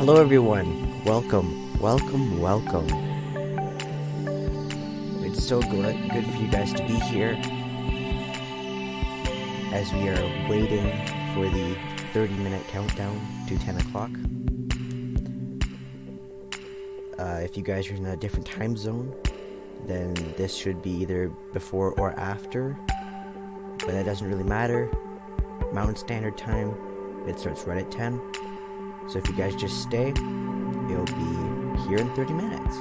Hello everyone, welcome. It's so good for you guys to be here as we are waiting for the 30-minute countdown to 10 o'clock. If you guys are in a different time zone, then this should be either before or after, but that doesn't really matter. Mountain Standard Time, it starts right at 10. So if you guys just stay, you'll be here in 30 minutes.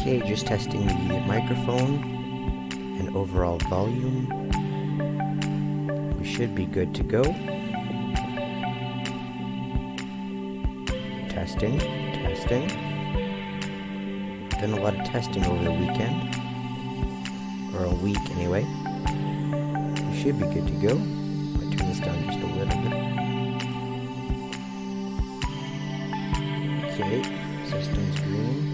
Okay, just testing the microphone and overall volume. We should be good to go. Testing. Done a lot of testing over the weekend, or a week anyway. We should be good to go. I'll turn this down just a little bit. Okay, system's green.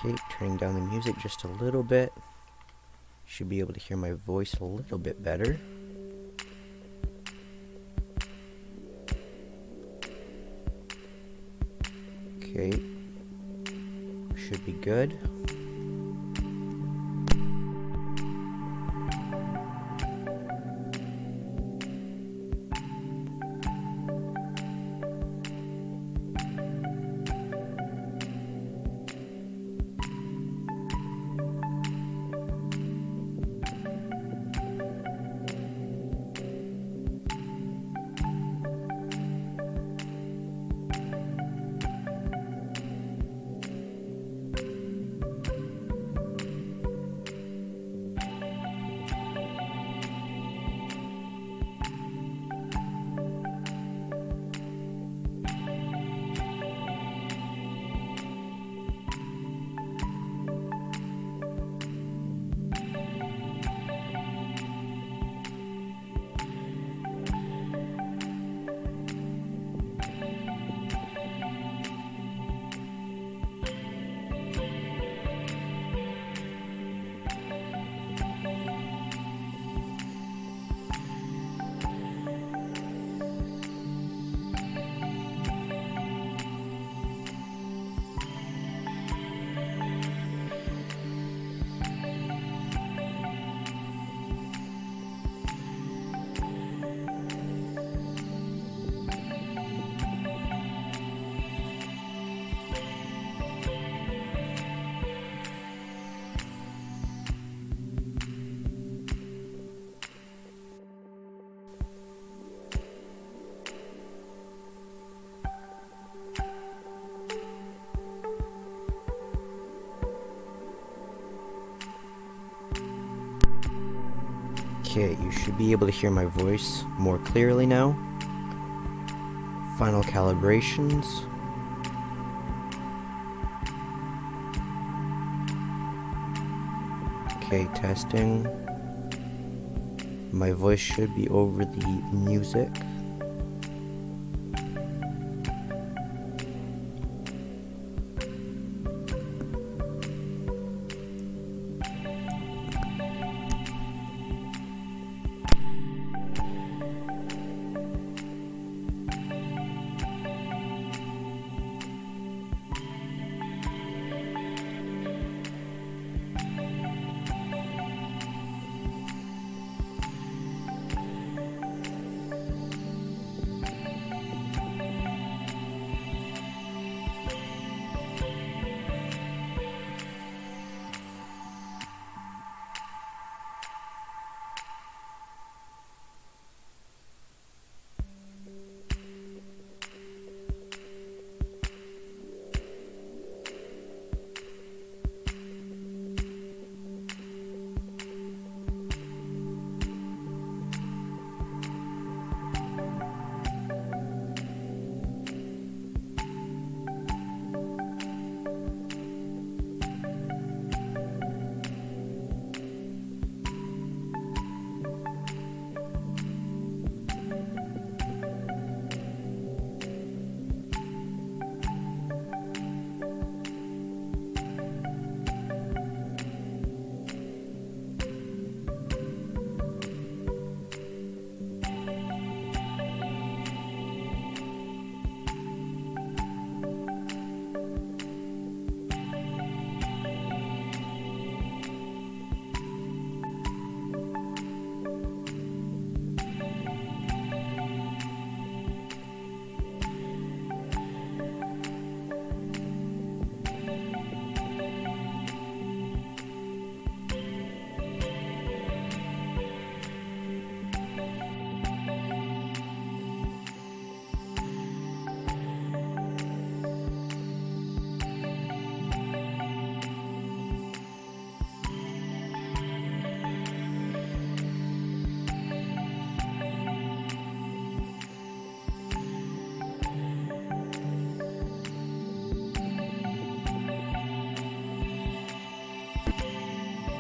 Okay, turning down the music just a little bit. Should be able to hear my voice a little bit better. Okay, should be good. Okay, you should be able to hear my voice more clearly now. Final calibrations. Okay, testing. My voice should be over the music.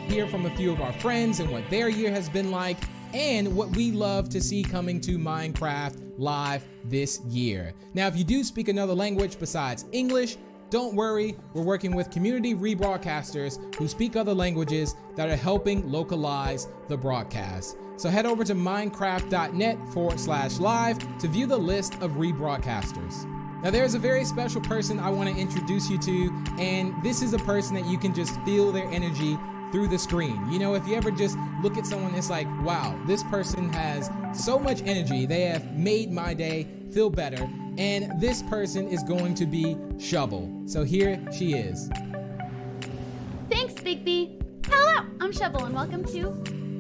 Hear from a few of our friends and what their year has been like, and what we love to see coming to Minecraft Live this year. Now, if you do speak another language besides English, don't worry, we're working with community rebroadcasters who speak other languages that are helping localize the broadcast. So head over to minecraft.net/live to view the list of rebroadcasters. Now, there's a very special person I want to introduce you to, and this is a person that you can just feel their energy through the screen. You know, if you ever just look at someone, it's like, wow, this person has so much energy. They have made my day feel better. And this person is going to be Shovel. So here she is. Thanks, Big B. Hello, I'm Shovel and welcome to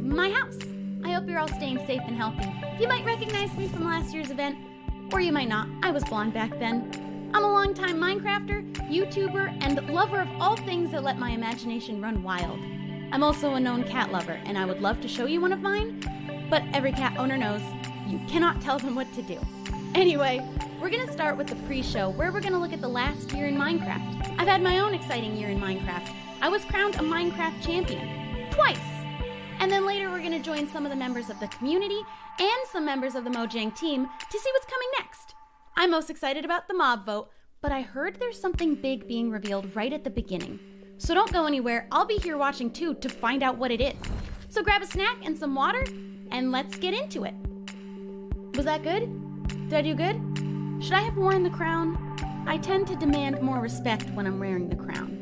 my house. I hope you're all staying safe and healthy. You might recognize me from last year's event, or you might not. I was blonde back then. I'm a longtime Minecrafter, YouTuber, and lover of all things that let my imagination run wild. I'm also a known cat lover, and I would love to show you one of mine, but every cat owner knows you cannot tell them what to do. Anyway, we're gonna start with the pre-show, where we're gonna look at the last year in Minecraft. I've had my own exciting year in Minecraft. I was crowned a Minecraft champion, twice! And then later we're gonna join some of the members of the community and some members of the Mojang team to see what's coming next. I'm most excited about the mob vote, but I heard there's something big being revealed right at the beginning. So don't go anywhere, I'll be here watching too to find out what it is. So grab a snack and some water, and let's get into it. Was that good? Did I do good? Should I have worn the crown? I tend to demand more respect when I'm wearing the crown.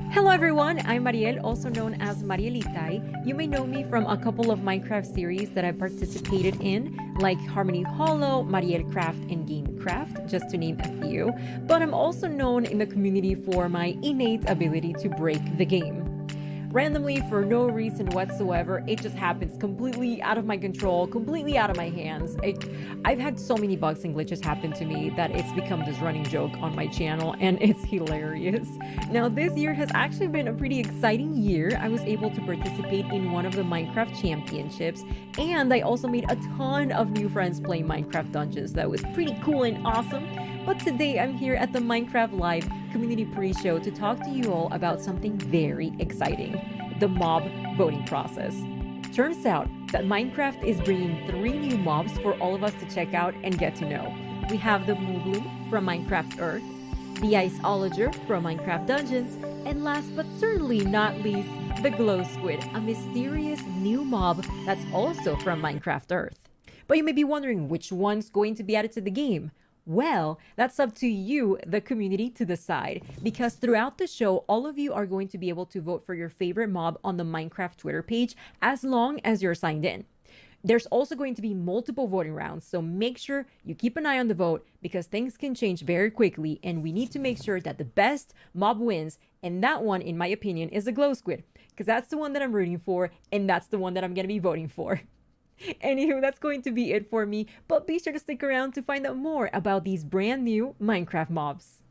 Hello everyone, I'm Mariel, also known as Marielitai. You may know me from a couple of Minecraft series that I participated in, like Harmony Hollow, Marielcraft, and Gamecraft, just to name a few. But I'm also known in the community for my innate ability to break the game. randomly for no reason whatsoever. It just happens completely out of my control, completely out of my hands. I've had so many bugs and glitches happen to me that it's become this running joke on my channel, and it's hilarious. Now, this year has actually been a pretty exciting year. I was able to participate in one of the Minecraft championships, and I also made a ton of new friends playing Minecraft dungeons. That was pretty cool and awesome. But today I'm here at the Minecraft Live community pre-show to talk to you all about something very exciting: the mob voting process. Turns out that Minecraft is bringing 3 new mobs for all of us to check out and get to know. We have the Moobloom from Minecraft Earth, the Iceologer from Minecraft Dungeons, and last but certainly not least, the Glow Squid, a mysterious new mob that's also from Minecraft Earth. But you may be wondering which one's going to be added to the game. Well, that's up to you, the community, to decide, because throughout the show, all of you are going to be able to vote for your favorite mob on the Minecraft Twitter page as long as you're signed in. There's also going to be multiple voting rounds, so make sure you keep an eye on the vote because things can change very quickly and we need to make sure that the best mob wins, and that one, in my opinion, is the Glow Squid, because that's the one that I'm rooting for and that's the one that I'm going to be voting for. Anywho, that's going to be it for me, but be sure to stick around to find out more about these brand new Minecraft mobs.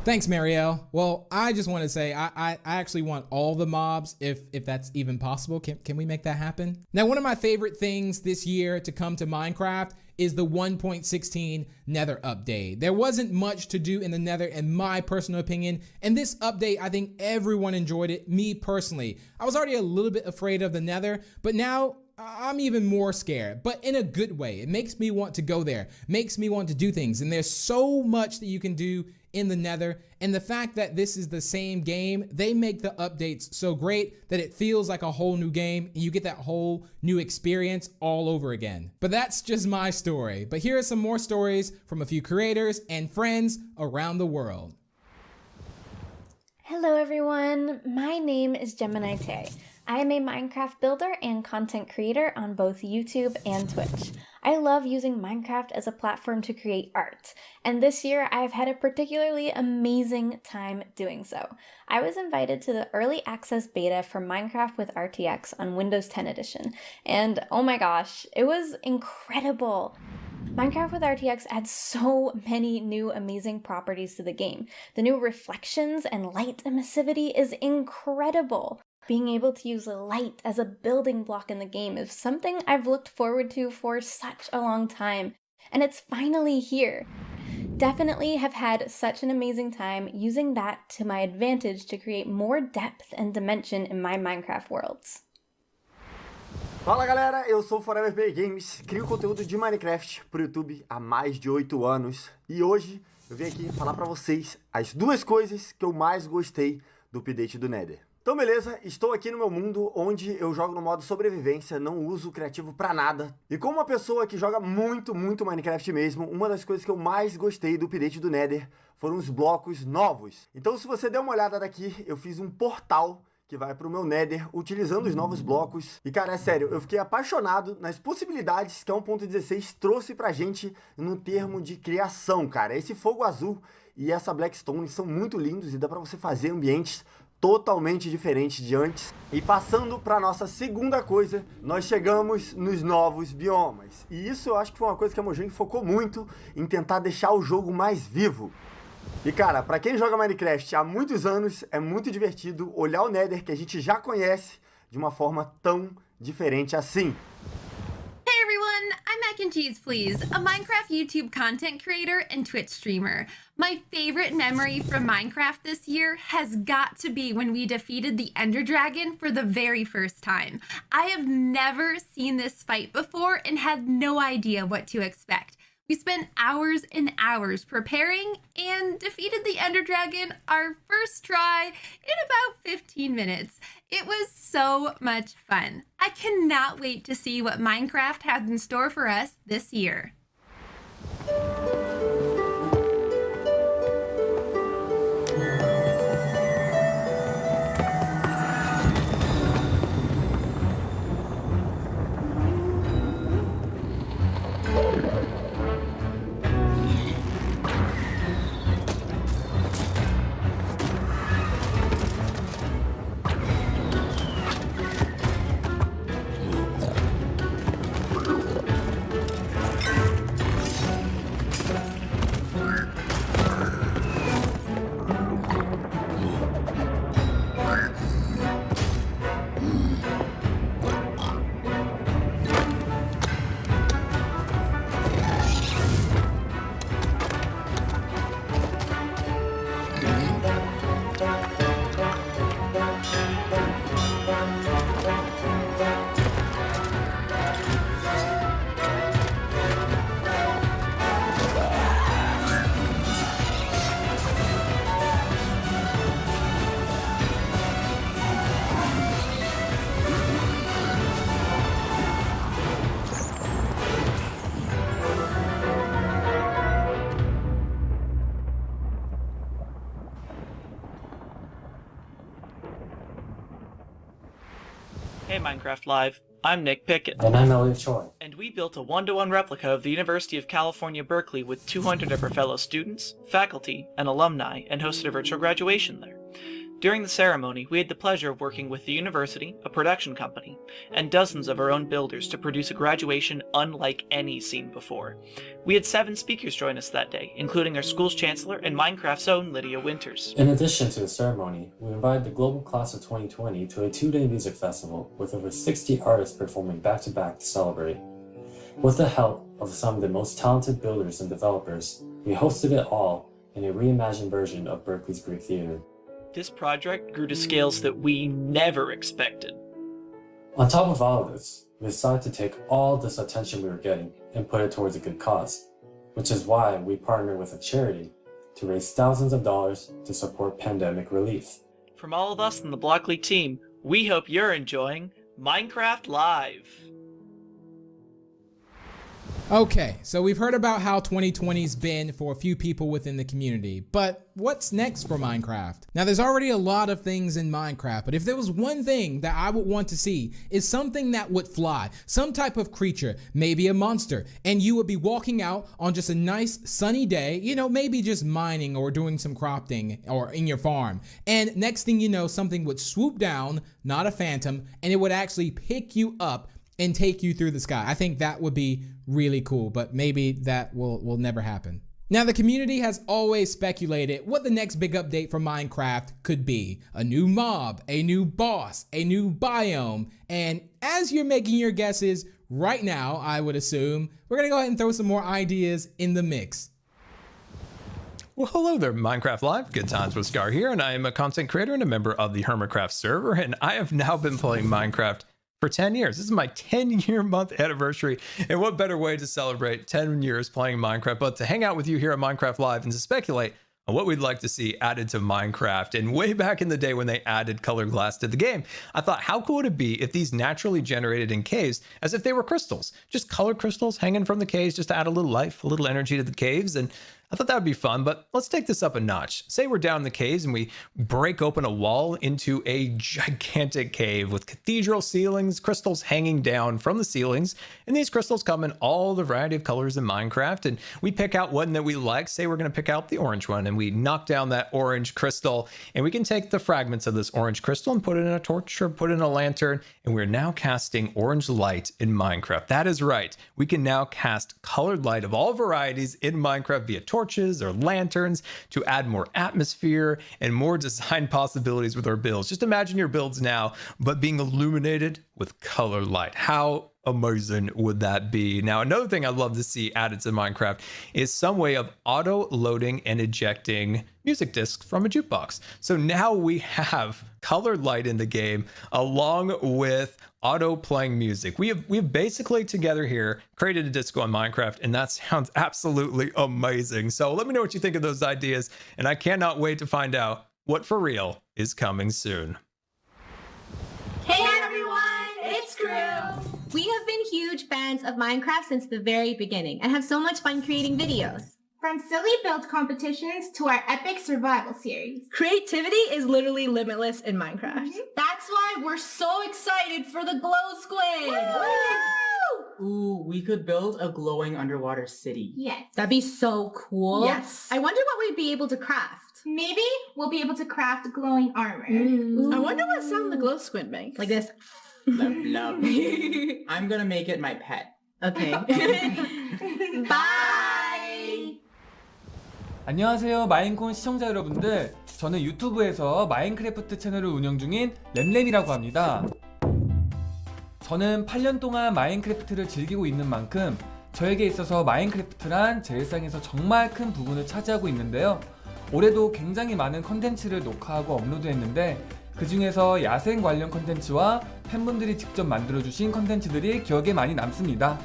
Thanks, Marielle. Well, I just want to say I actually want all the mobs if that's even possible. Can we make that happen? Now, one of my favorite things this year to come to Minecraft is the 1.16 Nether update. There wasn't much to do in the Nether in my personal opinion, and this update, I think everyone enjoyed it. Me personally, I was already a little bit afraid of the Nether, but now I'm even more scared, but in a good way. It makes me want to go there, makes me want to do things, and there's so much that you can do in the Nether, and the fact that this is the same game, they make the updates so great that it feels like a whole new game, and you get that whole new experience all over again. But that's just my story. But here are some more stories from a few creators and friends around the world. Hello everyone, my name is Gemini Tay. I am a Minecraft builder and content creator on both YouTube and Twitch. I love using Minecraft as a platform to create art, and this year I've had a particularly amazing time doing so. I was invited to the early access beta for Minecraft with RTX on Windows 10 edition, and oh my gosh, it was incredible! Minecraft with RTX adds so many new amazing properties to the game. The new reflections and light emissivity is incredible. Being able to use light as a building block in the game is something I've looked forward to for such a long time, and it's finally here. Definitely have had such an amazing time using that to my advantage to create more depth and dimension in my Minecraft worlds. Fala galera, eu sou Forever Play Games, crio conteúdo de Minecraft pro YouTube há mais de 8 anos e hoje eu vim aqui falar pra vocês as 2 coisas que eu mais gostei do update do Nether. Então beleza, estou aqui no meu mundo onde eu jogo no modo sobrevivência, não uso o criativo pra nada. E como uma pessoa que joga muito Minecraft mesmo, uma das coisas que eu mais gostei do update do Nether foram os blocos novos. Então se você der uma olhada daqui, eu fiz um portal que vai pro meu Nether utilizando os novos blocos. E cara, é sério, eu fiquei apaixonado nas possibilidades que a 1.16 trouxe pra gente no termo de criação, cara. Esse fogo azul e essa Blackstone são muito lindos e dá pra você fazer ambientes totalmente diferente de antes. E passando para nossa segunda coisa, nós chegamos nos novos biomas. E isso eu acho que foi uma coisa que a Mojang focou muito em tentar deixar o jogo mais vivo. E cara, para quem joga Minecraft há muitos anos, é muito divertido olhar o Nether que a gente já conhece de uma forma tão diferente assim. I'm Mac and Cheese, please, a Minecraft YouTube content creator and Twitch streamer. My favorite memory from Minecraft this year has got to be when we defeated the Ender Dragon for the very first time. I have never seen this fight before and had no idea what to expect. We spent hours and hours preparing and defeated the Ender Dragon our first try in about 15 minutes. It was so much fun. I cannot wait to see what Minecraft has in store for us this year. Minecraft Live. I'm Nick Pickett. And I'm Elliot Choi. And we built a one-to-one replica of the University of California, Berkeley with 200 of our fellow students, faculty, and alumni, and hosted a virtual graduation there. During the ceremony, we had the pleasure of working with the university, a production company, and dozens of our own builders to produce a graduation unlike any seen before. We had 7 speakers join us that day, including our school's chancellor and Minecraft's own Lydia Winters. In addition to the ceremony, we invited the global class of 2020 to a 2-day music festival with over 60 artists performing back-to-back to celebrate. With the help of some of the most talented builders and developers, we hosted it all in a reimagined version of Berkeley's Greek Theater. This project grew to scales that we never expected. On top of all of this, we decided to take all this attention we were getting and put it towards a good cause, which is why we partnered with a charity to raise thousands of dollars to support pandemic relief. From all of us in the Block League team, we hope you're enjoying Minecraft Live. Okay, so we've heard about how 2020's been for a few people within the community, but what's next for Minecraft? Now, there's already a lot of things in Minecraft, but if there was one thing that I would want to see is something that would fly, some type of creature, maybe a monster, and you would be walking out on just a nice sunny day, you know, maybe just mining or doing some crafting or in your farm, and next thing you know, something would swoop down, not a phantom, and it would actually pick you up and take you through the sky. I think that would be really cool, but maybe that will never happen. Now, the community has always speculated what the next big update for Minecraft could be. A new mob, a new boss, a new biome, and as you're making your guesses right now, I would assume, we're gonna go ahead and throw some more ideas in the mix. Well, hello there, Minecraft Live. Good times with Scar here, and I am a content creator and a member of the Hermitcraft server, and I have now been playing Minecraft for 10 years. This is my 10-year month anniversary, and what better way to celebrate 10 years playing Minecraft but to hang out with you here at Minecraft Live and to speculate on what we'd like to see added to Minecraft. And way back in the day when they added colored glass to the game, I thought, how cool would it be if these naturally generated in caves as if they were crystals, just colored crystals hanging from the caves just to add a little life, a little energy to the caves. And I thought that would be fun, but let's take this up a notch. Say we're down in the caves and we break open a wall into a gigantic cave with cathedral ceilings, crystals hanging down from the ceilings. And these crystals come in all the variety of colors in Minecraft. And we pick out one that we like. Say we're going to pick out the orange one, and we knock down that orange crystal. And we can take the fragments of this orange crystal and put it in a torch or put it in a lantern. And we're now casting orange light in Minecraft. That is right. We can now cast colored light of all varieties in Minecraft via torches or lanterns to add more atmosphere and more design possibilities with our builds. Just imagine your builds now, but being illuminated with color light. How amazing would that be? Now, another thing I'd love to see added to Minecraft is some way of auto loading and ejecting music discs from a jukebox. So now we have colored light in the game along with auto playing music. We have basically together here created a disco on Minecraft, and that sounds absolutely amazing. So let me know what you think of those ideas, and I cannot wait to find out what for real is coming soon. Hey everyone, it's Crew! We have been huge fans of Minecraft since the very beginning and have so much fun creating videos. From silly build competitions to our epic survival series. Creativity is literally limitless in Minecraft. That's why we're so excited for the glow squid! Woo! Ooh, we could build a glowing underwater city. Yes. That'd be so cool. Yes. I wonder what we'd be able to craft. Maybe we'll be able to craft glowing armor. I wonder what sound the glow squid makes. Like this. Love, love. I'm gonna make it my pet. Okay. Bye! 안녕하세요, 마인콘 시청자 여러분들. 저는 유튜브에서 마인크래프트 채널을 운영 중인 램램이라고 합니다. 저는 8년 동안 마인크래프트를 즐기고 있는 만큼 저에게 있어서 마인크래프트란 제 일상에서 정말 큰 부분을 차지하고 있는데요. 올해도 굉장히 많은 컨텐츠를 녹화하고 업로드했는데 그 중에서 야생 관련 컨텐츠와 팬분들이 직접 만들어주신 컨텐츠들이 기억에 많이 남습니다.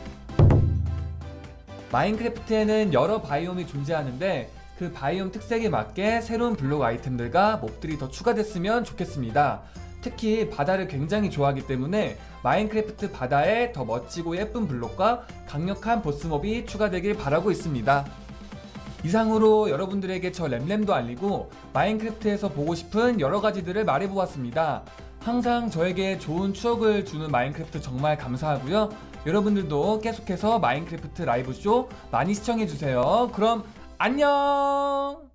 마인크래프트에는 여러 바이옴이 존재하는데 그 바이옴 특색에 맞게 새로운 블록 아이템들과 몹들이 더 추가됐으면 좋겠습니다. 특히 바다를 굉장히 좋아하기 때문에 마인크래프트 바다에 더 멋지고 예쁜 블록과 강력한 보스몹이 추가되길 바라고 있습니다. 이상으로 여러분들에게 저 램램도 알리고 마인크래프트에서 보고 싶은 여러 가지들을 말해보았습니다. 항상 저에게 좋은 추억을 주는 마인크래프트 정말 감사하고요. 여러분들도 계속해서 마인크래프트 라이브 쇼 많이 시청해주세요. 그럼 안녕!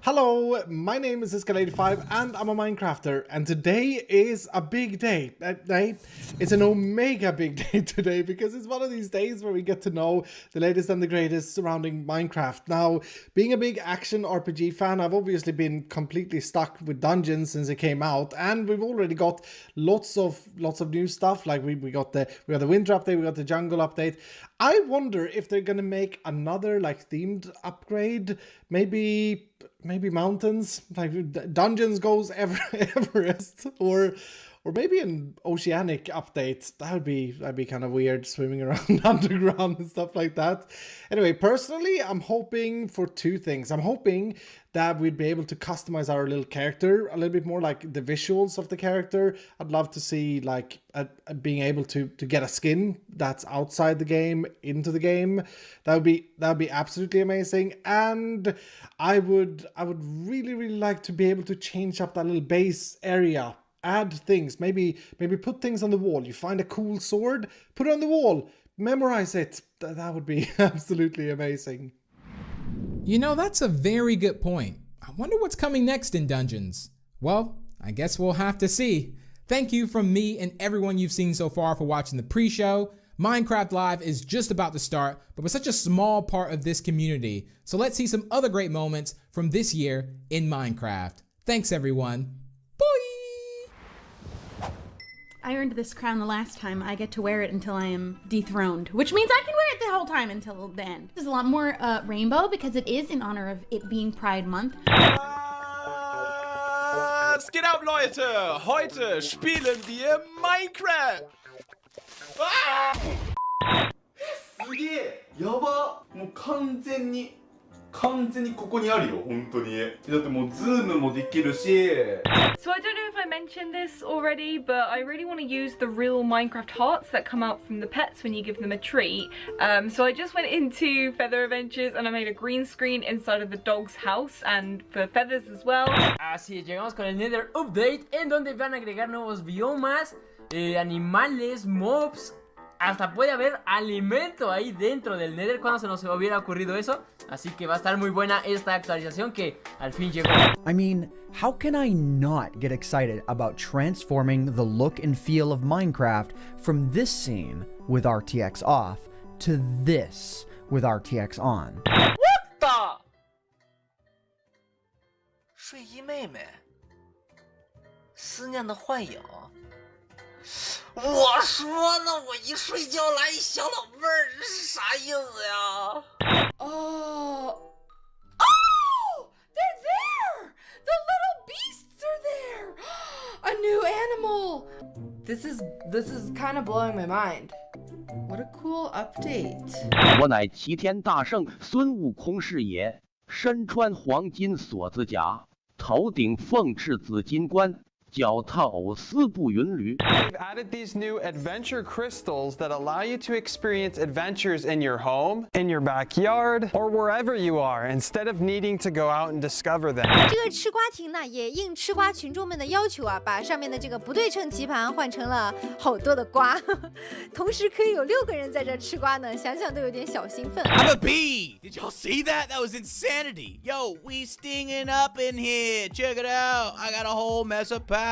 Hello, my name is Escalade5 and I'm a Minecrafter, and today is a big day. It's an omega big day today because it's one of these days where we get to know the latest and the greatest surrounding Minecraft. Now, being a big action RPG fan, I've obviously been completely stuck with Dungeons since it came out, and we've already got lots of new stuff. Like we got the winter update, we got the jungle update. I wonder if they're gonna make another like themed upgrade, maybe mountains, like dungeons goes Everest, or maybe an oceanic update. That'd be kind of weird, swimming around underground and stuff like that. Anyway, personally, I'm hoping for two things. I'm hoping that we'd be able to customize our little character a little bit more, like the visuals of the character. I'd love to see like being able to get a skin that's outside the game into the game. That would be absolutely amazing. And I would really like to be able to change up that little base area. Add things, maybe put things on the wall. You find a cool sword, put it on the wall, memorize it. That would be absolutely amazing. You know, that's a very good point. I wonder what's coming next in Dungeons. Well, I guess we'll have to see. Thank you from me and everyone you've seen so far for watching the pre-show. Minecraft Live is just about to start, but we're such a small part of this community. So let's see some other great moments from this year in Minecraft. Thanks everyone. I earned this crown the last time. I get to wear it until I am dethroned, which means I can wear it the whole time until the end. There's a lot more rainbow because it is in honor of it being Pride Month. Was geht ab, Leute? Heute spielen wir Minecraft! すげえやばもう完全にここにあるよ本当にだってもうズームもできるし So I don't know if I mentioned this already, but I really want to use the real Minecraft hearts that come out from the pets when you give them a treat. So I just went into Feather Adventures and I made a green screen inside of the dog's house and for feathers as well. Así es, llegamos con el Nether Update en donde van a agregar nuevos biomas, animales, mobs. Hasta puede haber alimento ahí dentro del Nether. Cuando se nos hubiera ocurrido eso. Así que va a estar muy buena esta actualización que al fin llegó. I mean, how can I not get excited about transforming the look and feel of Minecraft from this scene with RTX off to this with RTX on? What the? 睡衣妹妹，思念的幻影。我说呢，我一睡觉来一小老妹儿，这是啥意思呀？ Oh, they're there! The little beasts are there! A new animal! This is kind of blowing my mind. What a cool update. 我乃齐天大圣孙悟空是也，身穿黄金锁子甲，头顶凤翅紫金冠。 脚踏丝布云驴。 They've added these new adventure crystals that allow you to experience adventures in your home, in your backyard, or wherever you are, instead of needing to go out and discover them. 这个吃瓜亭呢，也应吃瓜群众们的要求啊，把上面的这个不对称棋盘换成了好多的瓜，同时可以有6个人在这吃瓜呢，想想都有点小兴奋。I'm a bee! Did y'all see that? That was insanity! Yo, we stinging up in here. Check it out. I got a whole mess of powers.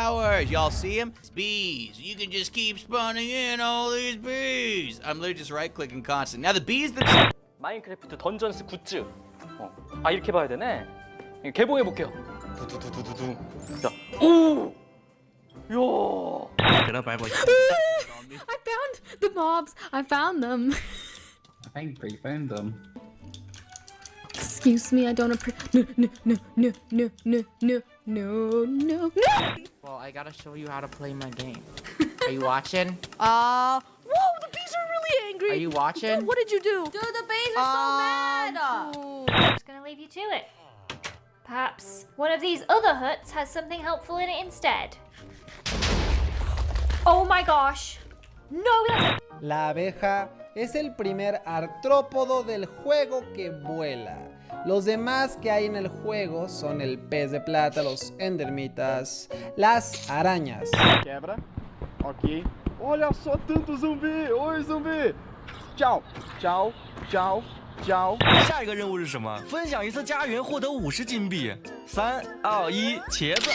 Y'all see them? It's bees. You can just keep spawning in all these bees. I'm literally just right-clicking constantly. Now the bees that... 마인크래프트 던전스 굿즈. 아 이렇게 봐야 되네. 개봉해 볼게요. 두두두두두. 자, 오! 야! Get up, I have like... I found the mobs. I found them. I think we found them. Excuse me, I don't appreciate. No. Well, I gotta show you how to play my game. Are you watching? Whoa, the bees are really angry. Are you watching? Dude, what did you do? Dude, the bees are so mad. I'm just gonna leave you to it. Perhaps one of these other huts has something helpful in it instead. Oh my gosh. No, that's... La abeja es el primer artrópodo del juego que vuela. Los demás que hay en el juego son el pez de plata, los endermitas, las arañas. Quebra. Ok. Olha só tanto zumbi! Oi, zumbi! Tchau, tchau, tchau, tchau. 下一个任务是什么？分享一次家园，获得50金币。3、2、1，茄子，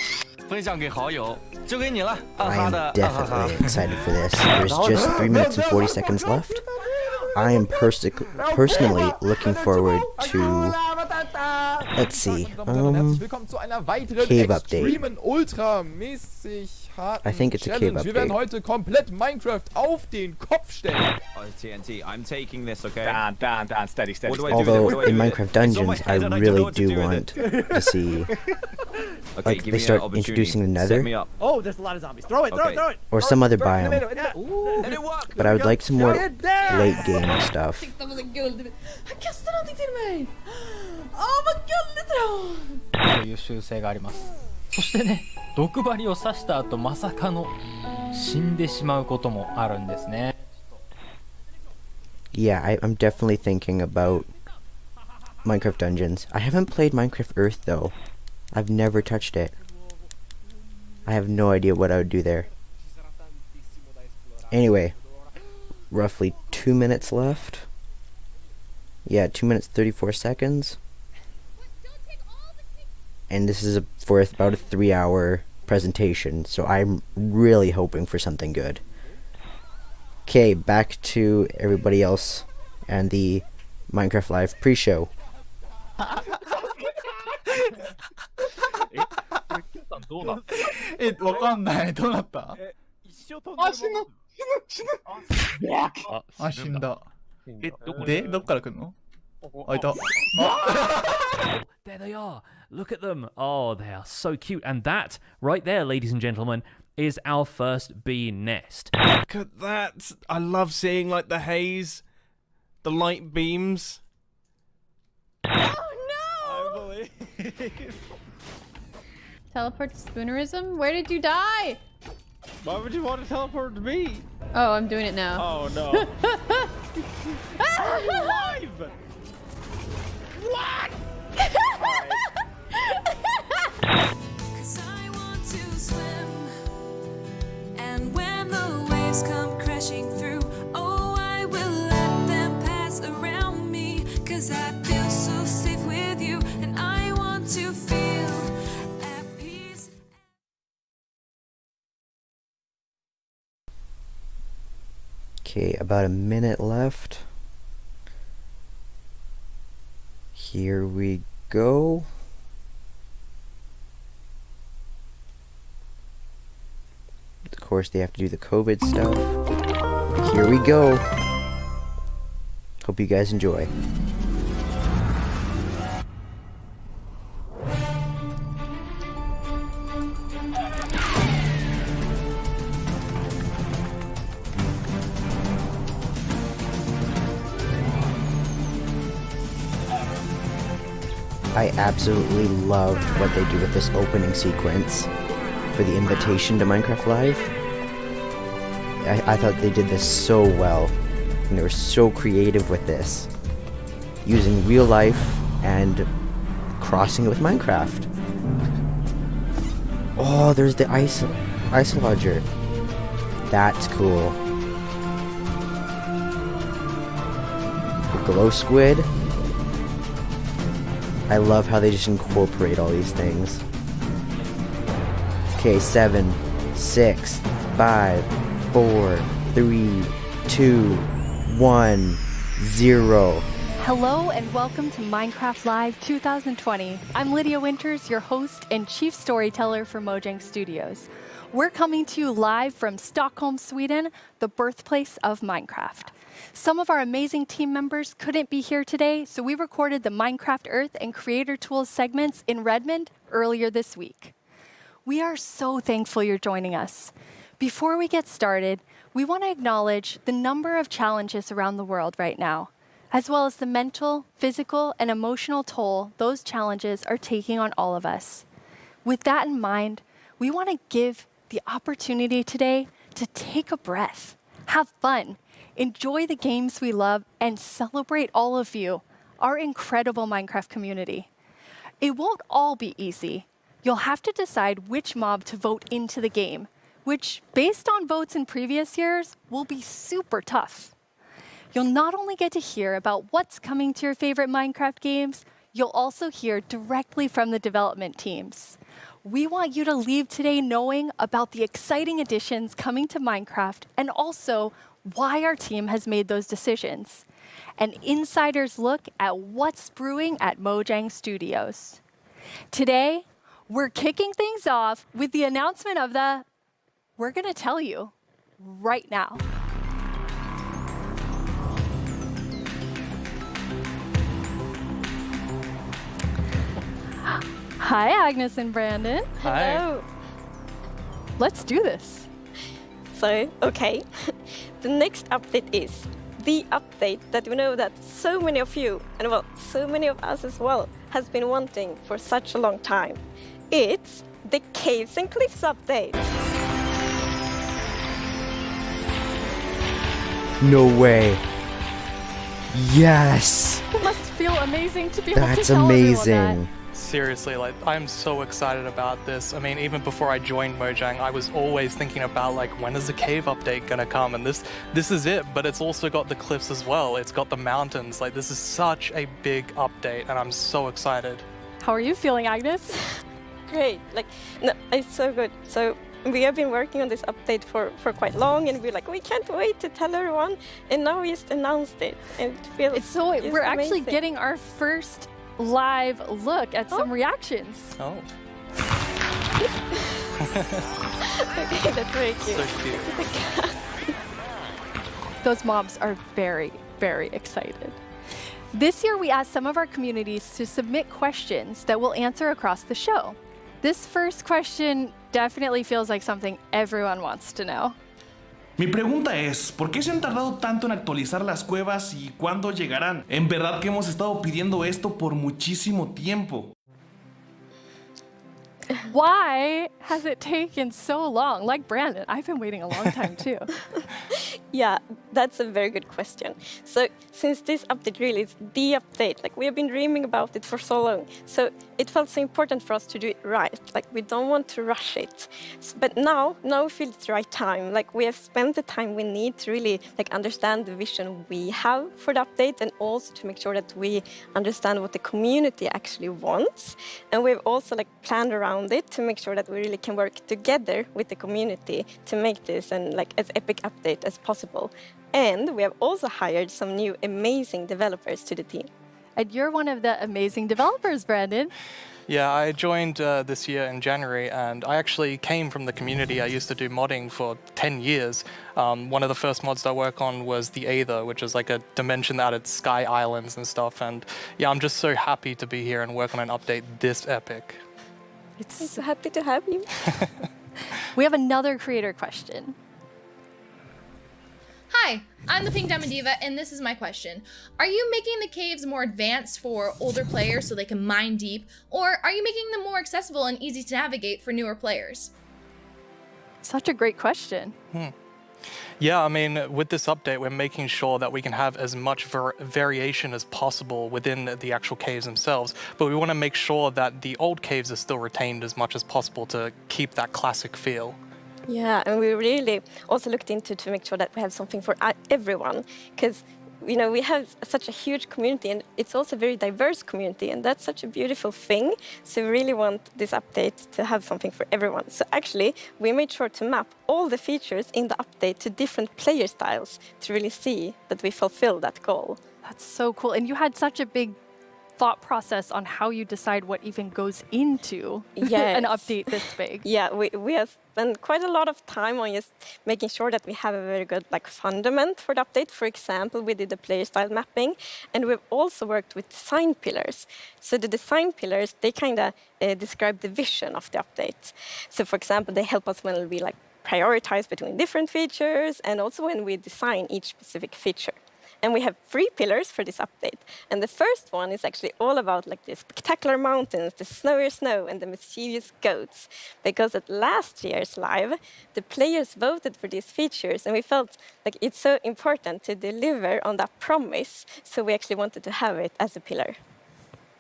分享给好友，就给你了。暗 I 哈 am 的，暗哈哈。 definitely excited for this. There's just 3 minutes and 40 seconds left. I am personally looking forward to, let's see, cave update. I think it's a cave Wir werden update. heute komplett Minecraft auf den Kopf stellen. TNT, I'm taking this, okay? Dan, steady. Although in Minecraft Dungeons, I really do want to see, like, they start introducing the Nether Oh, there's a lot of zombies. Throw it. or some other Throw it in the biome. middle. And it worked. But I would like some more Där! late game stuff. De var så gulliga. Han kastade någonting till mig. Åh, vad gulligt då! という習性があります。そしてね、毒針を刺した後まさかの死んでしまうこともあるんですね。Yeah, I'm definitely thinking about Minecraft Dungeons. I haven't played Minecraft Earth though. I've never touched it. I have no idea what I would do there. Anyway, roughly 2 minutes left. Yeah, 2 minutes 34 seconds. And this is for about a 3-hour presentation, so I'm really hoping for something good. Okay, back to everybody else and the Minecraft Live pre-show. わかんない。どうなった？あ、死ぬ。あ、死んだ。で、どっから来るの？あ、いた。 There they are. Look at them. Oh, they are so cute. And that, right there, ladies and gentlemen, is our first bee nest. Look at that. I love seeing like the haze, the light beams. Oh no! Teleport to Spoonerism? Where did you die? Why would you want to teleport to me? Oh, I'm doing it now. Oh no. Are you alive? What? Cause I want to swim, and when the waves come crashing through, oh, I will let them pass around me, cause I feel so safe with you, and I want to feel at peace. Okay, about a minute left. Here we go. Of course, they have to do the COVID stuff. Here we go. Hope you guys enjoy. I absolutely loved what they do with this opening sequence for the invitation to Minecraft Live. I thought they did this so well, and they were so creative with this, using real life and crossing it with Minecraft. Oh, there's the ice lodger. That's cool. The glow squid. I love how they just incorporate all these things. Okay, 7, 6, 5, 4, 3, 2, 1, 0. Hello and welcome to Minecraft Live 2020. I'm Lydia Winters, your host and chief storyteller for Mojang Studios. We're coming to you live from Stockholm, Sweden, the birthplace of Minecraft. Some of our amazing team members couldn't be here today, so we recorded the Minecraft Earth and Creator Tools segments in Redmond earlier this week. We are so thankful you're joining us. Before we get started, we want to acknowledge the number of challenges around the world right now, as well as the mental, physical, and emotional toll those challenges are taking on all of us. With that in mind, we want to give the opportunity today to take a breath. Have fun, enjoy the games we love, and celebrate all of you, our incredible Minecraft community. It won't all be easy. You'll have to decide which mob to vote into the game, which, based on votes in previous years, will be super tough. You'll not only get to hear about what's coming to your favorite Minecraft games, you'll also hear directly from the development teams. We want you to leave today knowing about the exciting additions coming to Minecraft and also why our team has made those decisions. An insider's look at what's brewing at Mojang Studios. Today, we're kicking things off with the announcement of the we're going to tell you right now. Hi, Agnes and Brandon. Hi. Hello. Let's do this. So, okay, the next update is the update that we know that so many of you, and well, so many of us as well, has been wanting for such a long time. It's the Caves and Cliffs update. No way. Yes. It must feel amazing to be able to That's tell amazing. everyone that. Seriously, like, I'm so excited about this. I mean, even before I joined Mojang, I was always thinking about, like, when is the cave update gonna come? And this is it, but it's also got the cliffs as well. It's got the mountains. Like, this is such a big update, and I'm so excited. How are you feeling, Agnes? Great, like, no, it's so good. So we have been working on this update for quite long, and we're like, we can't wait to tell everyone, and now we just announced it, and it feels We're actually amazing. getting our first live look at some reactions. Oh. Okay, that's very cute. So cute. Those mobs are very, very excited. This year, we asked some of our communities to submit questions that we'll answer across the show. This first question definitely feels like something everyone wants to know. Mi pregunta es, ¿por qué se han tardado tanto en actualizar las cuevas y cuándo llegarán? En verdad que hemos estado pidiendo esto por muchísimo tiempo. Why has it taken so long? Like Brandon, I've been waiting a long time too. Yeah, that's a very good question. So since this update really is the update, like we have been dreaming about it for so long, so it felt so important for us to do it right. Like we don't want to rush it. But now we feel it's the right time. Like we have spent the time we need to really like understand the vision we have for the update, and also to make sure that we understand what the community actually wants. And we've also like planned around it to make sure that we really can work together with the community to make this and like as epic update as possible. And we have also hired some new amazing developers to the team. And you're one of the amazing developers, Brandon. Yeah, I joined this year in January, and I actually came from the community. I used to do modding for 10 years. One of the first mods I worked on was the Aether, which is like a dimension that added sky islands and stuff. And yeah, I'm just so happy to be here and work on an update this epic. I'm so happy to have you. We have another creator question. Hi, I'm the Pink Diamond Diva, and this is my question. Are you making the caves more advanced for older players so they can mine deep, or are you making them more accessible and easy to navigate for newer players? Such a great question. Yeah, I mean, with this update, we're making sure that we can have as much variation as possible within the actual caves themselves, but we want to make sure that the old caves are still retained as much as possible to keep that classic feel. Yeah, and we really also looked into to make sure that we have something for everyone, because you know we have such a huge community, and it's also a very diverse community, and that's such a beautiful thing. So we really want this update to have something for everyone. So actually, we made sure to map all the features in the update to different player styles to really see that we fulfill that goal. That's so cool. And you had such a big thought process on how you decide what even goes into an update this big. Yeah, we have spent quite a lot of time on just making sure that we have a very good like fundament for the update. For example, we did the player style mapping, and we've also worked with design pillars. So the design pillars, they kind of describe the vision of the update. So for example, they help us when we like prioritize between different features, and also when we design each specific feature. And we have 3 pillars for this update. And the first one is actually all about like the spectacular mountains, the snowier snow, and the mischievous goats. Because at last year's live, the players voted for these features, and we felt like it's so important to deliver on that promise. So we actually wanted to have it as a pillar.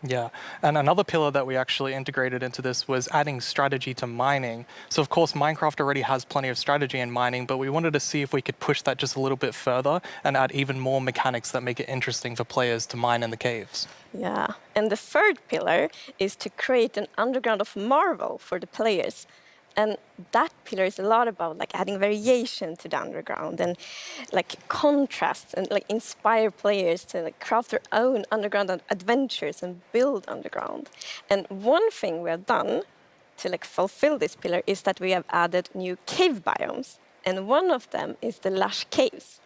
Yeah, and another pillar that we actually integrated into this was adding strategy to mining. So of course, Minecraft already has plenty of strategy in mining, but we wanted to see if we could push that just a little bit further and add even more mechanics that make it interesting for players to mine in the caves. Yeah, and the third pillar is to create an underground of marvel for the players. And that pillar is a lot about like adding variation to the underground and like contrasts and like inspire players to like craft their own underground adventures and build underground. And one thing we have done to like fulfill this pillar is that we have added new cave biomes. And one of them is the lush caves.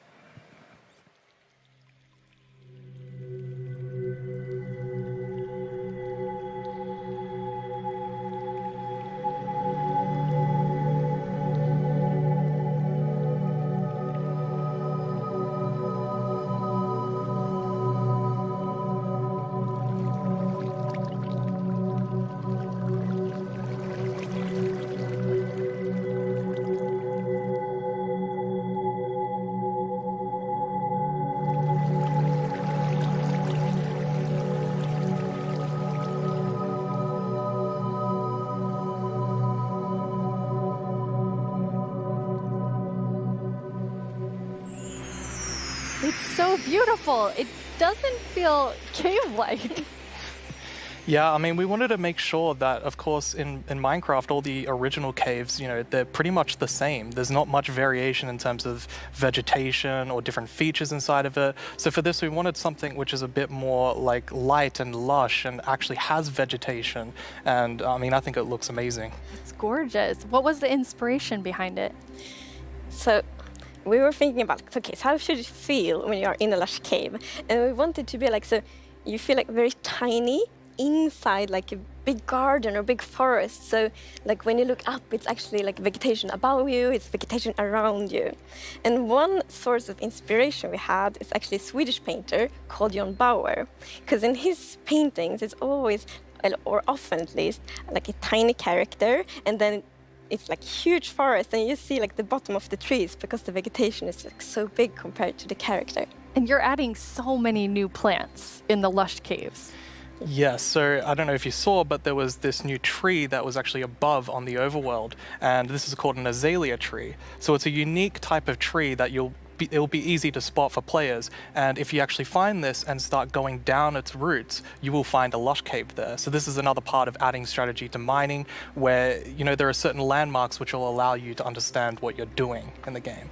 It's so beautiful. It doesn't feel cave-like. Yeah, I mean, we wanted to make sure that, of course, in Minecraft, all the original caves, you know, they're pretty much the same. There's not much variation in terms of vegetation or different features inside of it. So for this, we wanted something which is a bit more like light and lush and actually has vegetation. And I mean, I think it looks amazing. It's gorgeous. What was the inspiration behind it? So we were thinking about, okay, so how should it feel when you are in a lush cave? And we wanted to be like, so you feel like very tiny inside like a big garden or big forest. So like when you look up, it's actually like vegetation above you, it's vegetation around you. And one source of inspiration we had is actually a Swedish painter called John Bauer. Because in his paintings, it's always, or often at least, like a tiny character, and then it's like huge forest, and you see like the bottom of the trees because the vegetation is like so big compared to the character. And you're adding so many new plants in the lush caves. Yes, so I don't know if you saw, but there was this new tree that was actually above on the overworld, and this is called an azalea tree. So it's a unique type of tree that it'll be easy to spot for players, and if you actually find this and start going down its roots, you will find a lush cave there. So this is another part of adding strategy to mining, where, you know, there are certain landmarks which will allow you to understand what you're doing in the game.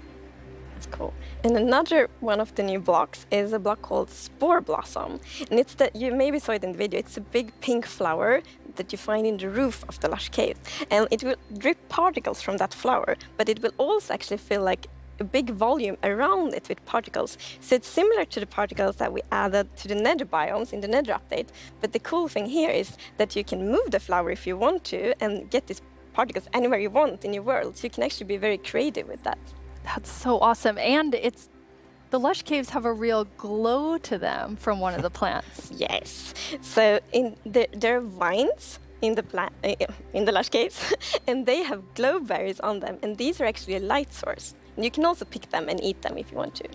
That's cool. And another one of the new blocks is a block called Spore Blossom. And it's that, you maybe saw it in the video, it's a big pink flower that you find in the roof of the lush cave. And it will drip particles from that flower, but it will also actually feel like a big volume around it with particles. So it's similar to the particles that we added to the nether biomes in the nether update. But the cool thing here is that you can move the flower if you want to and get these particles anywhere you want in your world. So you can actually be very creative with that. That's so awesome. And the lush caves have a real glow to them from one of the plants. Yes. So there are vines in the lush caves, and they have glow berries on them, and these are actually a light source. And you can also pick them and eat them if you want to.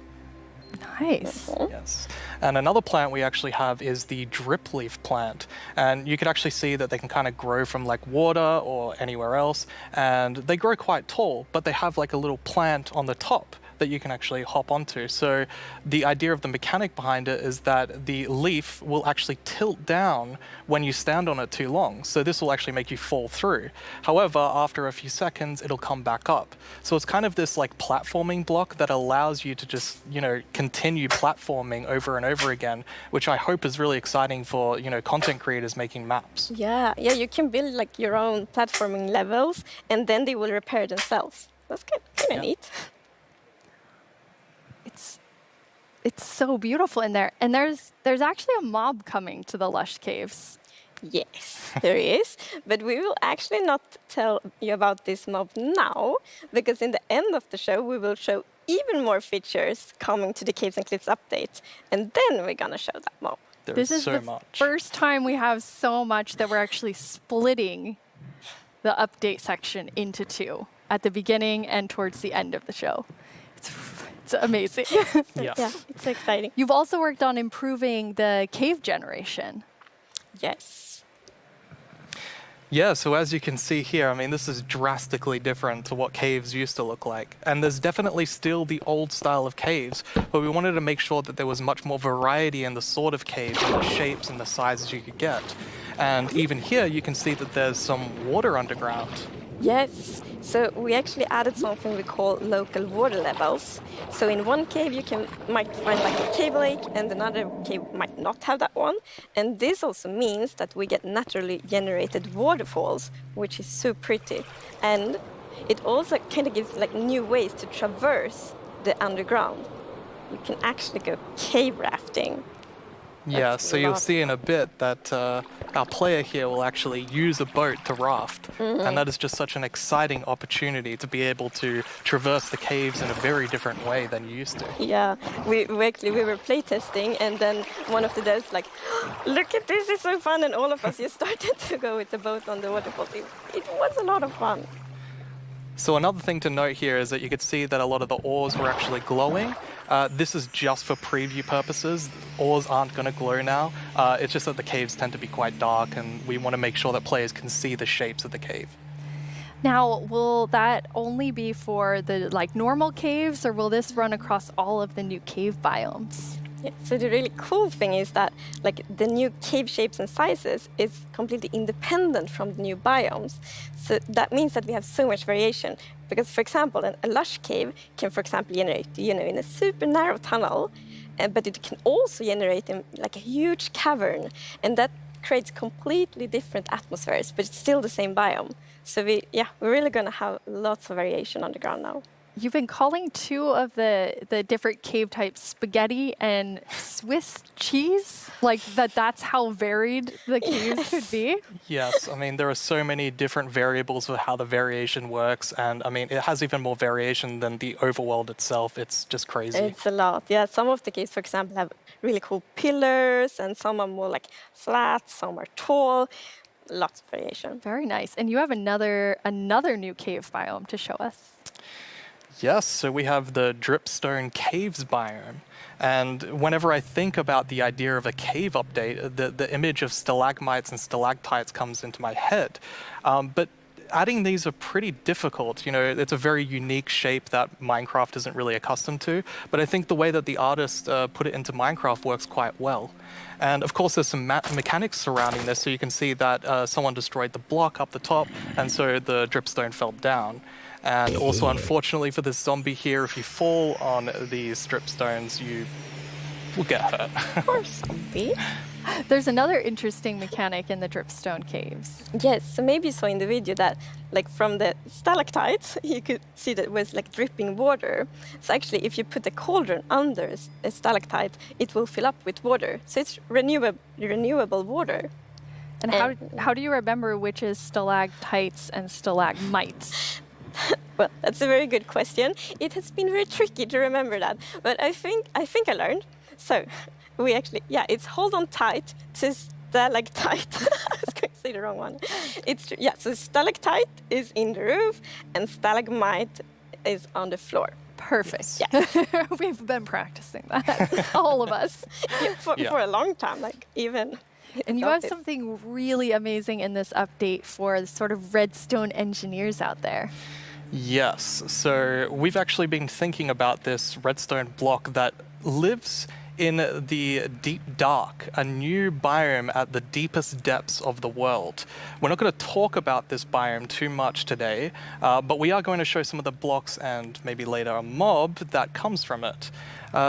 Nice. Yes. And another plant we actually have is the drip leaf plant. And you can actually see that they can kind of grow from like water or anywhere else. And they grow quite tall, but they have like a little plant on the top that you can actually hop onto. So the idea of the mechanic behind it is that the leaf will actually tilt down when you stand on it too long. So this will actually make you fall through. However, after a few seconds, it'll come back up. So it's kind of this like platforming block that allows you to just, you know, continue platforming over and over again, which I hope is really exciting for, you know, content creators making maps. Yeah, you can build like your own platforming levels, and then they will repair themselves. That's kind of neat. It's so beautiful in there. And there's actually a mob coming to the lush caves. Yes, there is. But we will actually not tell you about this mob now, because in the end of the show, we will show even more features coming to the Caves and Cliffs update. And then we're going to show that mob. This is the first time we have so much that we're actually splitting the update section into two at the beginning and towards the end of the show. It's amazing. Yeah, it's exciting. You've also worked on improving the cave generation. Yes. Yeah, so as you can see here, I mean, this is drastically different to what caves used to look like. And there's definitely still the old style of caves, but we wanted to make sure that there was much more variety in the sort of caves and the shapes and the sizes you could get. And even here, you can see that there's some water underground. Yes, so we actually added something we call local water levels. So in one cave might find like a cave lake, and another cave might not have that one. And this also means that we get naturally generated waterfalls, which is so pretty. And it also kind of gives like new ways to traverse the underground. You can actually go cave rafting. Yeah, so you'll see in a bit that our player here will actually use a boat to raft. And that is just such an exciting opportunity to be able to traverse the caves in a very different way than you used to. Yeah, we were playtesting, and then one of the devs like, look at this, it's so fun, and all of us just started to go with the boat on the waterfall. It was a lot of fun. So another thing to note here is that you could see that a lot of the ores were actually glowing. This is just for preview purposes. Ores aren't going to glow now. It's just that the caves tend to be quite dark, and we want to make sure that players can see the shapes of the cave. Now, will that only be for the normal caves, or will this run across all of the new cave biomes? Yeah, so the really cool thing is that the new cave shapes and sizes is completely independent from the new biomes. So that means that we have so much variation. Because, for example, a lush cave can, for example, generate, in a super narrow tunnel, but it can also generate in like a huge cavern, and that creates completely different atmospheres, but it's still the same biome. So we're really going to have lots of variation underground now. You've been calling two of the different cave types spaghetti and Swiss cheese? That's how varied the caves could be? Yes, I mean, there are so many different variables of how the variation works, and I mean, it has even more variation than the overworld itself. It's just crazy. It's a lot. Yeah, some of the caves, for example, have really cool pillars, and some are more flat, some are tall. Lots of variation. Very nice. And you have another new cave biome to show us. Yes, so we have the Dripstone Caves biome. And whenever I think about the idea of a cave update, the image of stalagmites and stalactites comes into my head. But adding these are pretty difficult. It's a very unique shape that Minecraft isn't really accustomed to. But I think the way that the artist put it into Minecraft works quite well. And of course, there's some mechanics surrounding this. So you can see that someone destroyed the block up the top, and so the dripstone fell down. And also, unfortunately for this zombie here, if you fall on these dripstones, you will get hurt. Poor zombie. There's another interesting mechanic in the dripstone caves. Yes, so maybe you saw in the video that from the stalactites, you could see that it was dripping water. So actually, if you put a cauldron under a stalactite, it will fill up with water. So it's renewable water. And how do you remember which is stalactites and stalagmites? Well, that's a very good question. It has been very tricky to remember that, but I think I learned. So we actually, it's hold on tight to stalactite. I was going to say the wrong one. So stalactite is in the roof and stalagmite is on the floor. Perfect. Yeah. We've been practicing that, all of us. For a long time, even. And you have something really amazing in this update for the sort of redstone engineers out there. Yes, so we've actually been thinking about this redstone block that lives in the deep dark, a new biome at the deepest depths of the world. We're not going to talk about this biome too much today, but we are going to show some of the blocks and maybe later a mob that comes from it.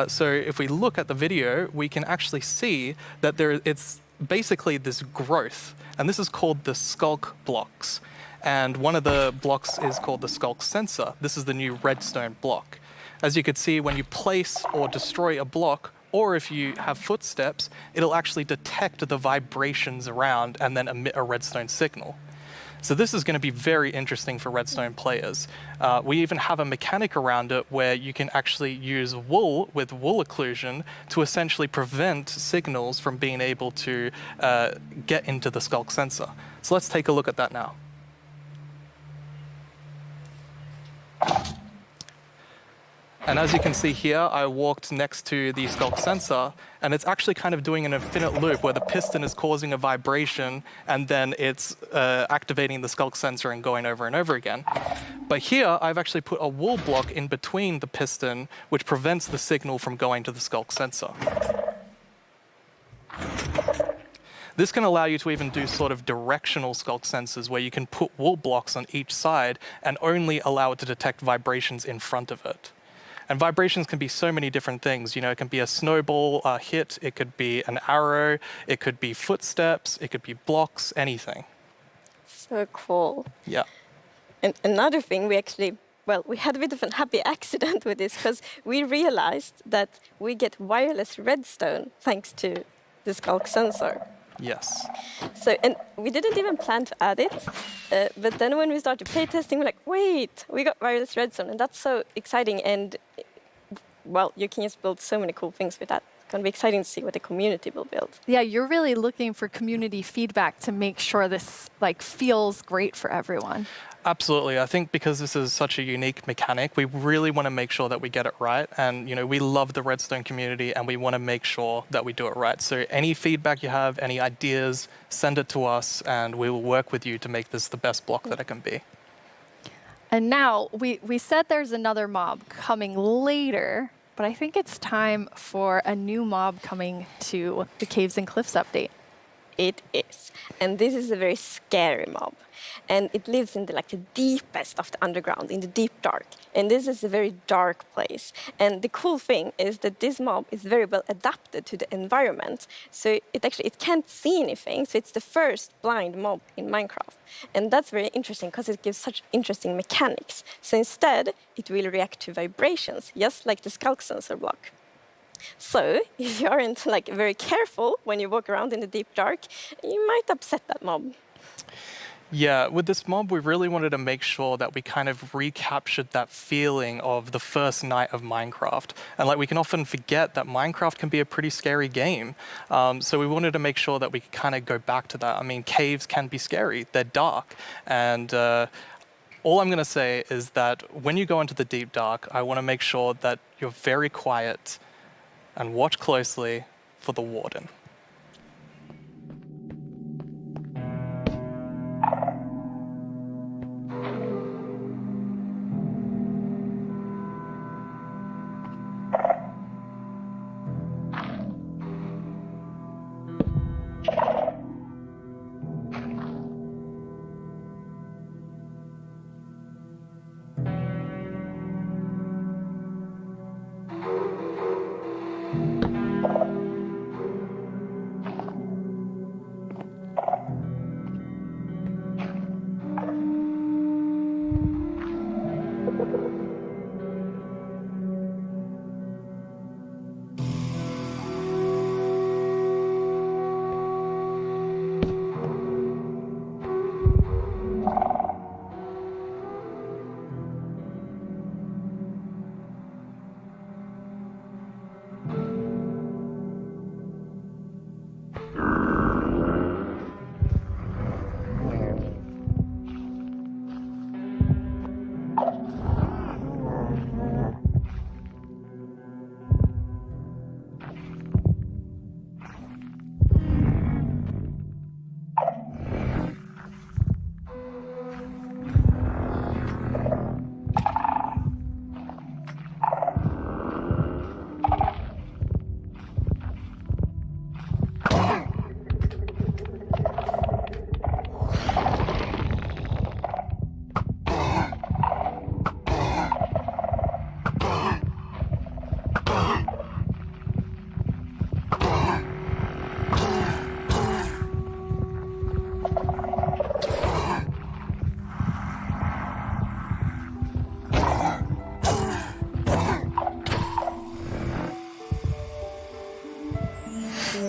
So if we look at the video, we can actually see that it's basically this growth, and this is called the skulk blocks. And one of the blocks is called the skulk sensor. This is the new redstone block. As you can see, when you place or destroy a block, Or if you have footsteps, it'll actually detect the vibrations around and then emit a redstone signal. So this is going to be very interesting for redstone players. We even have a mechanic around it where you can actually use wool with wool occlusion to essentially prevent signals from being able to get into the skulk sensor. So let's take a look at that now. And as you can see here, I walked next to the skulk sensor, and it's actually kind of doing an infinite loop where the piston is causing a vibration, and then it's activating the skulk sensor and going over and over again. But here, I've actually put a wool block in between the piston, which prevents the signal from going to the skulk sensor. This can allow you to even do sort of directional skulk sensors where you can put wool blocks on each side and only allow it to detect vibrations in front of it. And vibrations can be so many different things. You know, it can be a snowball hit, it could be an arrow, it could be footsteps, it could be blocks, anything. So cool. Yeah. And another thing, we had a bit of an happy accident with this because we realized that we get wireless redstone thanks to the skulk sensor. Yes. So, and we didn't even plan to add it, but then when we started playtesting, we're like, wait, we got wireless redstone, and that's so exciting. And well, you can just build so many cool things with that. It's going to be exciting to see what the community will build. Yeah, you're really looking for community feedback to make sure this feels great for everyone. Absolutely. I think because this is such a unique mechanic, we really want to make sure that we get it right. And, you know, we love the redstone community and we want to make sure that we do it right. So any feedback you have, any ideas, send it to us and we will work with you to make this the best block that it can be. And now, we said there's another mob coming later, but I think it's time for a new mob coming to the Caves and Cliffs update. It is. And this is a very scary mob. And it lives in the deepest of the underground, in the deep dark. And this is a very dark place. And the cool thing is that this mob is very well adapted to the environment. So it can't see anything. So it's the first blind mob in Minecraft. And that's very interesting because it gives such interesting mechanics. So instead, it will react to vibrations, just like the skulk sensor block. So if you aren't very careful when you walk around in the deep dark, you might upset that mob. Yeah, with this mob, we really wanted to make sure that we kind of recaptured that feeling of the first night of Minecraft. And we can often forget that Minecraft can be a pretty scary game. So we wanted to make sure that we could kind of go back to that. I mean, caves can be scary, they're dark. And all I'm going to say is that when you go into the deep dark, I want to make sure that you're very quiet and watch closely for the warden.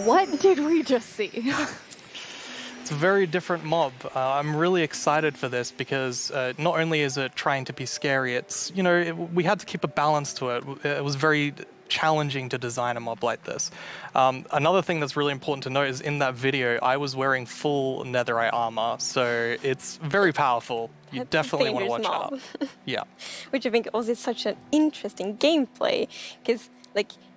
What did we just see? It's a very different mob. I'm really excited for this because not only is it trying to be scary, it's, we had to keep a balance to it. It was very challenging to design a mob like this. Another thing that's really important to note is in that video, I was wearing full netherite armor, so it's very powerful. You definitely want to watch out. Yeah. Which I think also is such an interesting gameplay, because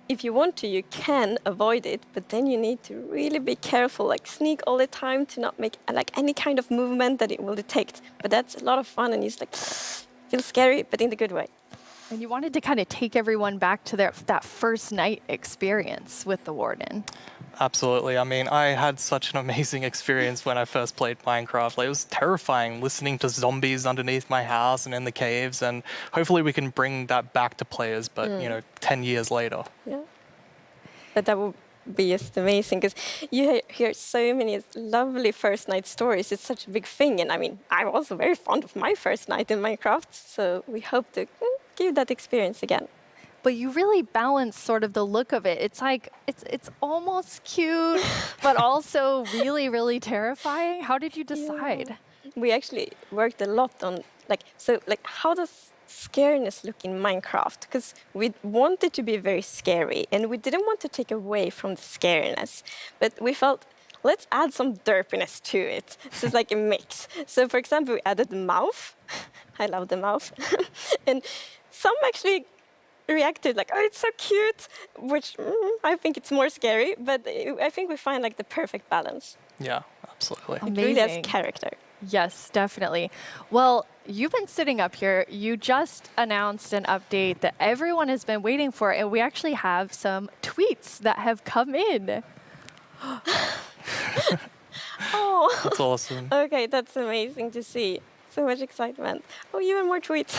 if you want to, you can avoid it, but then you need to really be careful, sneak all the time to not make any kind of movement that it will detect. But that's a lot of fun, and it's feels scary, but in the good way. And you wanted to kind of take everyone back to that first night experience with the Warden. Absolutely. I mean, I had such an amazing experience when I first played Minecraft. It was terrifying listening to zombies underneath my house and in the caves, and hopefully we can bring that back to players, but 10 years later. Yeah. But that would be just amazing, because you hear so many lovely first night stories. It's such a big thing, and I mean, I'm also very fond of my first night in Minecraft, so we hope to give that experience again. But you really balance sort of the look of it. It's it's almost cute, but also really, really terrifying. How did you decide? Yeah. We actually worked a lot on how does scariness look in Minecraft? Because we wanted to be very scary, and we didn't want to take away from the scariness, but we felt, let's add some derpiness to it. So it's like a mix. So for example, we added the mouth. I love the mouth. And some actually reacted oh, it's so cute, which I think it's more scary, but I think we find the perfect balance. Yeah, absolutely. Amazing. It really has character. Yes, definitely. Well, you've been sitting up here. You just announced an update that everyone has been waiting for, and we actually have some tweets that have come in. Oh, that's awesome. Okay, that's amazing to see. So much excitement. Oh, even more tweets.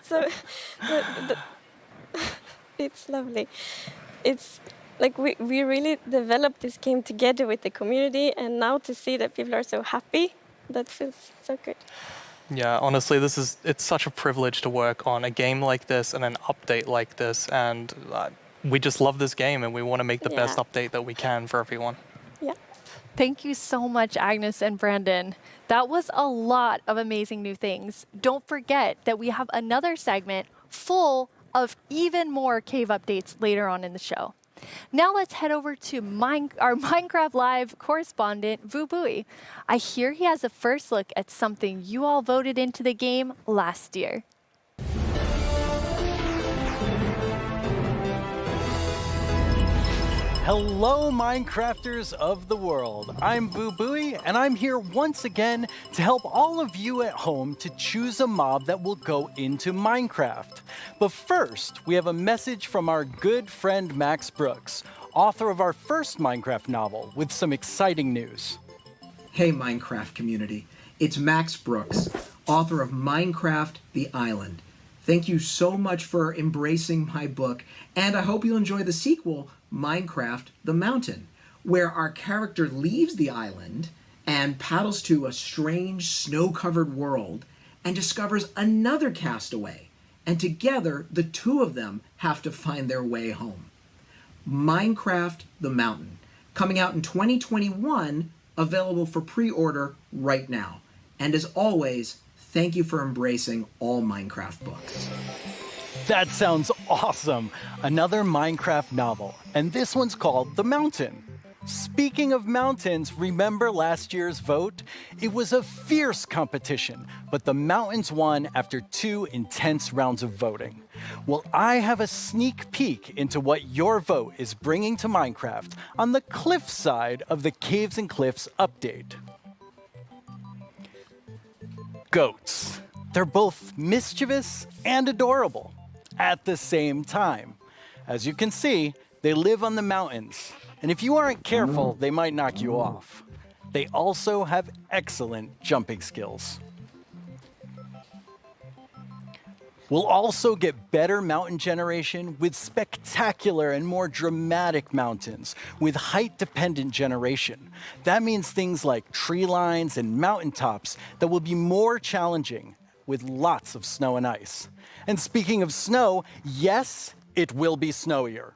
So it's lovely. It's we really developed this game together with the community, and now to see that people are so happy, that feels so good. Yeah, honestly, it's such a privilege to work on a game like this and an update like this, and we just love this game, and we want to make the best update that we can for everyone. Yeah. Thank you so much, Agnes and Brandon. That was a lot of amazing new things. Don't forget that we have another segment full of even more cave updates later on in the show. Now let's head over to our Minecraft Live correspondent, Vu Bui. I hear he has a first look at something you all voted into the game last year. Hello, Minecrafters of the world. I'm Vu Bui, and I'm here once again to help all of you at home to choose a mob that will go into Minecraft. But first, we have a message from our good friend Max Brooks, author of our first Minecraft novel, with some exciting news. Hey, Minecraft community. It's Max Brooks, author of Minecraft: The Island. Thank you so much for embracing my book, and I hope you'll enjoy the sequel, Minecraft: The Mountain, where our character leaves the island and paddles to a strange snow-covered world and discovers another castaway, and together the two of them have to find their way home. Minecraft: The Mountain, coming out in 2021, available for pre-order right now. And as always, thank you for embracing all Minecraft books. That sounds awesome! Another Minecraft novel, and this one's called The Mountain. Speaking of mountains, remember last year's vote? It was a fierce competition, but the mountains won after 2 intense rounds of voting. Well, I have a sneak peek into what your vote is bringing to Minecraft on the cliff side of the Caves and Cliffs update. Goats. They're both mischievous and adorable at the same time. As you can see, they live on the mountains, and if you aren't careful, they might knock you off. They also have excellent jumping skills. We'll also get better mountain generation with spectacular and more dramatic mountains with height-dependent generation. That means things like tree lines and mountaintops that will be more challenging with lots of snow and ice. And speaking of snow, yes, it will be snowier.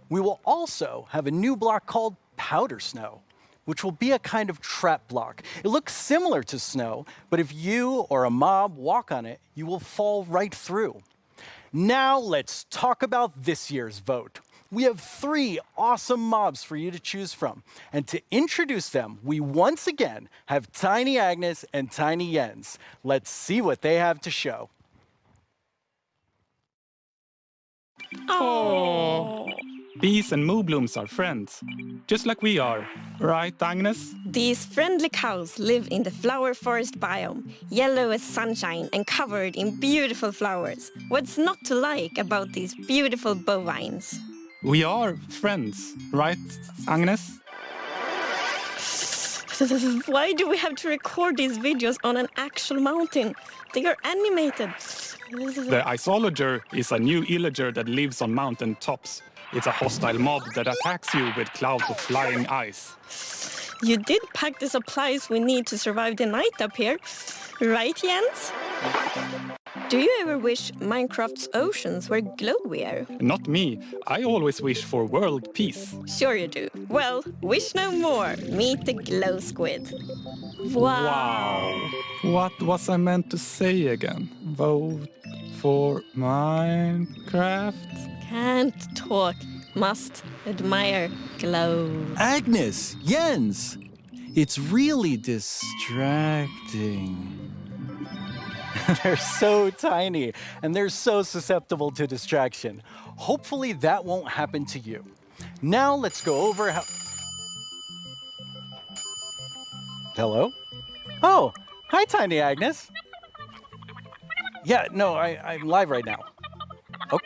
We will also have a new block called Powder Snow, which will be a kind of trap block. It looks similar to snow, but if you or a mob walk on it, you will fall right through. Now let's talk about this year's vote. We have 3 awesome mobs for you to choose from. And to introduce them, we once again have Tiny Agnes and Tiny Jens. Let's see what they have to show. Oh. Bees and moonblooms are friends, just like we are. Right, Agnes? These friendly cows live in the flower forest biome, yellow as sunshine and covered in beautiful flowers. What's not to like about these beautiful bovines? We are friends, right, Agnes? Why do we have to record these videos on an actual mountain? They are animated. The Isolager is a new illager that lives on mountain tops. It's a hostile mob that attacks you with clouds of flying ice. You did pack the supplies we need to survive the night up here, right, Jens? Do you ever wish Minecraft's oceans were glowier? Not me. I always wish for world peace. Sure you do. Well, wish no more. Meet the glow squid. Wow. What was I meant to say again? Vote for Minecraft? Can't talk. Must admire glow. Agnes, Jens, it's really distracting. They're so tiny and they're so susceptible to distraction. Hopefully that won't happen to you. Now let's go over how... Hello? Oh, hi, Tiny Agnes. Yeah, no, I'm live right now. Oh,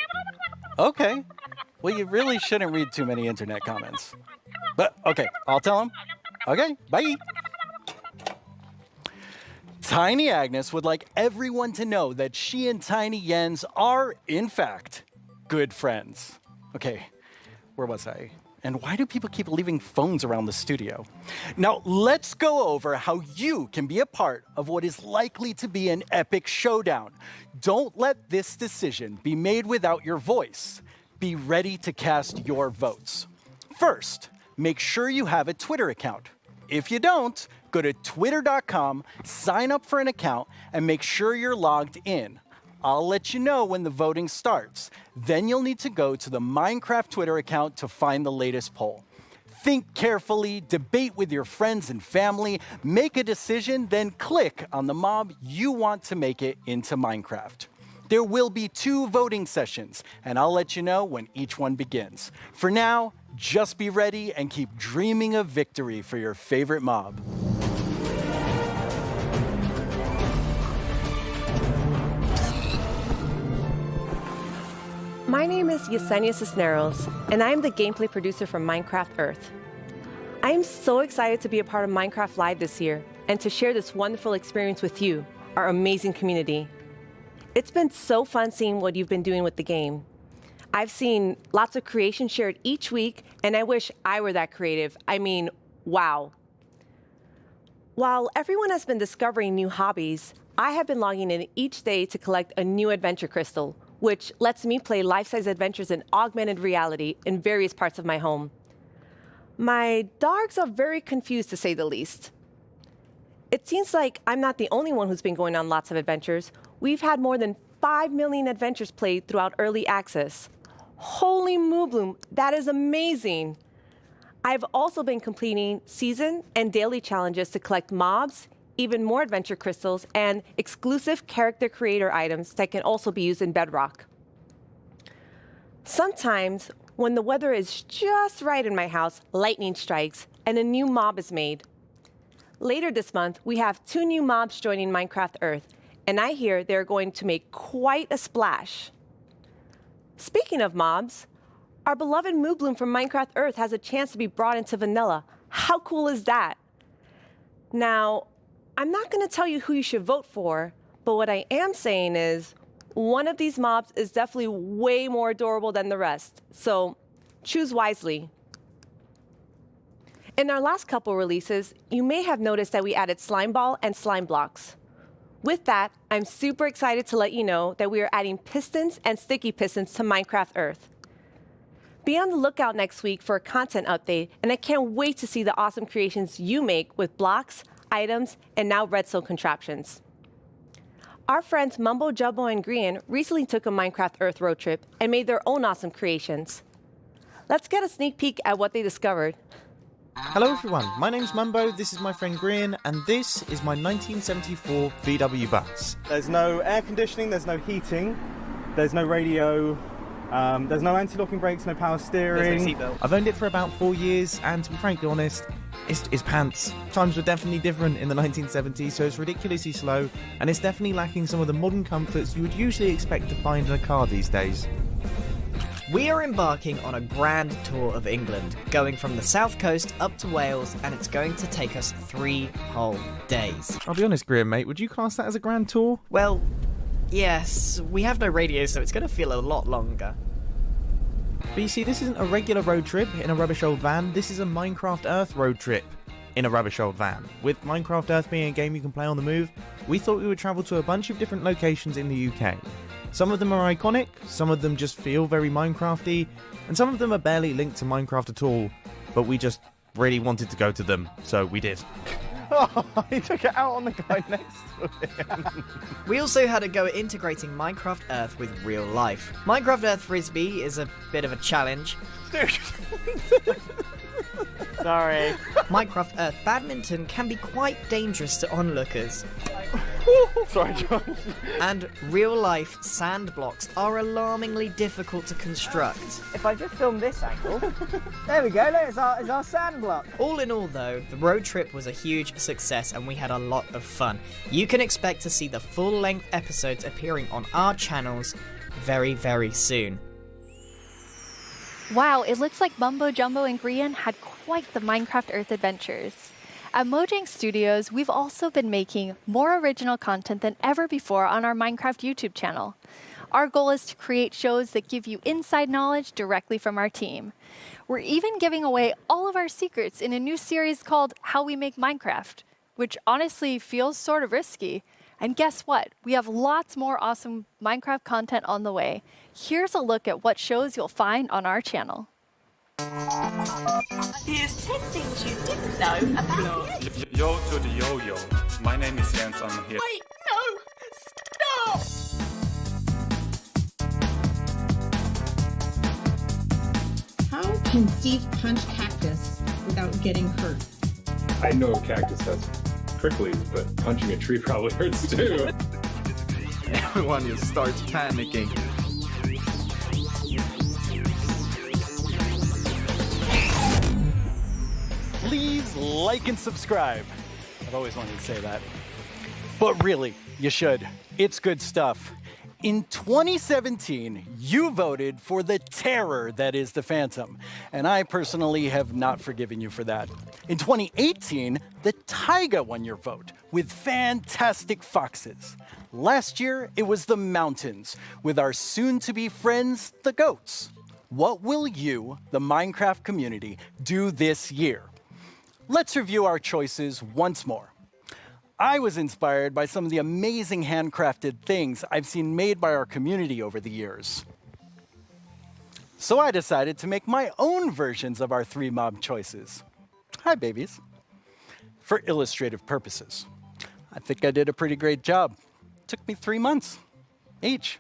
okay. Well, you really shouldn't read too many internet comments. But, okay, I'll tell him. Okay, bye. Tiny Agnes would like everyone to know that she and Tiny Jens are, in fact, good friends. Okay, where was I? And why do people keep leaving phones around the studio? Now, let's go over how you can be a part of what is likely to be an epic showdown. Don't let this decision be made without your voice. Be ready to cast your votes. First, make sure you have a Twitter account. If you don't, go to twitter.com, sign up for an account, and make sure you're logged in. I'll let you know when the voting starts. Then you'll need to go to the Minecraft Twitter account to find the latest poll. Think carefully, debate with your friends and family, make a decision, then click on the mob you want to make it into Minecraft. There will be 2 voting sessions, and I'll let you know when each one begins. For now, just be ready and keep dreaming of victory for your favorite mob. My name is Yesenia Cisneros, and I'm the gameplay producer from Minecraft Earth. I am so excited to be a part of Minecraft Live this year and to share this wonderful experience with you, our amazing community. It's been so fun seeing what you've been doing with the game. I've seen lots of creation shared each week, and I wish I were that creative. I mean, wow. While everyone has been discovering new hobbies, I have been logging in each day to collect a new adventure crystal, which lets me play life-size adventures in augmented reality in various parts of my home. My dogs are very confused, to say the least. It seems like I'm not the only one who's been going on lots of adventures. We've had more than 5 million adventures played throughout early access. Holy Moobloom, that is amazing! I've also been completing season and daily challenges to collect mobs, even more adventure crystals, and exclusive character creator items that can also be used in Bedrock. Sometimes, when the weather is just right in my house, lightning strikes and a new mob is made. Later this month, we have 2 new mobs joining Minecraft Earth, and I hear they're going to make quite a splash. Speaking of mobs, our beloved Moobloom from Minecraft Earth has a chance to be brought into vanilla. How cool is that? Now, I'm not going to tell you who you should vote for, but what I am saying is one of these mobs is definitely way more adorable than the rest, so choose wisely. In our last couple releases, you may have noticed that we added Slime Ball and Slime Blocks. With that, I'm super excited to let you know that we are adding pistons and sticky pistons to Minecraft Earth. Be on the lookout next week for a content update, and I can't wait to see the awesome creations you make with blocks, items, and now redstone contraptions. Our friends Mumbo Jumbo and Grian recently took a Minecraft Earth road trip and made their own awesome creations. Let's get a sneak peek at what they discovered. Hello everyone, my name's Mumbo, this is my friend Grian, and this is my 1974 VW bus. There's no air conditioning, there's no heating, there's no radio, there's no anti-locking brakes, no power steering. There's no seatbelt. I've owned it for about 4 years, and to be frankly honest, it's pants. Times were definitely different in the 1970s, so it's ridiculously slow, and it's definitely lacking some of the modern comforts you would usually expect to find in a car these days. We are embarking on a grand tour of England, going from the south coast up to Wales, and it's going to take us 3 whole days. I'll be honest, Grian, mate, would you class that as a grand tour? Well, yes, we have no radio, so it's going to feel a lot longer. But you see, this isn't a regular road trip in a rubbish old van, this is a Minecraft Earth road trip in a rubbish old van. With Minecraft Earth being a game you can play on the move, we thought we would travel to a bunch of different locations in the UK. Some of them are iconic, some of them just feel very Minecrafty, and some of them are barely linked to Minecraft at all, but we just really wanted to go to them, so we did. Oh, he took it out on the guy next to him. We also had a go at integrating Minecraft Earth with real life. Minecraft Earth Frisbee is a bit of a challenge. Sorry. Minecraft Earth Badminton can be quite dangerous to onlookers. Sorry, Josh. And real-life sand blocks are alarmingly difficult to construct. If I just film this angle, there we go, look, it's our sand block. All in all, though, the road trip was a huge success and we had a lot of fun. You can expect to see the full-length episodes appearing on our channels very, very soon. Wow, it looks like Mumbo Jumbo and Grian had quite the Minecraft Earth adventures. At Mojang Studios, we've also been making more original content than ever before on our Minecraft YouTube channel. Our goal is to create shows that give you inside knowledge directly from our team. We're even giving away all of our secrets in a new series called How We Make Minecraft, which honestly feels sort of risky. And guess what? We have lots more awesome Minecraft content on the way. Here's a look at what shows you'll find on our channel. Here's 10 things you didn't know about the Yo to the yo-yo. My name is Jens, I'm here. Wait, no! Stop! How can Steve punch cactus without getting hurt? I know a cactus has pricklies, but punching a tree probably hurts too. Everyone just starts panicking. Please like and subscribe. I've always wanted to say that. But really, you should. It's good stuff. In 2017, you voted for the terror that is the Phantom, and I personally have not forgiven you for that. In 2018, the Taiga won your vote with fantastic foxes. Last year, it was the mountains with our soon-to-be friends, the goats. What will you, the Minecraft community, do this year? Let's review our choices once more. I was inspired by some of the amazing handcrafted things I've seen made by our community over the years. So I decided to make my own versions of our 3 mob choices. Hi, babies. For illustrative purposes. I think I did a pretty great job. Took me 3 months each.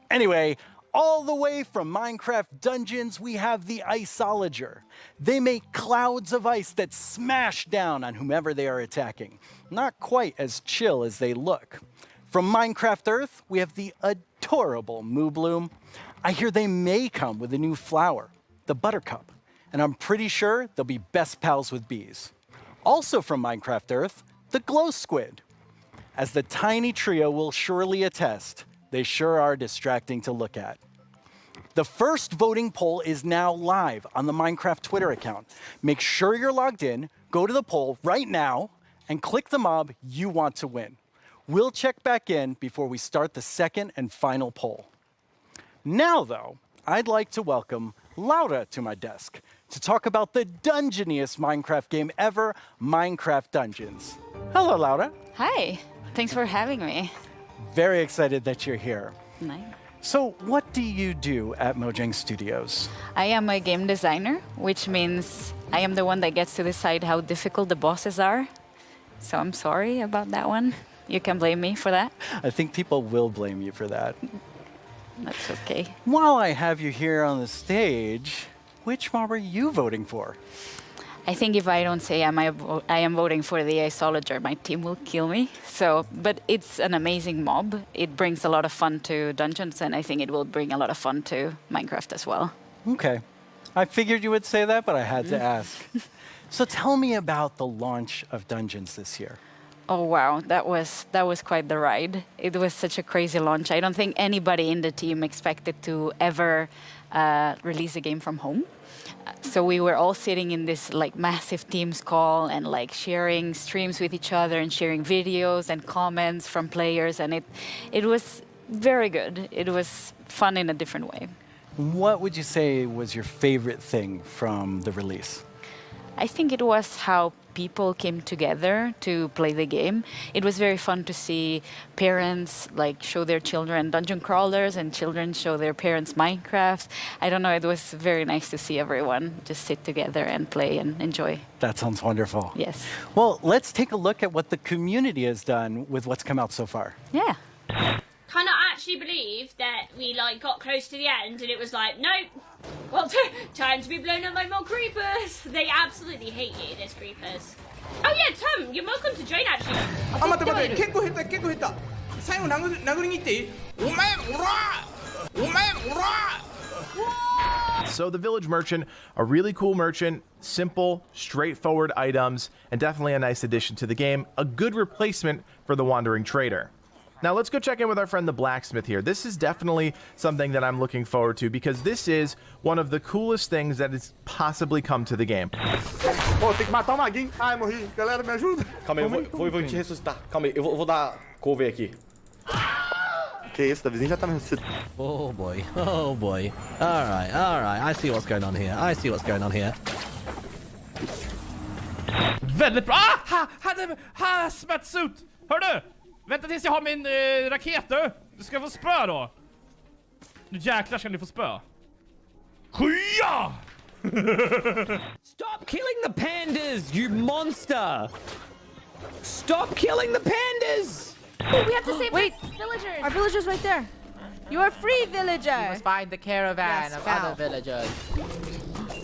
Anyway, all the way from Minecraft Dungeons, we have the Iceologer. They make clouds of ice that smash down on whomever they are attacking. Not quite as chill as they look. From Minecraft Earth, we have the adorable Moo Bloom. I hear they may come with a new flower, the Buttercup, and I'm pretty sure they'll be best pals with bees. Also from Minecraft Earth, the Glow Squid. As the tiny trio will surely attest, they sure are distracting to look at. The first voting poll is now live on the Minecraft Twitter account. Make sure you're logged in, go to the poll right now, and click the mob you want to win. We'll check back in before we start the second and final poll. Now, though, I'd like to welcome Laura to my desk to talk about the dungeoniest Minecraft game ever, Minecraft Dungeons. Hello, Laura. Hi, thanks for having me. Very excited that you're here. Nice. So, what do you do at Mojang Studios? I am a game designer, which means I am the one that gets to decide how difficult the bosses are. So I'm sorry about that one. You can blame me for that. I think people will blame you for that. That's okay. While I have you here on the stage, which mob are you voting for? I think if I don't say I am voting for the Isolager, my team will kill me. So, but it's an amazing mob. It brings a lot of fun to Dungeons, and I think it will bring a lot of fun to Minecraft as well. Okay. I figured you would say that, but I had to ask. So tell me about the launch of Dungeons this year. Oh wow, that was quite the ride. It was such a crazy launch. I don't think anybody in the team expected to ever release a game from home. So we were all sitting in this like massive Teams call and like sharing streams with each other and sharing videos and comments from players, and it was very good. It was fun in a different way. What would you say was your favorite thing from the release? I think it was how people came together to play the game. It was very fun to see parents like show their children dungeon crawlers and children show their parents Minecraft. I don't know, it was very nice to see everyone just sit together and play and enjoy. That sounds wonderful. Yes. Well, let's take a look at what the community has done with what's come out so far. Yeah. Cannot actually believe that we like got close to the end and it was like, nope. Well, time to be blown up by more creepers. They absolutely hate you, these creepers. Oh yeah, Tom, you're welcome to join actually. あ、待って待って、結構減った結構減った。最後殴りに行っていい？お前おら！お前おら！ So the Village Merchant, a really cool merchant, simple, straightforward items, and definitely a nice addition to the game, a good replacement for the Wandering Trader. Now let's go check in with our friend the Blacksmith here. This is definitely something that I'm looking forward to because this is one of the coolest things that has possibly come to the game. Oh, tem que matar o maguinho. Ai, morri. Galera, me ajuda. Calma aí, eu vou te ressuscitar. Calma aí, eu vou dar cover aqui. Que isso, Davizinho já tá me ressuscitando. Oh boy, oh boy. Alright, I see what's going on here. I see what's going on here. Väldigt bra! Ah! Hazmat-suit! Hör du? Vänta tills jag har min raket du! Du ska få spö då! Nu jäklar ska ni få spö. Skya! Stop killing the pandas, you monster! Stop killing the pandas! Oh, we have to save villagers! Our villagers right there. You are free, villager! We must find the caravan of other villagers.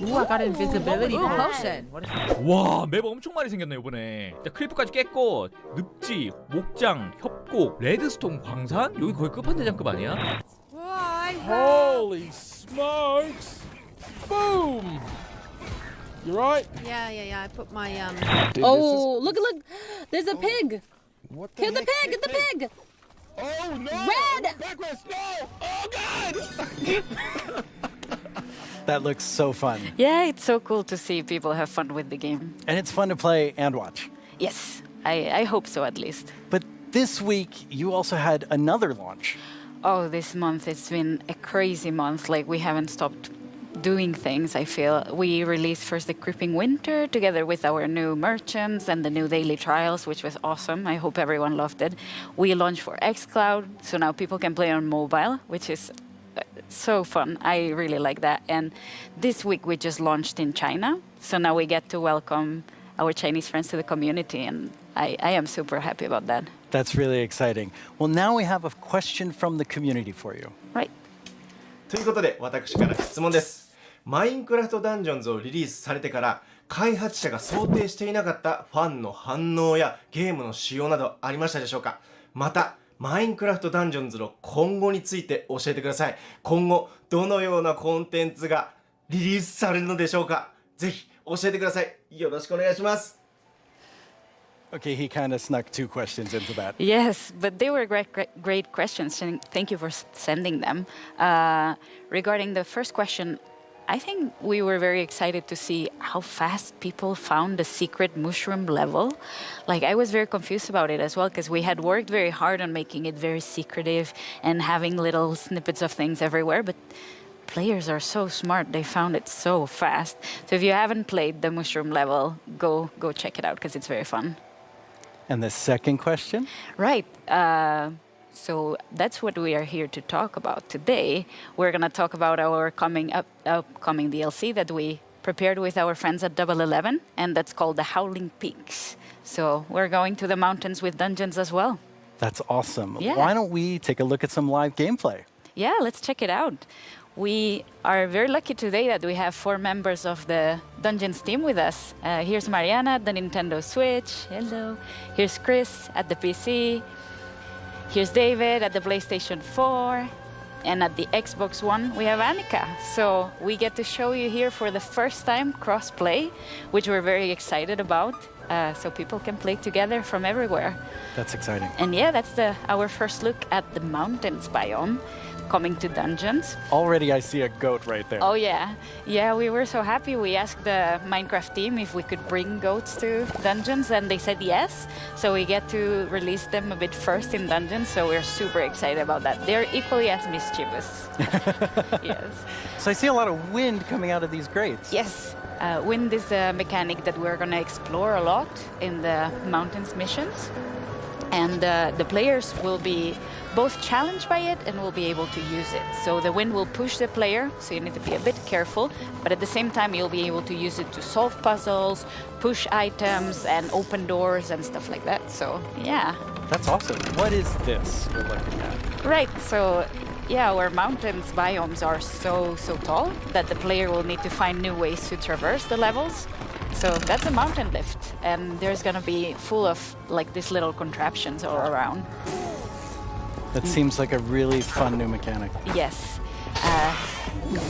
Ooh, I got invisibility potion. What is that? 와, 맵 엄청 많이 생겼네 이번에. 자, 크리프까지 깼고 늪지, 목장, 협곡, 레드스톤 광산? 여기 거의 끝판대장급 아니야? Holy smokes! Boom! You right? Yeah. I put my Oh, look! There's a pig. What Kill the pig! Get the pig! Oh no! Red! Backwards! No! Oh god! That looks so fun. Yeah, it's so cool to see people have fun with the game. And it's fun to play and watch. Yes, I hope so at least. But this week, you also had another launch. Oh, this month it's been a crazy month. Like we haven't stopped doing things, I feel. We released first the Creeping Winter together with our new merchants and the new daily trials, which was awesome. I hope everyone loved it. We launched for xCloud, so now people can play on mobile, which is so fun. I really like that. And this week we just launched in China, so now we get to welcome our Chinese friends to the community, and I am super happy about that. That's really exciting. Well, now we have a question from the community for you. Right. ということで、私から質問です。マインクラフトダンジョンズをリリースされてから、開発者が想定していなかったファンの反応やゲームの仕様などありましたでしょうか？また、マインクラフトダンジョンズの今後について教えてください。今後、どのようなコンテンツがリリースされるのでしょうか？ぜひ教えてください。よろしくお願いします。 Okay, he kind of snuck two questions into that. Yes, but they were great questions, and thank you for sending them. Regarding the first question, I think we were very excited to see how fast people found the secret mushroom level. Like, I was very confused about it as well, because we had worked very hard on making it very secretive and having little snippets of things everywhere, but players are so smart. They found it so fast. So if you haven't played the mushroom level, go check it out, because it's very fun. And the second question? Right. So that's what we are here to talk about today. We're going to talk about our upcoming DLC that we prepared with our friends at Double 11, and that's called the Howling Peaks. So we're going to the mountains with dungeons as well. That's awesome. Yeah. Why don't we take a look at some live gameplay? Yeah, let's check it out. We are very lucky today that we have 4 members of the Dungeons team with us. Here's Mariana at the Nintendo Switch. Hello. Here's Chris at the PC. Here's David at the PlayStation 4. And at the Xbox One, we have Annika. So we get to show you here for the first time cross-play, which we're very excited about. So people can play together from everywhere. That's exciting. And yeah, that's our first look at the mountains biome coming to dungeons. Already I see a goat right there. Oh yeah. Yeah, we were so happy. We asked the Minecraft team if we could bring goats to dungeons, and they said yes. So we get to release them a bit first in dungeons, so we're super excited about that. They're equally as mischievous. Yes. So I see a lot of wind coming out of these grates. Yes. Wind is a mechanic that we're going to explore a lot in the mountains missions. And the players will be both challenged by it and will be able to use it. So the wind will push the player, so you need to be a bit careful, but at the same time you'll be able to use it to solve puzzles, push items, and open doors and stuff like that. So yeah. That's awesome. What is this we're looking at? Right, so yeah, our mountains biomes are so tall that the player will need to find new ways to traverse the levels. So that's a mountain lift, and there's gonna be full of like these little contraptions all around. That seems like a really fun new mechanic. Yes.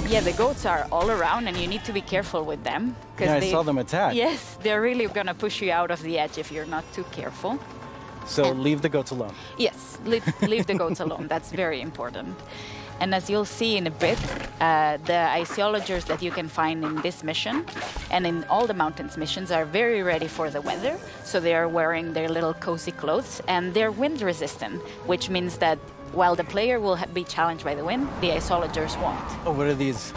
Yeah, the goats are all around, and you need to be careful with them. Yeah, I saw them attack. Yes, they're really gonna push you out of the edge if you're not too careful. So leave the goats alone. Yes, leave the goats alone. That's very important. And as you'll see in a bit, the iceologers that you can find in this mission and in all the mountains missions are very ready for the weather. So they are wearing their little cozy clothes, and they're wind resistant, which means that while the player will be challenged by the wind, the iceologers won't. Oh, what are these?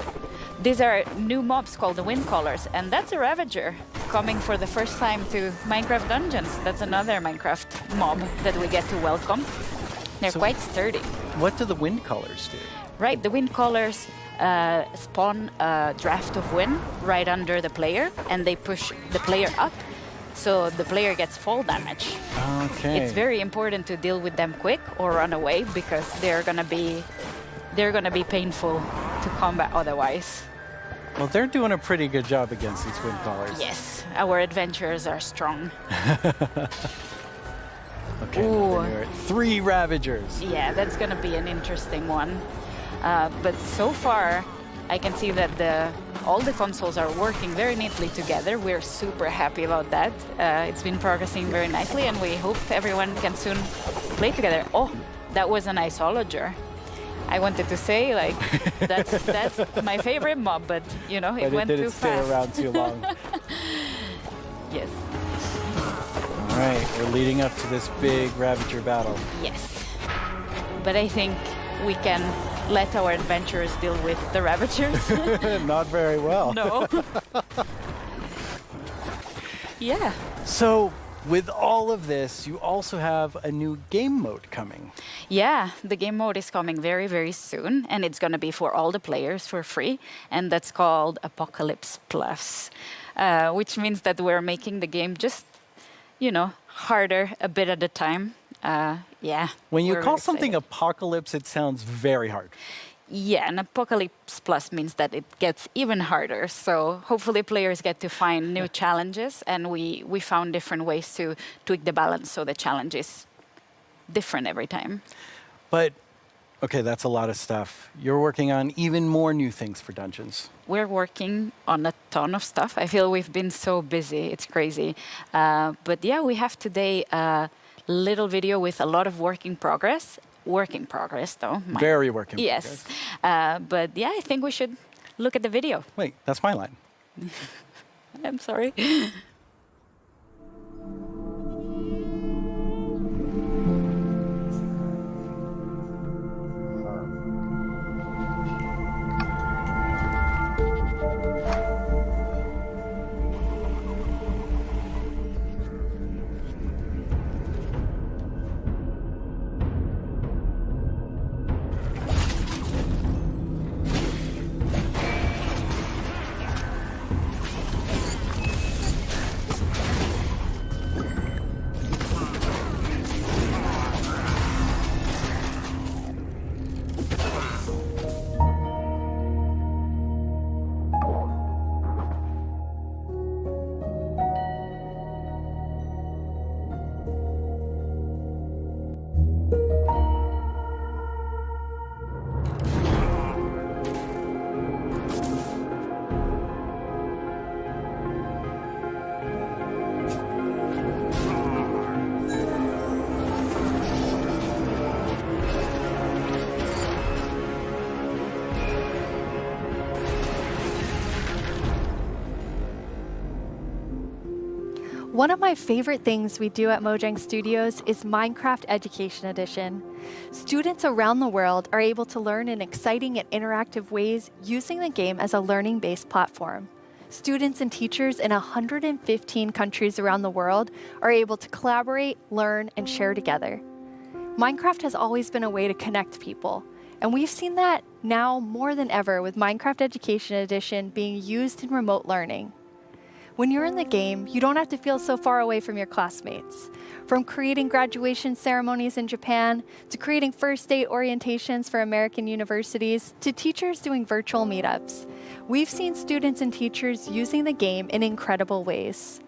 These are new mobs called the wind callers, and that's a Ravager coming for the first time to Minecraft Dungeons. That's another Minecraft mob that we get to welcome. They're quite sturdy. What do the wind callers do? Right, the wind callers spawn a draft of wind right under the player, and they push the player up, so the player gets fall damage. Okay. It's very important to deal with them quick or run away, because they're gonna be painful to combat otherwise. Well, they're doing a pretty good job against these wind callers. Yes, our adventurers are strong. Okay, Ooh. 3 Ravagers. Yeah, that's gonna be an interesting one. But so far, I can see that all the consoles are working very neatly together. We're super happy about that. It's been progressing very nicely, and we hope everyone can soon play together. Oh, that was an iceologer. I wanted to say, like, that's my favorite mob, but you know, it went too fast. But it didn't stay around too long. Yes. All right, we're leading up to this big Ravager battle. Yes. But I think we can let our adventurers deal with the Ravagers. Not very well. No. Yeah. So, with all of this, you also have a new game mode coming. Yeah, the game mode is coming very, very soon, and it's going to be for all the players for free, and that's called Apocalypse Plus, which means that we're making the game just, you know, harder a bit at a time. Yeah. When you we're call excited. something Apocalypse, it sounds very hard. Yeah, and Apocalypse Plus means that it gets even harder. So hopefully players get to find new challenges, and we found different ways to tweak the balance so the challenge is different every time. But, okay, that's a lot of stuff. You're working on even more new things for Dungeons. We're working on a ton of stuff. I feel we've been so busy. It's crazy. But yeah, we have today a little video with a lot of work in progress. Work in progress, though. Very work in progress. Yes. But yeah, I think we should look at the video. Wait, that's my line. I'm sorry. One of my favorite things we do at Mojang Studios is Minecraft Education Edition. Students around the world are able to learn in exciting and interactive ways using the game as a learning-based platform. Students and teachers in 115 countries around the world are able to collaborate, learn, and share together. Minecraft has always been a way to connect people, and we've seen that now more than ever with Minecraft Education Edition being used in remote learning. When you're in the game, you don't have to feel so far away from your classmates. From creating graduation ceremonies in Japan, to creating first date orientations for American universities, to teachers doing virtual meetups, we've seen students and teachers using the game in incredible ways.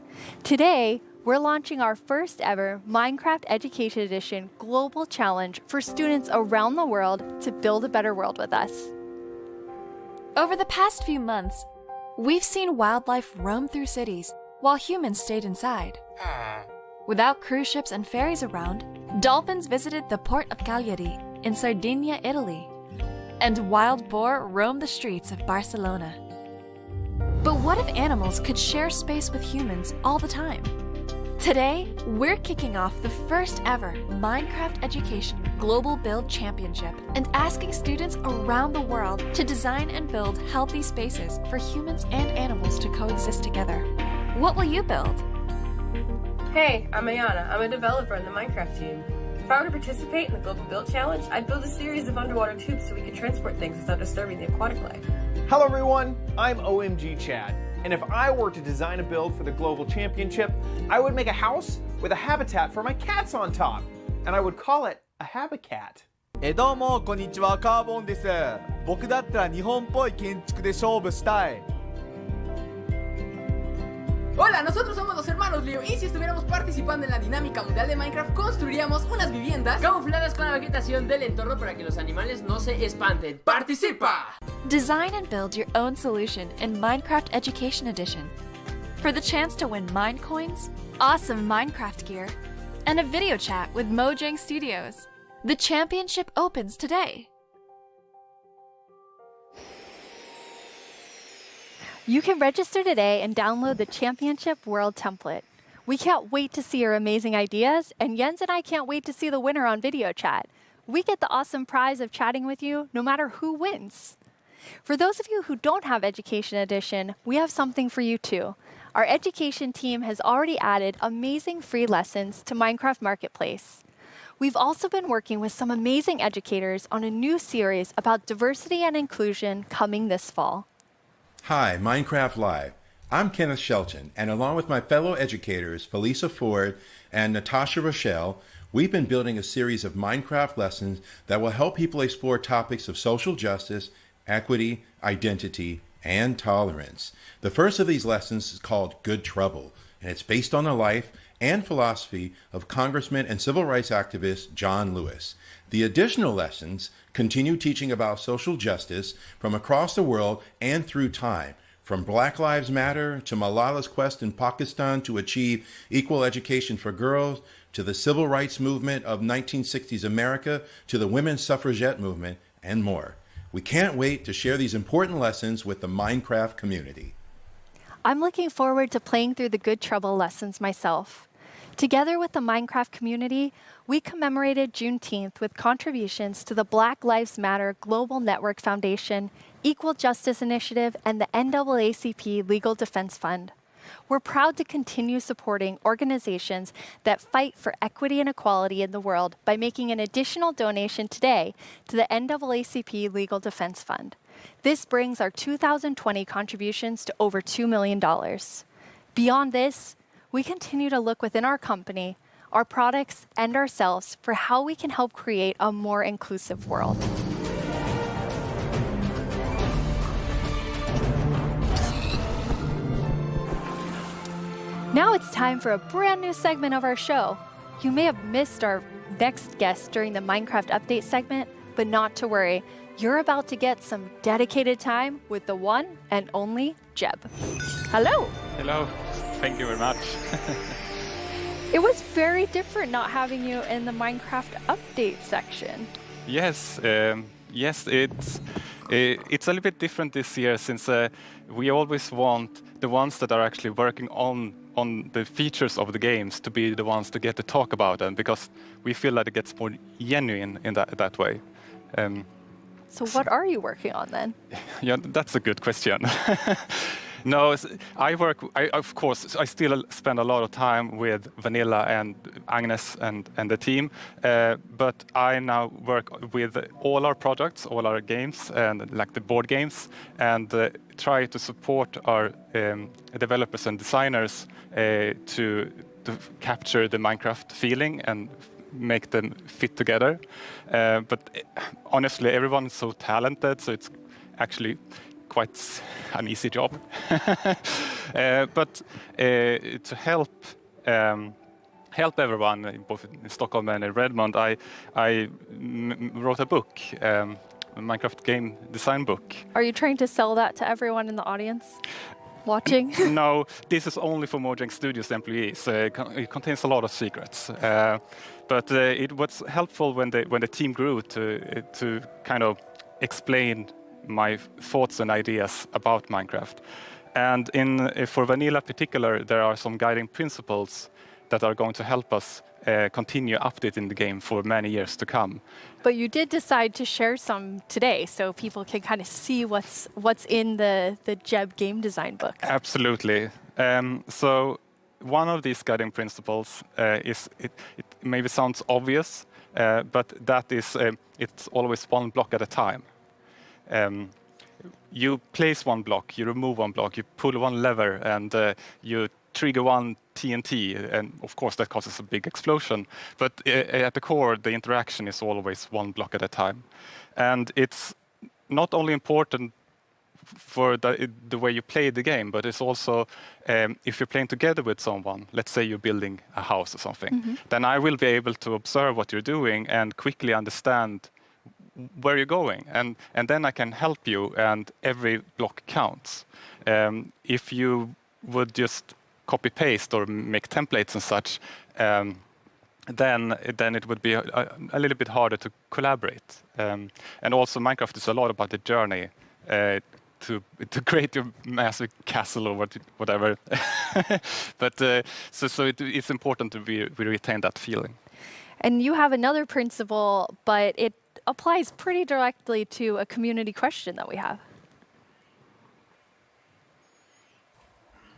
Today, we're launching our first ever Minecraft Education Edition Global Challenge for students around the world to build a better world with us. Over the past few months, we've seen wildlife roam through cities while humans stayed inside. Without cruise ships and ferries around, dolphins visited the port of Cagliari in Sardinia, Italy, and wild boar roamed the streets of Barcelona. But what if animals could share space with humans all the time? Today, we're kicking off the first ever Minecraft Education Global Build Championship and asking students around the world to design and build healthy spaces for humans and animals to coexist together. What will you build? Hey, I'm Ayana. I'm a developer in the Minecraft team. If I were to participate in the Global Build Challenge, I'd build a series of underwater tubes so we could transport things without disturbing the aquatic life. Hello everyone, I'm OMG Chad, and if I were to design a build for the Global Championship, I would make a house with a habitat for my cats on top, and I would call it a habitat. どうもこんにちは、カーボンです。僕だったら日本っぽい建築で勝負したい。 Hola, nosotros somos los hermanos Leo y si estuviéramos participando en la dinámica mundial de Minecraft construiríamos unas viviendas camufladas con la vegetación del entorno para que los animales no se espanten. ¡Participa! Design and build your own solution in Minecraft Education Edition. For the chance to win Minecoins, awesome Minecraft gear, and a video chat with Mojang Studios. The championship opens today. You can register today and download the Championship World Template. We can't wait to see your amazing ideas, and Jens and I can't wait to see the winner on video chat. We get the awesome prize of chatting with you no matter who wins. For those of you who don't have Education Edition, we have something for you too. Our education team has already added amazing free lessons to Minecraft Marketplace. We've also been working with some amazing educators on a new series about diversity and inclusion coming this fall. Hi, Minecraft Live. I'm Kenneth Shelton, and along with my fellow educators, Felisa Ford and Natasha Rochelle, we've been building a series of Minecraft lessons that will help people explore topics of social justice, equity, identity, and tolerance. The first of these lessons is called Good Trouble, and it's based on the life and philosophy of Congressman and civil rights activist John Lewis. The additional lessons continue teaching about social justice from across the world and through time, from Black Lives Matter to Malala's quest in Pakistan to achieve equal education for girls, to the civil rights movement of 1960s America, to the women's suffragette movement, and more. We can't wait to share these important lessons with the Minecraft community. I'm looking forward to playing through the Good Trouble lessons myself. Together with the Minecraft community, we commemorated Juneteenth with contributions to the Black Lives Matter Global Network Foundation, Equal Justice Initiative, and the NAACP Legal Defense Fund. We're proud to continue supporting organizations that fight for equity and equality in the world by making an additional donation today to the NAACP Legal Defense Fund. This brings our 2020 contributions to over $2 million. Beyond this, we continue to look within our company, our products, and ourselves for how we can help create a more inclusive world. Now it's time for a brand new segment of our show. You may have missed our next guest during the Minecraft Update segment, but not to worry. You're about to get some dedicated time with the one and only Jeb. Hello. Hello. Thank you very much. It was very different not having you in the Minecraft Update section. Yes, it's a little bit different this year since we always want the ones that are actually working on on the features of the games to be the ones to get to talk about them, because we feel that it gets more genuine in that way. So what are you working on then? Yeah, that's a good question. No, of course, I still spend a lot of time with Vanilla and Agnes and the team, but I now work with all our products, all our games, and like the board games, and try to support our developers and designers to capture the Minecraft feeling and make them fit together. But honestly, everyone is so talented, so it's actually quite an easy job. But to help everyone, both in Stockholm and in Redmond, I wrote a book, a Minecraft game design book. Are you trying to sell that to everyone in the audience watching? No, this is only for Mojang Studios employees. It contains a lot of secrets. But it was helpful when the team grew to kind of explain my thoughts and ideas about Minecraft. And for Vanilla particular, there are some guiding principles that are going to help us continue updating the game for many years to come. But you did decide to share some today, so people can kind of see what's in the Jeb game design book. Absolutely. So one of these guiding principles is, it maybe sounds obvious, but that is, it's always one block at a time. You place one block, you remove one block, you pull one lever, and you trigger one TNT, and of course that causes a big explosion. But at the core, the interaction is always one block at a time. And it's not only important for the way you play the game, but it's also if you're playing together with someone, let's say you're building a house or something, then I will be able to observe what you're doing and quickly understand where you're going, and then I can help you, and every block counts. If you would just copy paste or make templates and such, then it would be a little bit harder to collaborate. And also Minecraft is a lot about the journey to create your massive castle or whatever. But so it's important to we retain that feeling. And you have another principle, but it applies pretty directly to a community question that we have.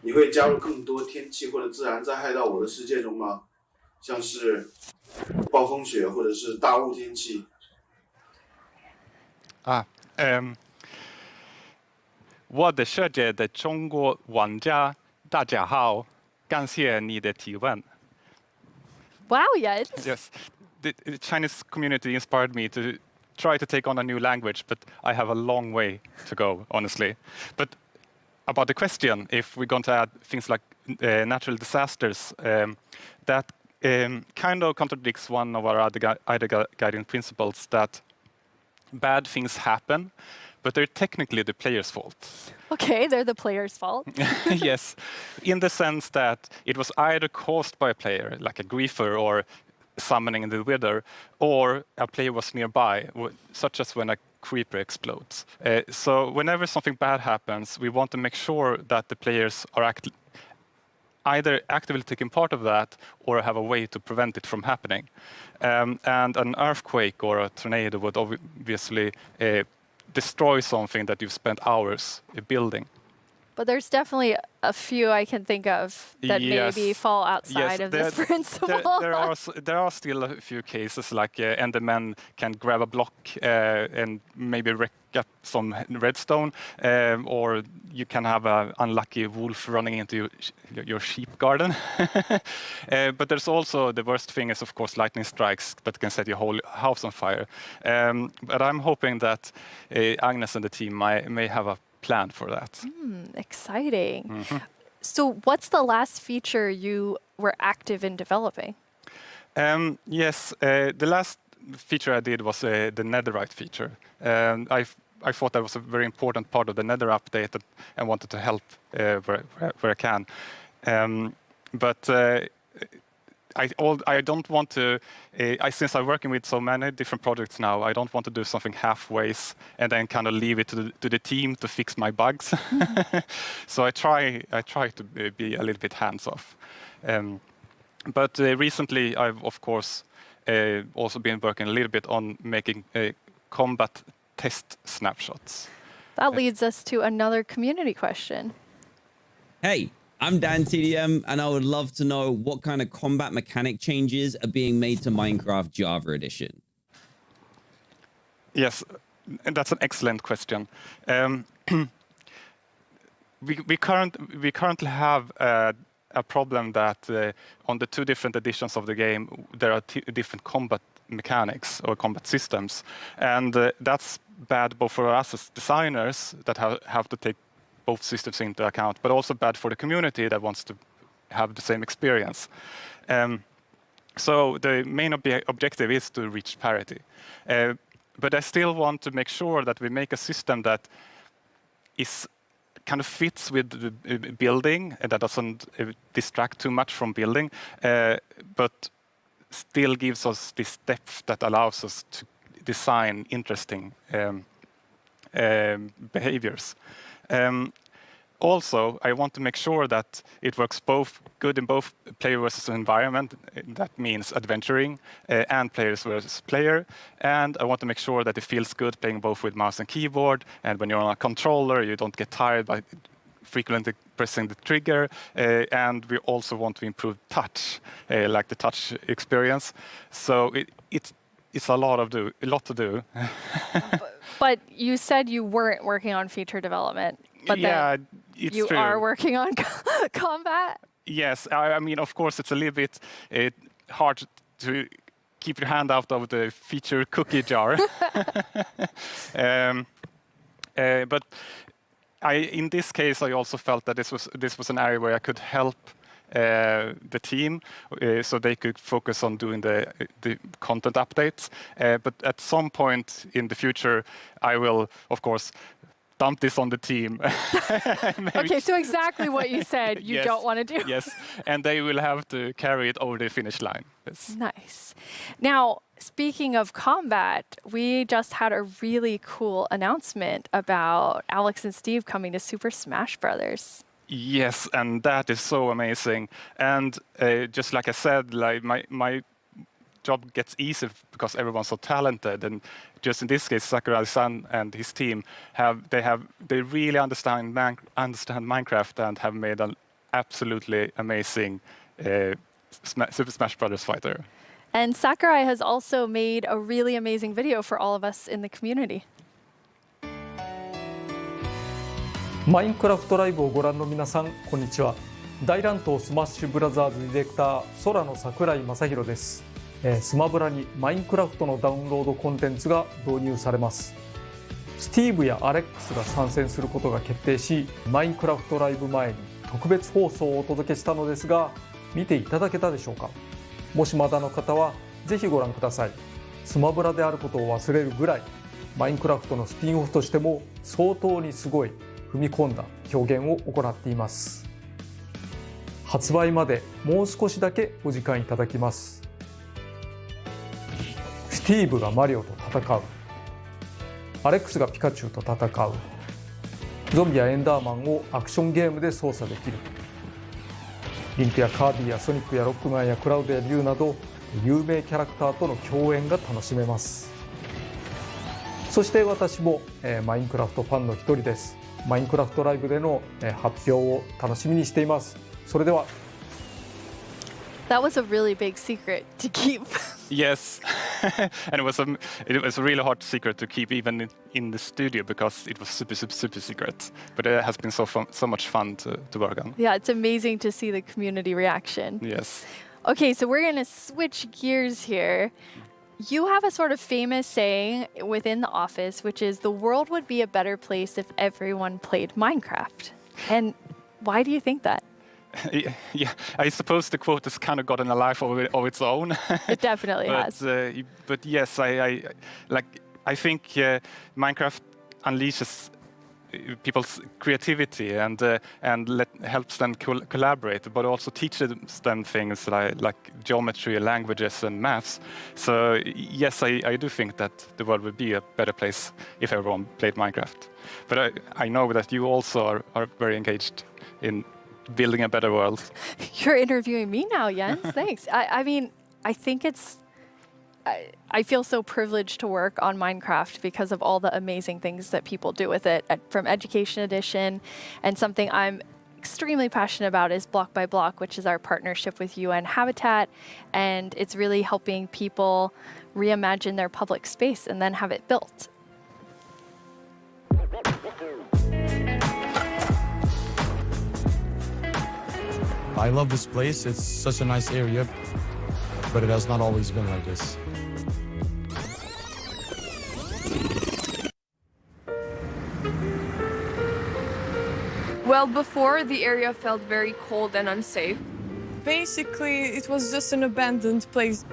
你会加入更多天气或者自然灾害到我的世界中吗？像是暴风雪或者是大雾天气。我的世界的中国玩家大家好，感谢你的提问。 Wow, yes. Yes, the Chinese community inspired me to try to take on a new language, but I have a long way to go, honestly. But about the question, if we're going to add things like natural disasters, that kind of contradicts one of our other guiding principles, that bad things happen, but they're technically the player's fault. Okay, they're the player's fault. Yes, in the sense that it was either caused by a player, like a griefer or summoning the wither, or a player was nearby, such as when a creeper explodes. So whenever something bad happens, we want to make sure that the players are either actively taking part of that or have a way to prevent it from happening. And an earthquake or a tornado would obviously destroy something that you've spent hours building. But there's definitely a few I can think of that Yes. maybe fall outside of this principle. There are still a few cases, like Endermen can grab a block and maybe wreck up some redstone, or you can have an unlucky wolf running into your sheep garden. But there's also, the worst thing is, of course, lightning strikes that can set your whole house on fire. But I'm hoping that Agnes and the team may have a plan for that. Exciting. Mm-hmm. So what's the last feature you were active in developing? Yes, the last feature I did was the netherite feature. I thought that was a very important part of the nether update and wanted to help where I can. But I don't want to. Since I'm working with so many different projects now, I don't want to do something halfways and then kind of leave it to the team to fix my bugs. So I try to be a little bit hands off. But recently, I've of course also been working a little bit on making combat test snapshots. That leads us to another community question. Hey, I'm Dan TDM, and I would love to know what kind of combat mechanic changes are being made to Minecraft Java Edition. Yes, and that's an excellent question. We currently have a problem that on the 2 different editions of the game, there are different combat mechanics or combat systems, and that's bad both for us as designers that have to take both systems into account, but also bad for the community that wants to have the same experience. So the main objective is to reach parity. But I still want to make sure that we make a system that is kind of fits with the building and that doesn't distract too much from building, but still gives us this depth that allows us to design interesting behaviors. Also, I want to make sure that it works both good in both player versus environment. That means adventuring and players versus player. And I want to make sure that it feels good playing both with mouse and keyboard. And when you're on a controller, you don't get tired by frequently pressing the trigger. And we also want to improve touch, like the touch experience. So it's a lot to do. But you said you weren't working on feature development. But yeah, then it's you true. are working on combat? Yes, I mean, of course, it's a little bit hard to keep your hand out of the feature cookie jar. But in this case, I also felt that this was an area where I could help the team, so they could focus on doing the content updates. But at some point in the future, I will, of course, dump this on the team. Okay, so exactly what you said you Yes, don't want to do. Yes, and they will have to carry it over the finish line. Yes. Nice. Now, speaking of combat, we just had a really cool announcement about Alex and Steve coming to Super Smash Brothers. Yes, and that is so amazing. And just like I said, like my job gets easier because everyone's so talented. And just in this case, Sakurai-san and his team they really understand Minecraft and have made an absolutely amazing Super Smash Brothers fighter. And Sakurai has also made a really amazing video for all of us in the community. マインクラフトライブをご覧の皆さん、こんにちは。大乱闘スマッシュブラザーズディレクター、空の桜井正宏です。スマブラにマインクラフトのダウンロードコンテンツが導入されます。スティーブやアレックスが参戦することが決定し、マインクラフトライブ前に特別放送をお届けしたのですが、見ていただけたでしょうか。もしまだの方はぜひご覧ください。スマブラであることを忘れるぐらい、マインクラフトのスピンオフとしても相当にすごい踏み込んだ表現を行っています。発売までもう少しだけお時間いただきます。スティーブがマリオと戦う、アレックスがピカチュウと戦う、ゾンビやエンダーマンをアクションゲームで操作できる、リンクやカービィやソニックやロックマンやクラウドやリュウなど有名キャラクターとの共演が楽しめます。そして私もマインクラフトファンの一人です。マインクラフトライブでの発表を楽しみにしています。それでは。That was a really big secret to keep. Yes, and it was a really hard secret to keep even in the studio because it was super secret. But it has been so much fun to work on. Yeah, it's amazing to see the community reaction. Yes. Okay, so we're going to switch gears here. You have a sort of famous saying within the office, which is the world would be a better place if everyone played Minecraft. And why do you think that? Yeah, I suppose the quote has kind of gotten a life of its own. It definitely has. But yes, I think Minecraft unleashes people's creativity and helps them collaborate, but also teaches them things like geometry, languages, and maths. So yes, I do think that the world would be a better place if everyone played Minecraft. But I know that you also are very engaged in building a better world. You're interviewing me now, Jens. Thanks. I mean, I think I feel so privileged to work on Minecraft because of all the amazing things that people do with it, from Education Edition, and something I'm extremely passionate about is Block by Block, which is our partnership with UN Habitat, and it's really helping people reimagine their public space and then have it built. I love this place. It's such a nice area, but it has not always been like this. Well, before, the area felt very cold and unsafe. Basically, it was just an abandoned place.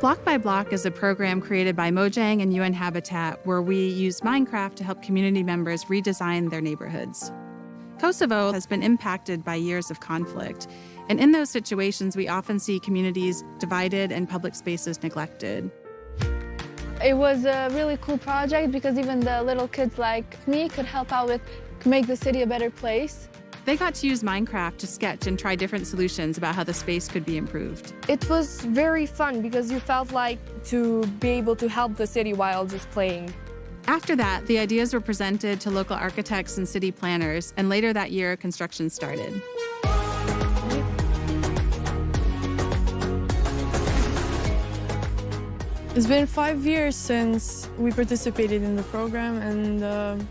Block by Block is a program created by Mojang and UN Habitat where we use Minecraft to help community members redesign their neighborhoods. Kosovo has been impacted by years of conflict, and in those situations, we often see communities divided and public spaces neglected. It was a really cool project because even the little kids like me could help out with make the city a better place. They got to use Minecraft to sketch and try different solutions about how the space could be improved. It was very fun because you felt like to be able to help the city while just playing. After that, the ideas were presented to local architects and city planners, and later that year, construction started. It's been 5 years since we participated in the program, and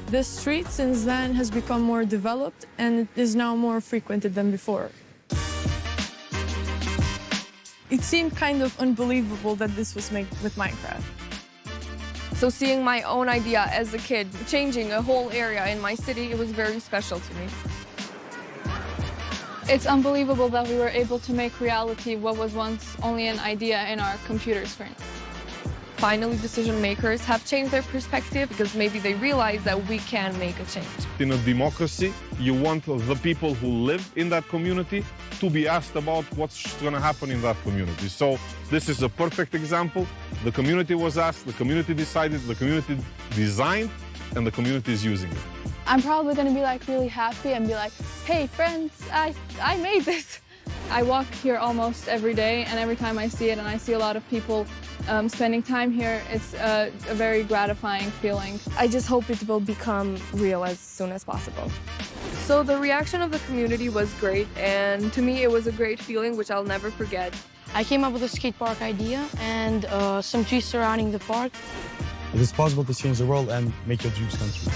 this street since then has become more developed and it is now more frequented than before. It seemed kind of unbelievable that this was made with Minecraft. So seeing my own idea as a kid, changing a whole area in my city, it was very special to me. It's unbelievable that we were able to make reality what was once only an idea in our computer screen. Finally, decision makers have changed their perspective because maybe they realize that we can make a change. In a democracy, you want the people who live in that community to be asked about what's going to happen in that community. So this is a perfect example. The community was asked, the community decided, the community designed, and the community is using it. I'm probably going to be like really happy and be like, hey friends, I made this. I walk here almost every day, and every time I see it and I see a lot of people spending time here, it's a very gratifying feeling. I just hope it will become real as soon as possible. So the reaction of the community was great, and to me it was a great feeling which I'll never forget. I came up with a skate park idea and some trees surrounding the park. It is possible to change the world and make your dreams come true.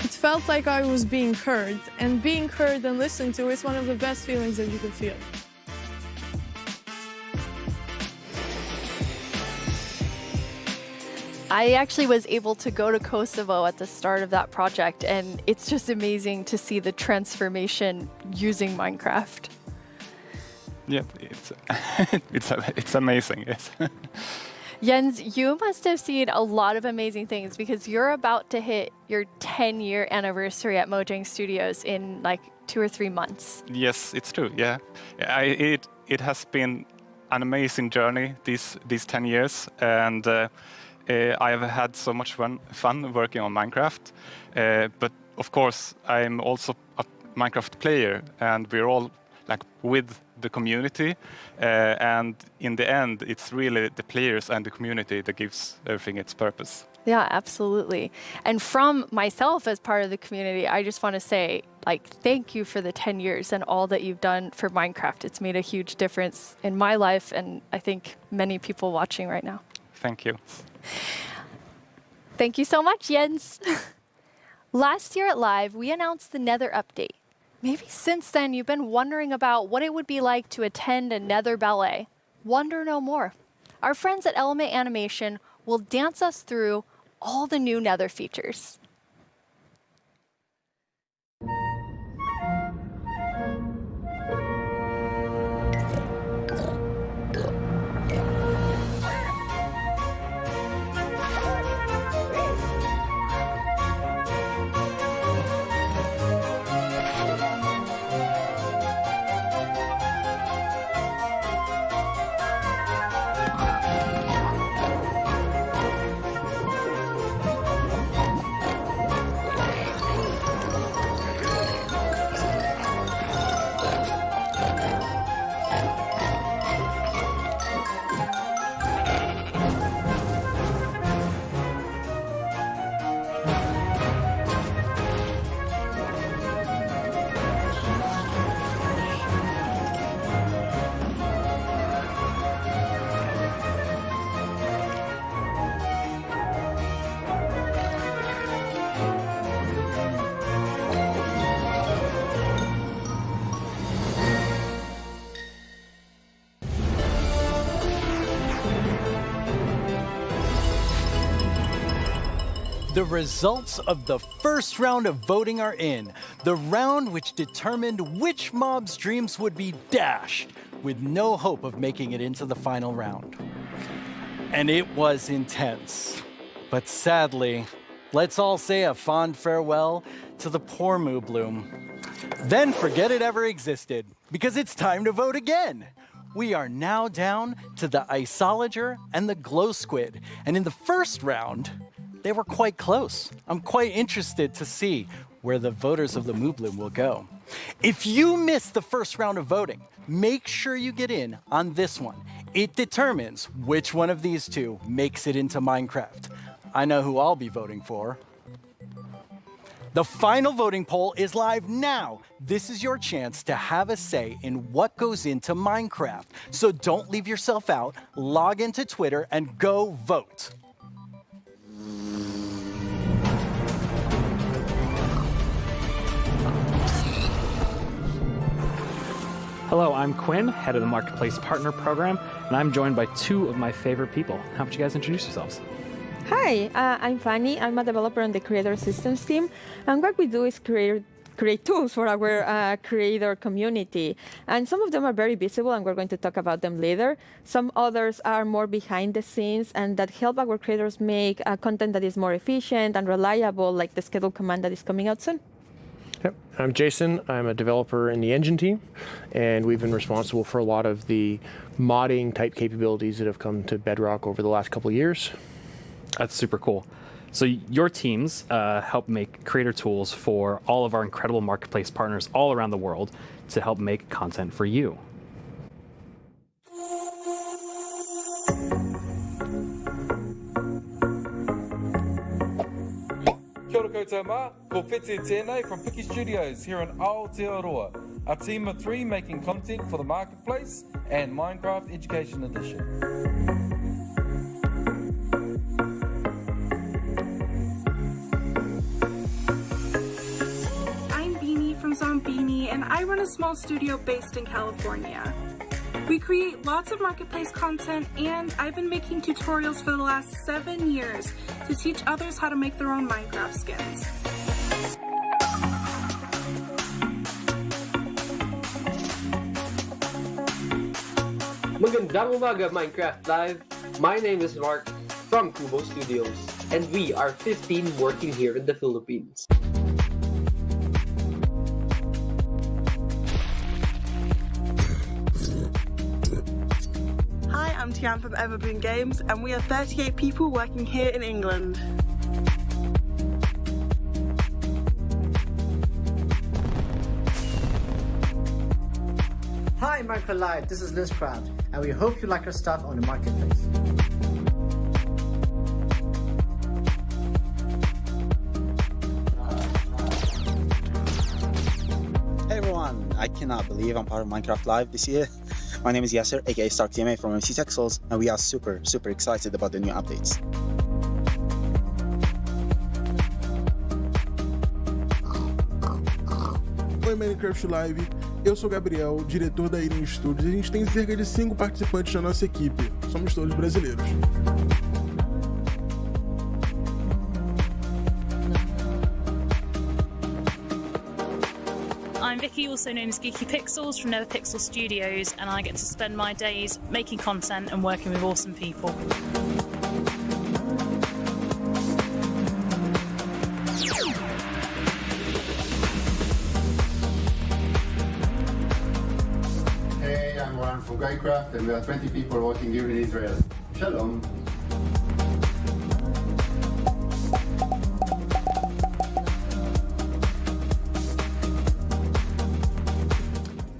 It felt like I was being heard, and being heard and listened to is one of the best feelings that you can feel. I actually was able to go to Kosovo at the start of that project, and it's just amazing to see the transformation using Minecraft. Yeah, it's amazing. Yes. Jens, you must have seen a lot of amazing things because you're about to hit your 10-year anniversary at Mojang Studios in like 2 or 3 months. Yes, it's true. Yeah, it has been an amazing journey these 10 years, and I have had so much fun working on Minecraft. But of course, I'm also a Minecraft player, and we're all like with the community, and in the end, it's really the players and the community that gives everything its purpose. Yeah, absolutely. And from myself as part of the community, I just want to say, like, thank you for the 10 years and all that you've done for Minecraft. It's made a huge difference in my life, and I think many people watching right now. Thank you. Thank you so much, Jens. Last year at Live, we announced the Nether update. Maybe since then you've been wondering about what it would be like to attend a Nether ballet. Wonder no more. Our friends at Element Animation will dance us through all the new Nether features. The results of the first round of voting are in. The round which determined which mob's dreams would be dashed, with no hope of making it into the final round. And it was intense. But sadly, let's all say a fond farewell to the poor Moo Bloom. Then forget it ever existed, because it's time to vote again. We are now down to the Isolager and the Glow Squid. And in the first round, they were quite close. I'm quite interested to see where the voters of the Moo Bloom will go. If you missed the first round of voting, make sure you get in on this one. It determines which one of these two makes it into Minecraft. I know who I'll be voting for. The final voting poll is live now. This is your chance to have a say in what goes into Minecraft. So don't leave yourself out. Log into Twitter and go vote. Hello, I'm Quinn, head of the Marketplace Partner Program, and I'm joined by two of my favorite people. How about you guys introduce yourselves? Hi, I'm Fanny. I'm a developer on the Creator Assistance team, and what we do is create tools for our creator community. And some of them are very visible, and we're going to talk about them later. Some others are more behind the scenes, and that help our creators make content that is more efficient and reliable, like the schedule command that is coming out soon. Yep. I'm Jason. I'm a developer in the engine team, and we've been responsible for a lot of the modding type capabilities that have come to Bedrock over the last couple of years. That's super cool. So your teams help make creator tools for all of our incredible marketplace partners all around the world to help make content for you. Kia ora koutou mā, ko Whete tēnei from Piki Studios here in Aotearoa, a team of 3 making content for the Marketplace and Minecraft Education Edition. Zombini, and I run a small studio based in California. We create lots of marketplace content, and I've been making tutorials for the last 7 years to teach others how to make their own Minecraft skins. Magandang umaga, Minecraft Live! My name is Mark from Kubo Studios, and we are 15 working here in the Philippines. Hi, I'm Tian from Evergreen Games, and we are 38 people working here in England. Hi, Minecraft Live, this is Lizcraft, and we hope you like our stuff on the Marketplace. Hey everyone, I cannot believe I'm part of Minecraft Live this year. My name is Yasser, aka StarkTMA from MC Texels, and we are super excited about the new updates. Oi Minecraft Live, eu sou o Gabriel, diretor da Irin Studios, e a gente tem cerca de 5 participantes na nossa equipe. Somos todos brasileiros. I'm Vicky, also known as Geeky Pixels from NetherPixel Studios, and I get to spend my days making content and working with awesome people. Hey, I'm Warren from Minecraft, and we are 20 people working here in Israel. Shalom.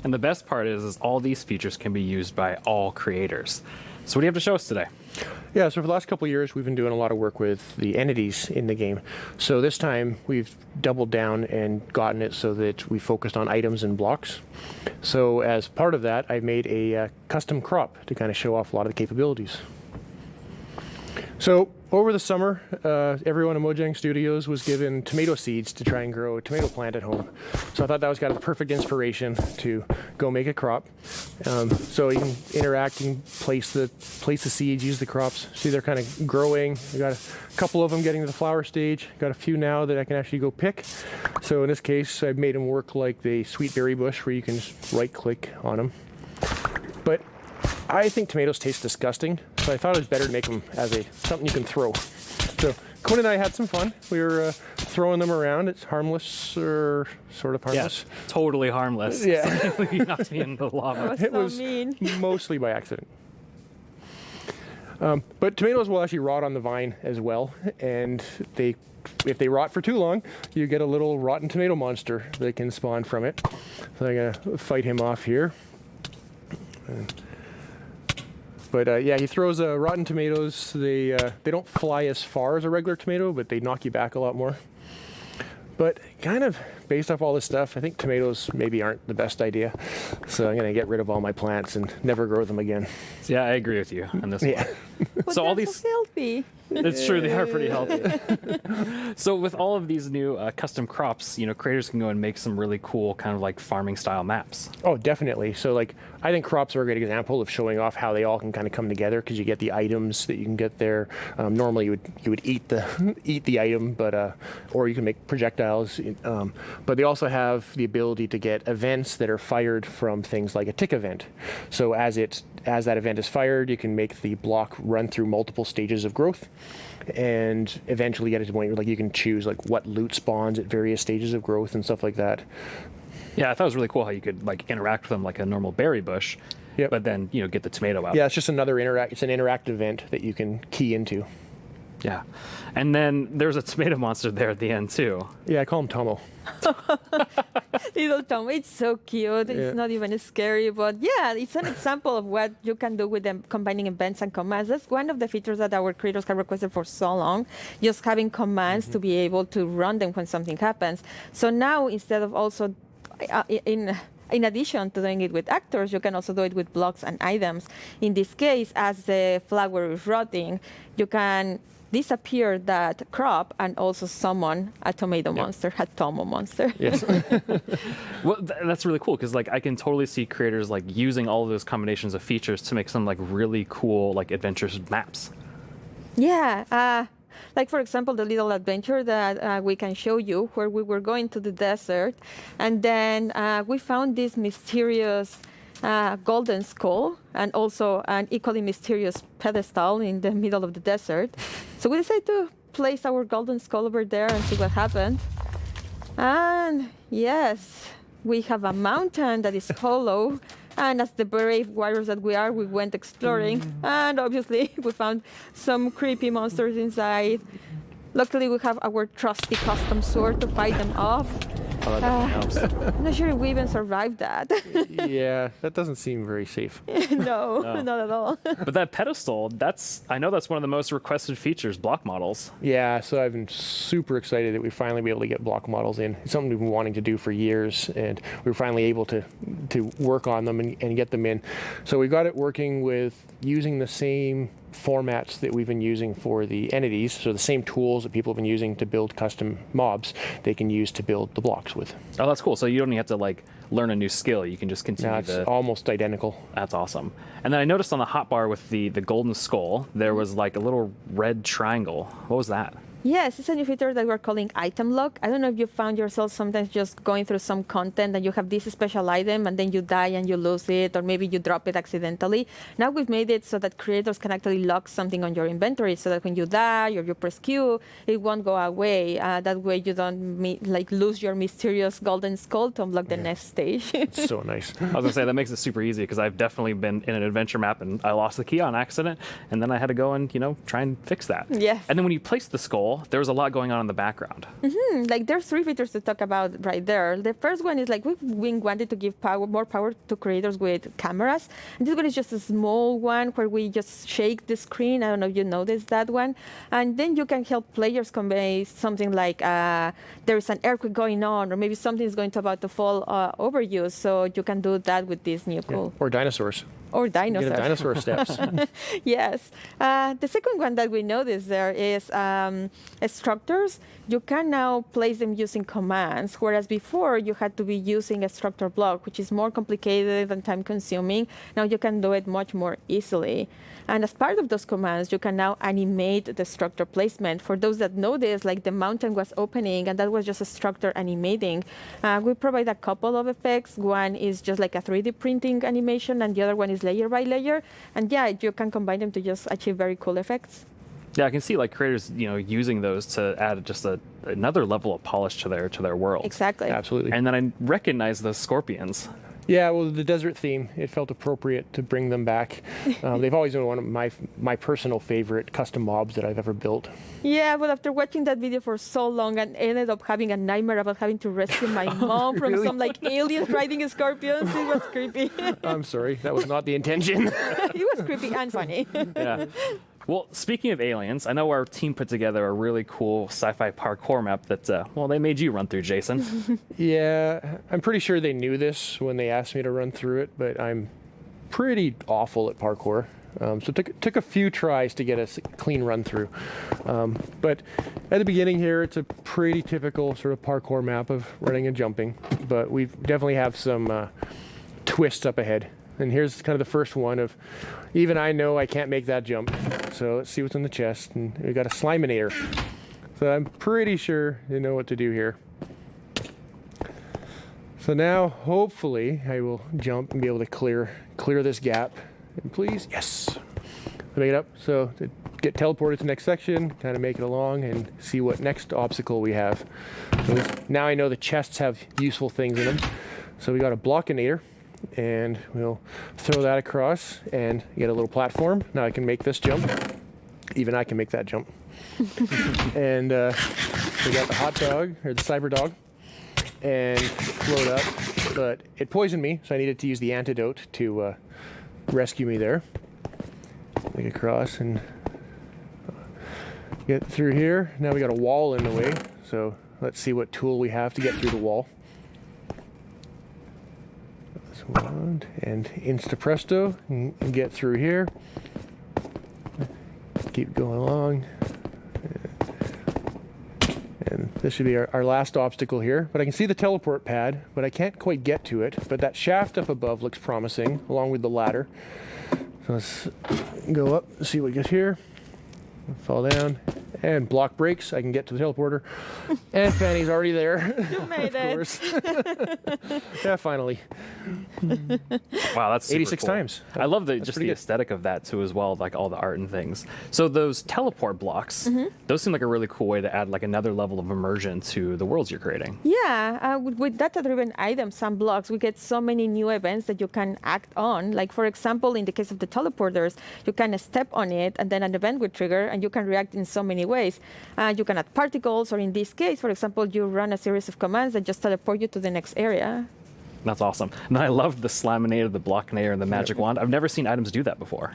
And the best part is all these features can be used by all creators. So what do you have to show us today? Yeah, so for the last couple of years, we've been doing a lot of work with the entities in the game. So this time, we've doubled down and gotten it so that we focused on items and blocks. So as part of that, I made a custom crop to kind of show off a lot of the capabilities. So over the summer, everyone at Mojang Studios was given tomato seeds to try and grow a tomato plant at home. So I thought that was kind of the perfect inspiration to go make a crop. So you can interact, you can place the seeds, use the crops. See, they're kind of growing. I got a couple of them getting to the flower stage. Got a few now that I can actually go pick. So in this case, I've made them work like the sweet berry bush, where you can just right-click on them. But I think tomatoes taste disgusting, so I thought it was better to make them as something you can throw. So Quinn and I had some fun. We were throwing them around. It's harmless, or sort of harmless. Yeah, totally harmless. Yeah. You knocked me in the lava. It was mostly by accident. But tomatoes will actually rot on the vine as well, and if they rot for too long, you get a little rotten tomato monster that can spawn from it. So I'm gonna fight him off here. But yeah, he throws rotten tomatoes. They don't fly as far as a regular tomato, but they knock you back a lot more. But kind of based off all this stuff, I think tomatoes maybe aren't the best idea. So I'm going to get rid of all my plants and never grow them again. Yeah, I agree with you on this Yeah. one. So all these healthy. It's true, they are pretty healthy. So with all of these new custom crops, creators can go and make some really cool kind of like farming style maps. Oh, definitely. So like, I think crops are a great example of showing off how they all can kind of come together, because you get the items that you can get there. Normally you would eat the item, but or you can make projectiles. But they also have the ability to get events that are fired from things like a tick event. So as that event is fired, you can make the block run through multiple stages of growth, and eventually get to the point where you can choose what loot spawns at various stages of growth and stuff like that. Yeah, I thought it was really cool how you could interact with them like a normal berry bush, but then get the tomato out. Yeah, it's just another it's an interactive event that you can key into. Yeah, and then there's a tomato monster there at the end too. Yeah, I call him Tomo. Little Tom, it's so cute. It's not even scary, but yeah, it's an example of what you can do with them combining events and commands. That's one of the features that our creators have requested for so long, just having commands to be able to run them when something happens. So now, instead of also in addition to doing it with actors, you can also do it with blocks and items. In this case, as the flower is rotting, you can disappear that crop and also summon a tomato monster, a Tomo monster. Yes. Well, that's really cool, because I can totally see creators using all of those combinations of features to make some really cool adventurous maps. Yeah. For example, the little adventure that we can show you, where we were going to the desert, and then we found this mysterious golden skull, and also an equally mysterious pedestal in the middle of the desert. So we decided to place our golden skull over there and see what happened. And yes, we have a mountain that is hollow. And as the brave warriors that we are, we went exploring. And obviously, we found some creepy monsters inside. Luckily, we have our trusty custom sword to fight them off. Oh, that helps. I'm not sure if we even survived that. Yeah, that doesn't seem very safe. No, not at all. But that pedestal, I know that's one of the most requested features, block models. Yeah, so I've been super excited that we finally be able to get block models in. It's something we've been wanting to do for years, and we were finally able to work on them and get them in. So we got it working with using the same formats that we've been using for the entities, so the same tools that people have been using to build custom mobs, they can use to build the blocks with. Oh, that's cool. So you don't even have to learn a new skill. You can just continue. It's almost identical. That's awesome. And then I noticed on the hotbar with the golden skull, there was a little red triangle. What was that? Yes, it's a new feature that we're calling item lock. I don't know if you found yourself sometimes just going through some content and you have this special item and then you die and you lose it, or maybe you drop it accidentally. Now we've made it so that creators can actually lock something on your inventory, so that when you die or you press Q, it won't go away. That way you don't lose your mysterious golden skull to unlock the next stage. It's so nice. I was going to say, that makes it super easy, because I've definitely been in an adventure map and I lost the key on accident, and then I had to go and, try and fix that. Yes. And then when you place the skull, there was a lot going on in the background. There's three features to talk about right there. The first one is we wanted to give more power to creators with cameras. And this one is just a small one where we just shake the screen. I don't know if you noticed that one. And then you can help players convey something like there's an earthquake going on, or maybe something is about to fall over you. So you can do that with this new tool. Or dinosaurs. Or dinosaurs. Get dinosaur steps. Yes. The second one that we noticed there is structures. You can now place them using commands, whereas before you had to be using a structure block, which is more complicated and time-consuming. Now you can do it much more easily. And as part of those commands, you can now animate the structure placement. For those that know this, like the mountain was opening, and that was just a structure animating. We provide a couple of effects. One is just like a 3D printing animation, and the other one is layer by layer. And yeah, you can combine them to just achieve very cool effects. Yeah, I can see like creators, using those to add just another level of polish to their world. Exactly. Absolutely. And then I recognize those scorpions. Yeah, well, the desert theme, it felt appropriate to bring them back. They've always been one of my personal favorite custom mobs that I've ever built. Yeah, but after watching that video for so long, I ended up having a nightmare about having to rescue my mom from Really? some like aliens riding scorpions. It was creepy. I'm sorry, that was not the intention. It was creepy and funny. Yeah. Well, speaking of aliens, I know our team put together a really cool sci-fi parkour map that, they made you run through, Jason. Yeah, I'm pretty sure they knew this when they asked me to run through it, but I'm pretty awful at parkour. So it took a few tries to get a clean run through. But at the beginning here, it's a pretty typical sort of parkour map of running and jumping, but we definitely have some twists up ahead. And here's kind of the first one of, even I know I can't make that jump. So let's see what's in the chest. And we got a Sliminator. So I'm pretty sure they know what to do here. So now, hopefully, I will jump and be able to clear this gap. And please, yes. Make it up. So to get teleported to the next section, kind of make it along and see what next obstacle we have. So now I know the chests have useful things in them. So we got a Blockinator. And we'll throw that across and get a little platform. Now I can make this jump. Even I can make that jump. And we got the hot dog, or the cyber dog, and float up. But it poisoned me, so I needed to use the antidote to rescue me there. Make it across and get through here. Now we got a wall in the way, so let's see what tool we have to get through the wall. And insta presto, and get through here. Keep going along. And this should be our last obstacle here. But I can see the teleport pad, but I can't quite get to it. But that shaft up above looks promising, along with the ladder. So let's go up and see what gets here. Fall down. And block breaks, I can get to the teleporter. And Fanny's already there. You made of course. Yeah, finally. Wow, that's super 86 cool. times. I love That's just pretty the good. aesthetic of that too as well, like all the art and things. So those teleport blocks, those seem like a really cool way to add like another level of immersion to the worlds you're creating. Yeah, with data-driven items and blocks, we get so many new events that you can act on. Like, for example, in the case of the teleporters, you can step on it, and then an event will trigger, and you can react in so many ways. You can add particles, or in this case, for example, you run a series of commands that just teleport you to the next area. That's awesome. And I love the Slaminator, the Blockinator, and the Magic Wand. I've never seen items do that before.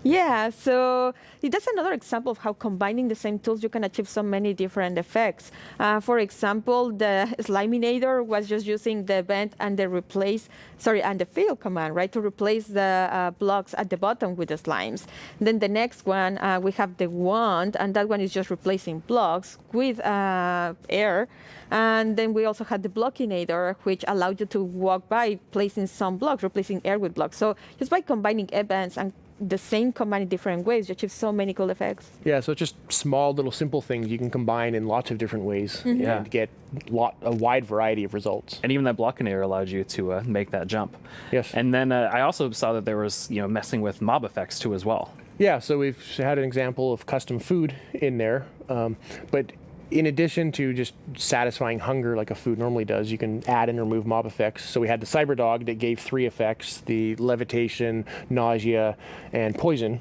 Yeah, so that's another example of how combining the same tools you can achieve so many different effects. For example, the Sliminator was just using the event and the fill command, right, to replace the blocks at the bottom with the slimes. Then the next one, we have the wand, and that one is just replacing blocks with air. And then we also had the Blockinator, which allowed you to walk by placing some blocks, replacing air with blocks. So just by combining events and the same command in different ways, you achieve so many cool effects. Yeah, so it's just small little simple things you can combine in lots of different ways and get a wide variety of results. And even that Blockinator allowed you to make that jump. Yes. And then I also saw that there was messing with mob effects too as well. Yeah, so we've had an example of custom food in there, but in addition to just satisfying hunger like a food normally does, you can add and remove mob effects. So we had the cyber dog that gave 3 effects, the levitation, nausea, and poison.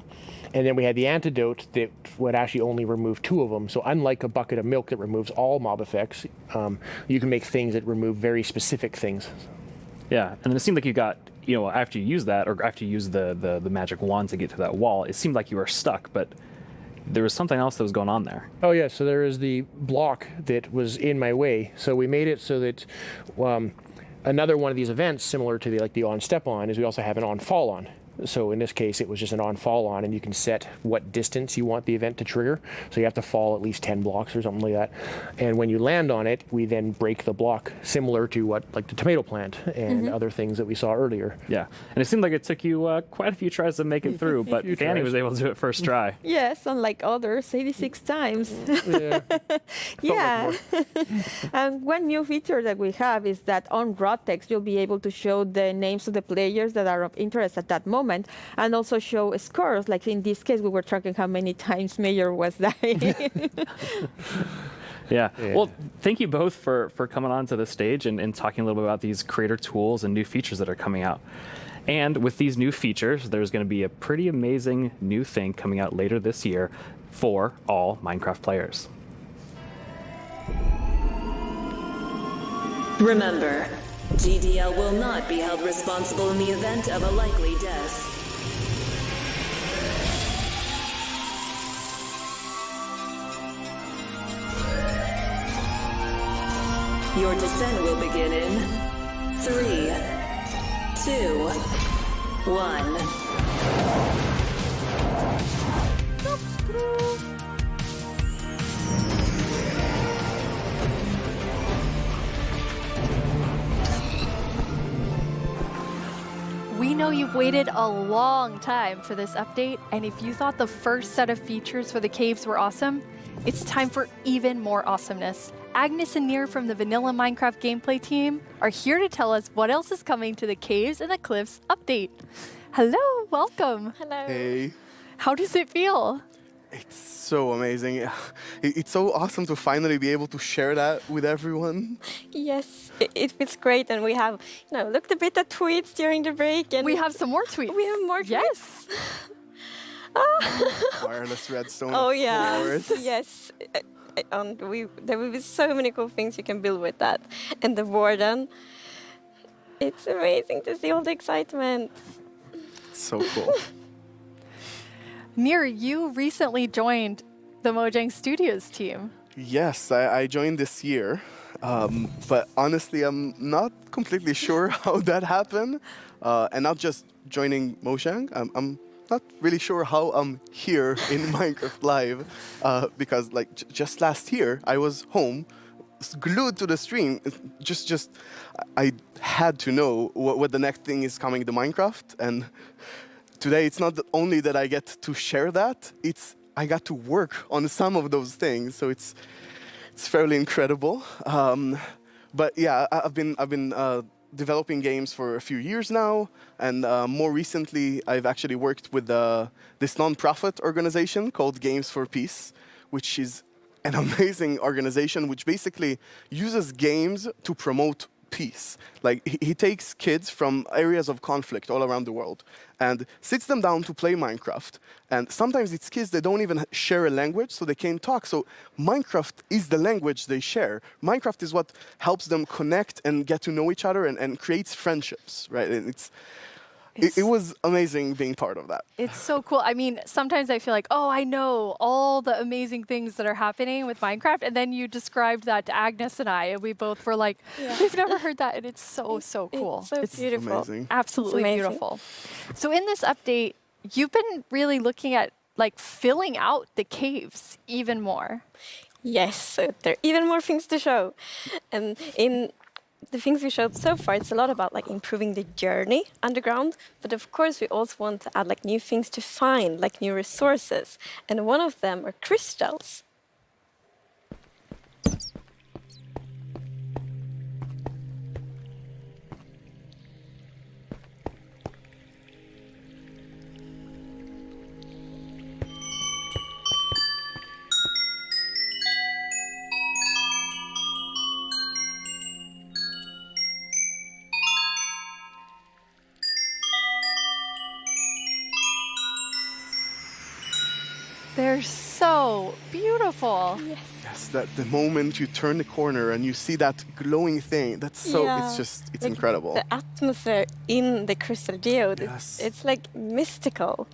And then we had the antidote that would actually only remove 2 of them. So unlike a bucket of milk that removes all mob effects, you can make things that remove very specific things. Yeah, and it seemed like you got, after you use that, or after you use the magic wand to get to that wall, it seemed like you were stuck, but there was something else that was going on there. Oh yeah, so there is the block that was in my way. So we made it so that another one of these events, similar to the on step on, is we also have an on fall on. So in this case, it was just an on-fall on, and you can set what distance you want the event to trigger. So you have to fall at least 10 blocks or something like that. And when you land on it, we then break the block, similar to what, like the tomato plant and other things that we saw earlier. Yeah, and it seemed like it took you quite a few tries to make it through, but Fanny was able to do it first try. Yes, unlike others, 86 times. Yeah. Yeah. And one new feature that we have is that on raw text, you'll be able to show the names of the players that are of interest at that moment, and also show scores. Like in this case, we were tracking how many times Mayor was dying. Yeah. Well, thank you both for coming on to the stage and talking a little bit about these creator tools and new features that are coming out. And with these new features, there's going to be a pretty amazing new thing coming out later this year for all Minecraft players. Remember, GDL will not be held responsible in the event of a likely death. Your descent will begin in 3, 2, 1. We know you've waited a long time for this update, and if you thought the first set of features for the caves were awesome, it's time for even more awesomeness. Agnes and Nir from the Vanilla Minecraft gameplay team are here to tell us what else is coming to the Caves and the Cliffs update. Hello, welcome. Hello. Hey. How does it feel? It's so amazing. It's so awesome to finally be able to share that with everyone. Yes, it feels great, and we have, looked a bit at tweets during the break, and we have some more tweets. We have more tweets. Yes. Wireless redstone. Oh yeah. Of course. Yes. There will be so many cool things you can build with that, and the warden. It's amazing to see all the excitement. It's so cool. Nir, you recently joined the Mojang Studios team. Yes, I joined this year, but honestly, I'm not completely sure how that happened, and not just joining Mojang. I'm not really sure how I'm here in Minecraft Live, because just last year I was home, glued to the stream. I had to know what the next thing is coming to Minecraft, and today it's not only that I get to share that, I got to work on some of those things, so it's fairly incredible. But yeah, I've been developing games for a few years now, and more recently I've actually worked with this non-profit organization called Games for Peace, which is an amazing organization which basically uses games to promote peace. Like he takes kids from areas of conflict all around the world and sits them down to play Minecraft. And sometimes it's kids that don't even share a language, so they can't talk. So Minecraft is the language they share. Minecraft is what helps them connect and get to know each other and creates friendships, right? And it was amazing being part of that. It's so cool. I mean, sometimes I feel like, oh, I know all the amazing things that are happening with Minecraft. And then you described that to Agnes and I, and we both were like, we've never heard that. And it's so cool. It's beautiful. Amazing. Absolutely It's amazing. beautiful. So in this update, you've been really looking at filling out the caves even more. Yes, so there are even more things to show. And in the things we showed so far, it's a lot about improving the journey underground, but of course we also want to add new things to find, new resources, and one of them are crystals. They're so beautiful. Yes, that the moment you turn the corner and you see that glowing thing, it's incredible. The atmosphere in the crystal geode, it's mystical.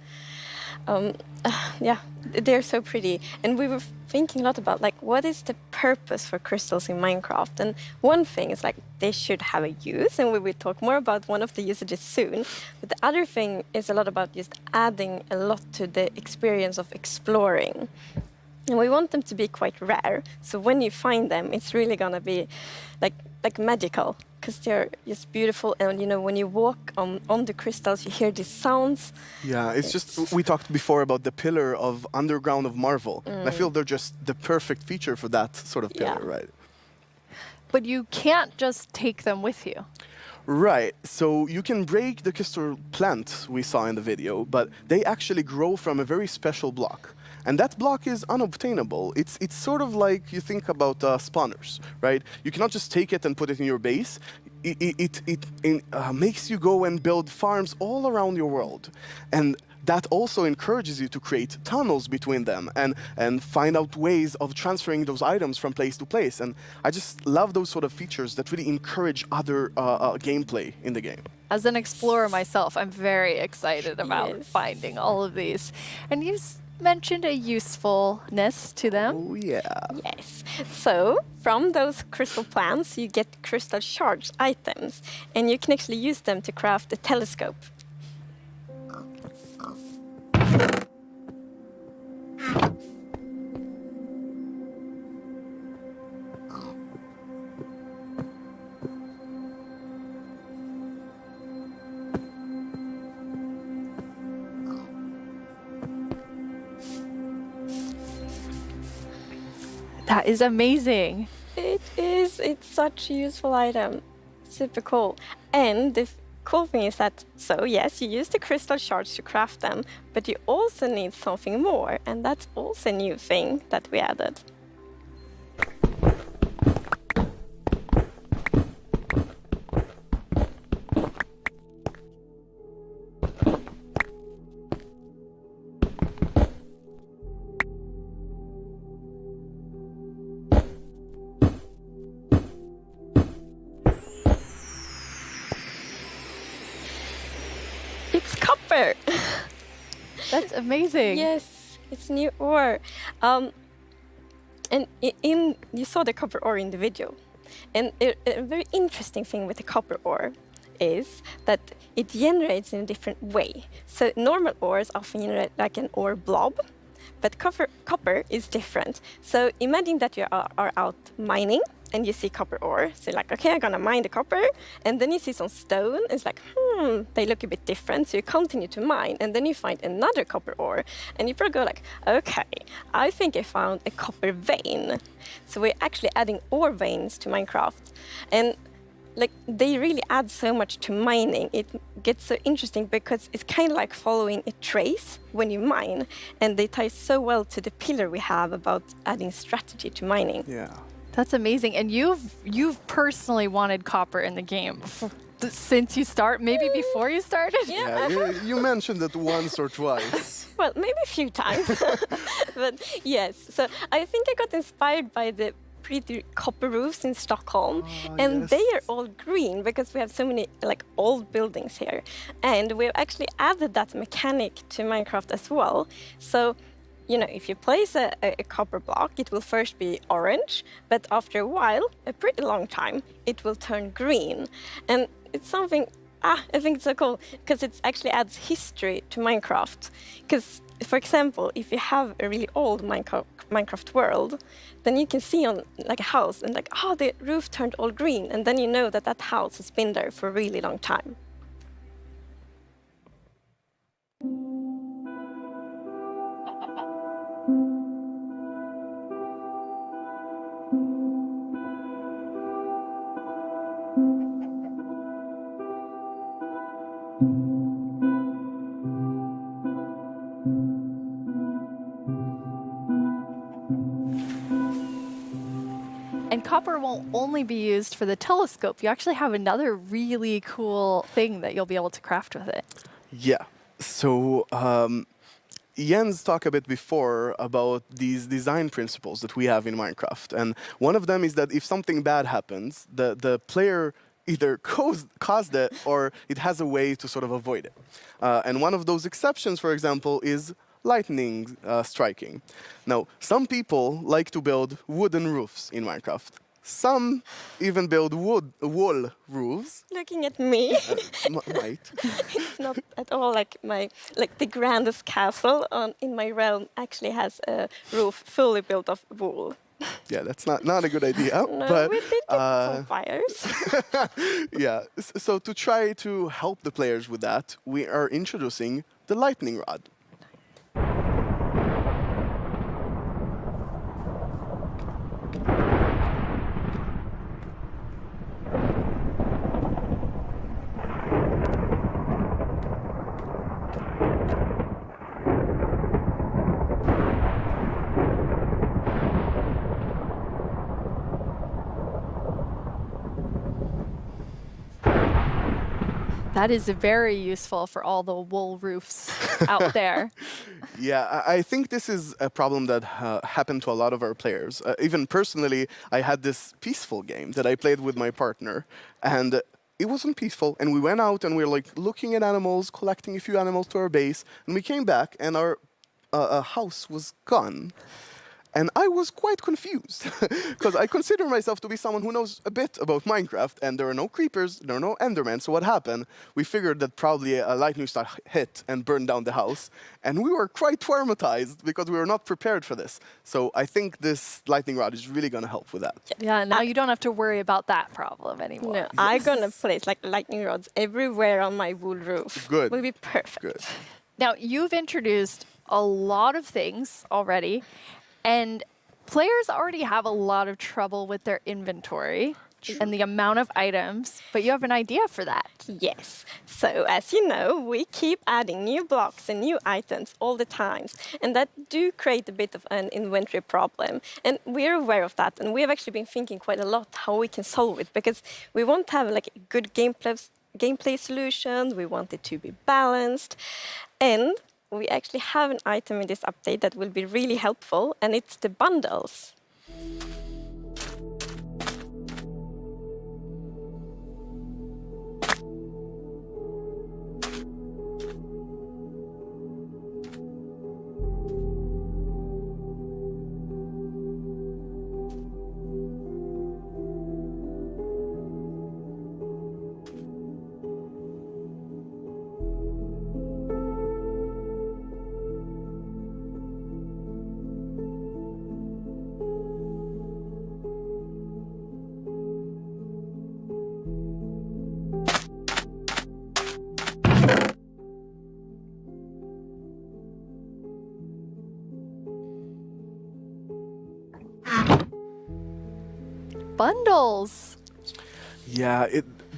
Yeah, they're so pretty. And we were thinking a lot about like what is the purpose for crystals in Minecraft. And one thing is like they should have a use, and we will talk more about one of the usages soon. But the other thing is a lot about just adding a lot to the experience of exploring. And we want them to be quite rare. So when you find them, it's really gonna be like magical, because they're just beautiful. And you know, when you walk on the crystals, you hear these sounds. Yeah, it's just, we talked before about the pillar of underground of Marvel. And I feel they're just the perfect feature for that sort of pillar, right? But you can't just take them with you. Right, so you can break the crystal plant we saw in the video, but they actually grow from a very special block. And that block is unobtainable. It's sort of like you think about spawners, right? You cannot just take it and put it in your base. It makes you go and build farms all around your world. And that also encourages you to create tunnels between them and find out ways of transferring those items from place to place. And I just love those sort of features that really encourage other gameplay in the game. As an explorer myself, I'm very excited about finding all of these. And you mentioned a usefulness to them. Oh, yeah. Yes. So from those crystal plants, you get crystal shards items, and you can actually use them to craft a telescope. That is amazing. It is. It's such a useful item. Super cool. And the cool thing is that, so yes, you use the crystal shards to craft them, but you also need something more, and that's also a new thing that we added. It's copper. That's amazing. Yes, it's new ore. And you saw the copper ore in the video. And a very interesting thing with the copper ore is that it generates in a different way. So normal ores often generate like an ore blob, but copper is different. So imagine that you are out mining and you see copper ore. So you're like, okay, I'm gonna mine the copper. And then you see some stone. It's like, they look a bit different. So you continue to mine. And then you find another copper ore. And you probably go like, okay, I think I found a copper vein. So we're actually adding ore veins to Minecraft. And like they really add so much to mining. It gets so interesting because it's kind of like following a trace when you mine. And they tie so well to the pillar we have about adding strategy to mining. Yeah. That's amazing. And you've personally wanted copper in the game since you start, maybe before you started? Yeah, you mentioned it once or twice. Well, maybe a few times. But yes, so I think I got inspired by the pretty copper roofs in Stockholm, and they are all green because we have so many like old buildings here. And we've actually added that mechanic to Minecraft as well. So you know, if you place a copper block, it will first be orange, but after a while, a pretty long time, it will turn green. And it's something, I think it's so cool, because it actually adds history to Minecraft. Because, for example, if you have a really old Minecraft world, then you can see on like a house and like, oh, the roof turned all green. And then you know that that house has been there for a really long time. And copper won't only be used for the telescope. You actually have another really cool thing that you'll be able to craft with it. Yeah. So Jens talked a bit before about these design principles that we have in Minecraft. And one of them is that if something bad happens, the player either caused it or it has a way to sort of avoid it. And one of those exceptions, for example, is lightning striking. Now, some people like to build wooden roofs in Minecraft. Some even build wall roofs. Looking at me, Right. it's not at all like the grandest castle in my realm actually has a roof fully built of wool. Yeah, that's not a good idea. No, but we did get some fires. yeah, so to try to help the players with that, we are introducing the lightning rod. That is very useful for all the wool roofs out there. Yeah, I think this is a problem that happened to a lot of our players. Even personally, I had this peaceful game that I played with my partner, and it wasn't peaceful. And we went out and we were like looking at animals, collecting a few animals to our base, and we came back and our house was gone. And I was quite confused because I consider myself to be someone who knows a bit about Minecraft, and there are no creepers, there are no endermen. So what happened? We figured that probably a lightning strike hit and burned down the house, and we were quite traumatized because we were not prepared for this. So I think this lightning rod is really going to help with that. Yeah, now you don't have to worry about that problem anymore. No, I'm gonna place like lightning rods everywhere on my wool roof. Good. Will be perfect. Good. Now, you've introduced a lot of things already, and players already have a lot of trouble with their inventory and the amount of items, but you have an idea for that. Yes. So as you know, we keep adding new blocks and new items all the time, and that do create a bit of an inventory problem. And we're aware of that, and we have actually been thinking quite a lot how we can solve it, because we want to have like a good gameplay solutions. We want it to be balanced, and we actually have an item in this update that will be really helpful, and it's the bundles. Bundles. Yeah,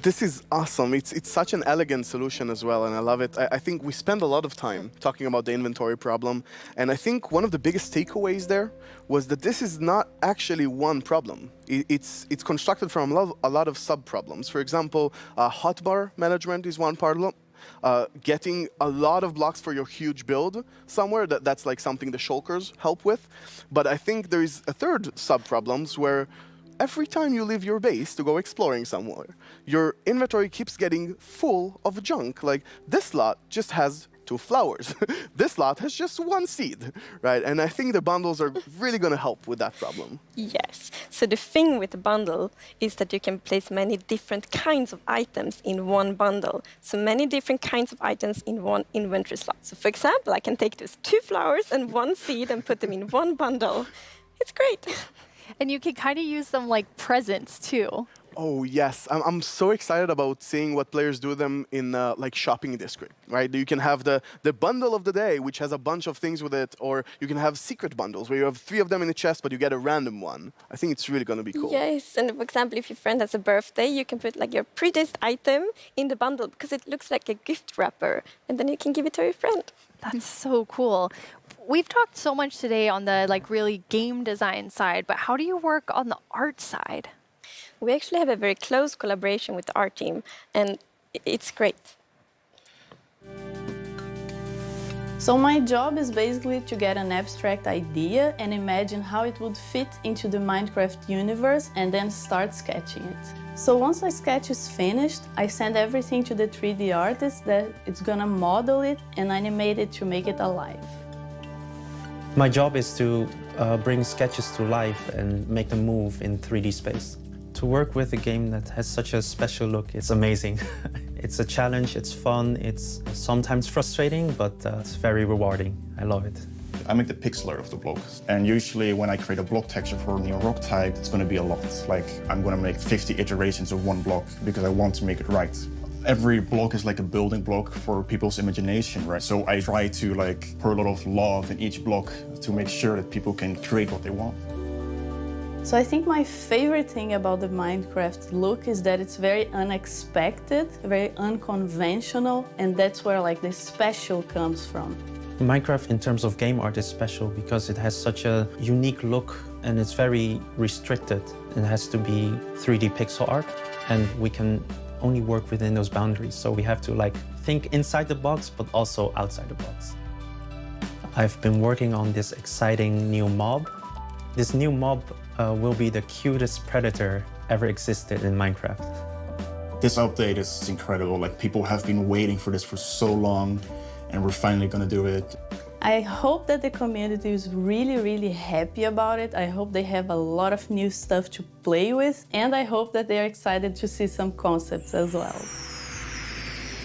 this is awesome. It's such an elegant solution as well, and I love it. I think we spend a lot of time talking about the inventory problem, and I think one of the biggest takeaways there was that this is not actually one problem. It's constructed from a lot of sub-problems. For example, hotbar management is one problem. Getting a lot of blocks for your huge build somewhere, that's like something the shulkers help with. But I think there is a third sub-problems where every time you leave your base to go exploring somewhere, your inventory keeps getting full of junk. Like, this lot just has 2 flowers. This lot has just 1 seed, right? And I think the bundles are really going to help with that problem. Yes. So the thing with the bundle is that you can place many different kinds of items in one bundle. So many different kinds of items in one inventory slot. So for example, I can take those 2 flowers and 1 seed and put them in one bundle. It's great. And you can kind of use them like presents too. Oh, yes. I'm so excited about seeing what players do them in like shopping district, right? You can have the bundle of the day, which has a bunch of things with it, or you can have secret bundles where you have 3 of them in a chest, but you get a random one. I think it's really going to be cool. Yes, and for example, if your friend has a birthday, you can put like your prettiest item in the bundle because it looks like a gift wrapper, and then you can give it to your friend. That's so cool. We've talked so much today on the like really game design side, but how do you work on the art side? We actually have a very close collaboration with the art team, and it's great. So my job is basically to get an abstract idea and imagine how it would fit into the Minecraft universe and then start sketching it. So once my sketch is finished, I send everything to the 3D artist that it's gonna model it and animate it to make it alive. My job is to bring sketches to life and make them move in 3D space. To work with a game that has such a special look, it's amazing. It's a challenge, it's fun, it's sometimes frustrating, but it's very rewarding. I love it. I make the pixel art of the block, and usually when I create a block texture for a new rock type, it's going to be a lot. Like, I'm going to make 50 iterations of one block because I want to make it right. Every block is like a building block for people's imagination, right? So I try to like pour a lot of love in each block to make sure that people can create what they want. So I think my favorite thing about the Minecraft look is that it's very unexpected, very unconventional, and that's where like the special comes from. Minecraft in terms of game art is special because it has such a unique look and it's very restricted. It has to be 3D pixel art and we can only work within those boundaries. So we have to like think inside the box but also outside the box. I've been working on this exciting new mob. This new mob will be the cutest predator ever existed in Minecraft. This update is incredible. Like, people have been waiting for this for so long, and we're finally gonna do it. I hope that the community is really happy about it. I hope they have a lot of new stuff to play with, and I hope that they're excited to see some concepts as well.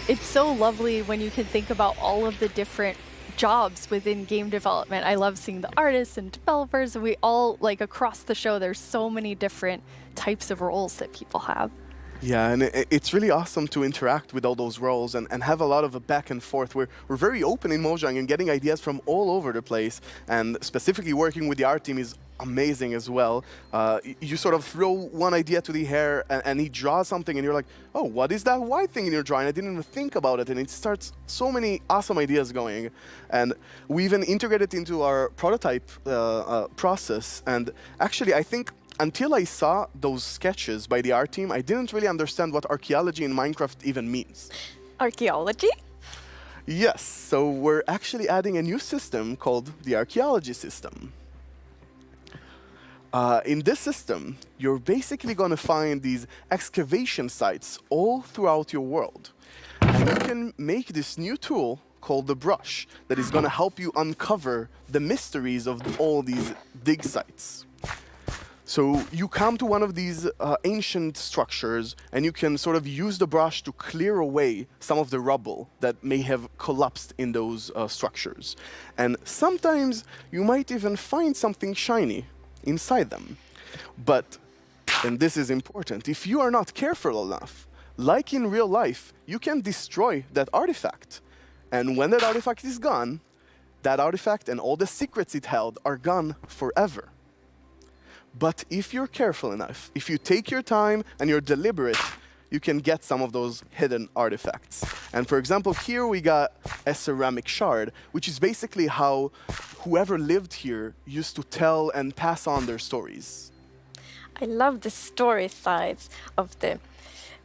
It's so lovely when you can think about all of the different jobs within game development. I love seeing the artists and developers, and we all, like across the show, there's so many different types of roles that people have. Yeah, and it's really awesome to interact with all those roles and have a lot of a back and forth. We're very open in Mojang and getting ideas from all over the place, and specifically working with the art team is amazing as well. You sort of throw one idea to the air and he draws something and you're like, oh, what is that white thing in your drawing? I didn't even think about it, and it starts so many awesome ideas going. And we even integrated it into our prototype process, and actually I think until I saw those sketches by the art team, I didn't really understand what archaeology in Minecraft even means. Archaeology? Yes, so we're actually adding a new system called the archaeology system. In this system, you're basically going to find these excavation sites all throughout your world. And you can make this new tool called the brush that is going to help you uncover the mysteries of all these dig sites. So you come to one of these ancient structures and you can sort of use the brush to clear away some of the rubble that may have collapsed in those structures. And sometimes you might even find something shiny inside them. But, and this is important, if you are not careful enough, like in real life, you can destroy that artifact. And when that artifact is gone, that artifact and all the secrets it held are gone forever. But if you're careful enough, if you take your time and you're deliberate, you can get some of those hidden artifacts. And for example, here we got a ceramic shard, which is basically how whoever lived here used to tell and pass on their stories. I love the story sides of the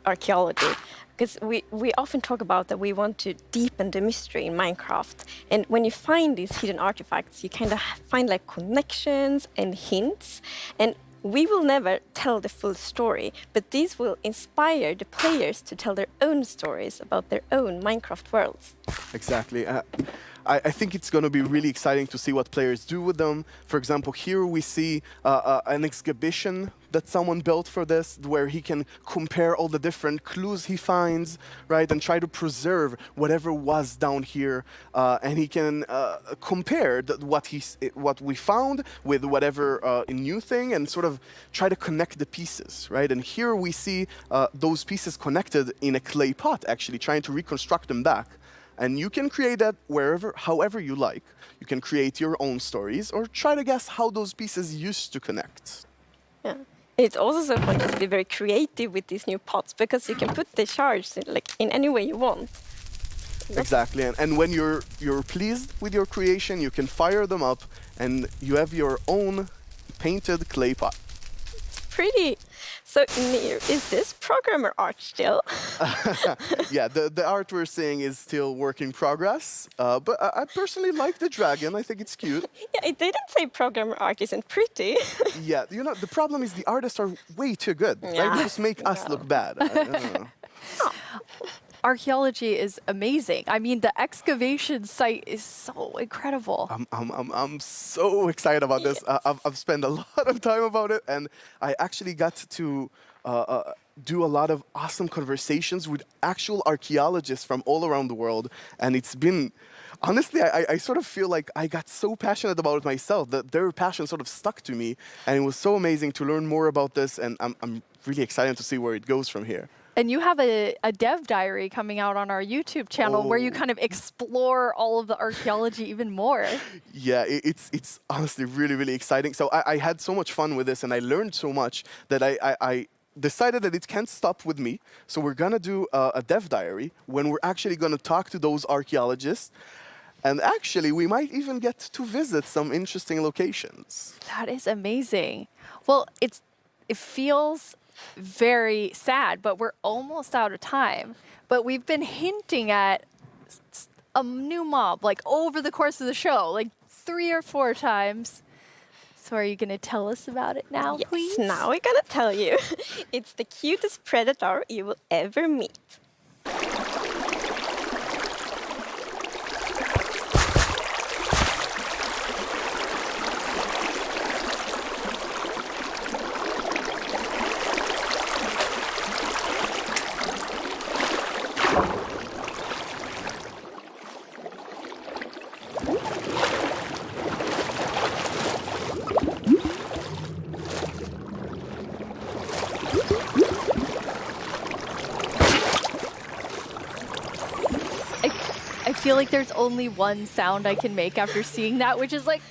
archaeology, because we often talk about that we want to deepen the mystery in Minecraft. And when you find these hidden artifacts, you kind of find like connections and hints. And we will never tell the full story, but these will inspire the players to tell their own stories about their own Minecraft worlds. Exactly. I think it's going to be really exciting to see what players do with them. For example, here we see an exhibition that someone built for this, where he can compare all the different clues he finds, right, and try to preserve whatever was down here, and he can compare what we found with whatever new thing, and sort of try to connect the pieces, right? And here we see those pieces connected in a clay pot, actually trying to reconstruct them back. And you can create that however you like. You can create your own stories or try to guess how those pieces used to connect. Yeah. It's also so fun to be very creative with these new pots, because you can put the shards in any way you want. Exactly, and when you're pleased with your creation, you can fire them up and you have your own painted clay pot. It's pretty. So, Nir, is this programmer art still? Yeah, the art we're seeing is still work in progress, but I personally like the dragon. I think it's cute. Yeah, it didn't say programmer art isn't pretty. Yeah, you know, the problem is the artists are way too good. Yeah. Right? They just make us look bad. I don't know. archaeology is amazing. I mean, the excavation site is so incredible. I'm so excited about this. I've spent a lot of time about it, and I actually got to do a lot of awesome conversations with actual archaeologists from all around the world, and it's been. Honestly, I sort of feel like I got so passionate about it myself that their passion sort of stuck to me, and it was so amazing to learn more about this, and I'm really excited to see where it goes from here. And you have a dev diary coming out on our YouTube channel where you kind of explore all of the archaeology even more. Yeah, it's honestly really, really exciting. So I had so much fun with this, and I learned so much that I decided that it can't stop with me. So we're going to do a dev diary when we're actually going to talk to those archaeologists. And actually, we might even get to visit some interesting locations. That is amazing. Well, it feels very sad, but we're almost out of time. But we've been hinting at a new mob, like over the course of the show, like 3 or 4 times. So are you going to tell us about it now, please? Yes, now we're going to tell you. It's the cutest predator you will ever meet. I feel like there's only one sound I can make after seeing that, which is like,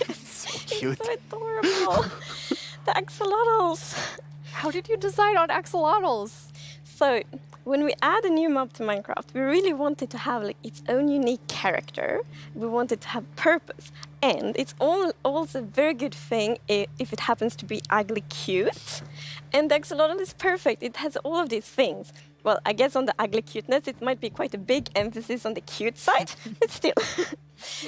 It's so cute. It's so adorable. The axolotls. How did you decide on axolotls? So, when we add a new mob to Minecraft, we really wanted to have like its own unique character. We wanted to have purpose. And it's also a very good thing if it happens to be ugly cute. And the axolotl is perfect. It has all of these things. Well, I guess on the ugly cuteness, it might be quite a big emphasis on the cute side, but still.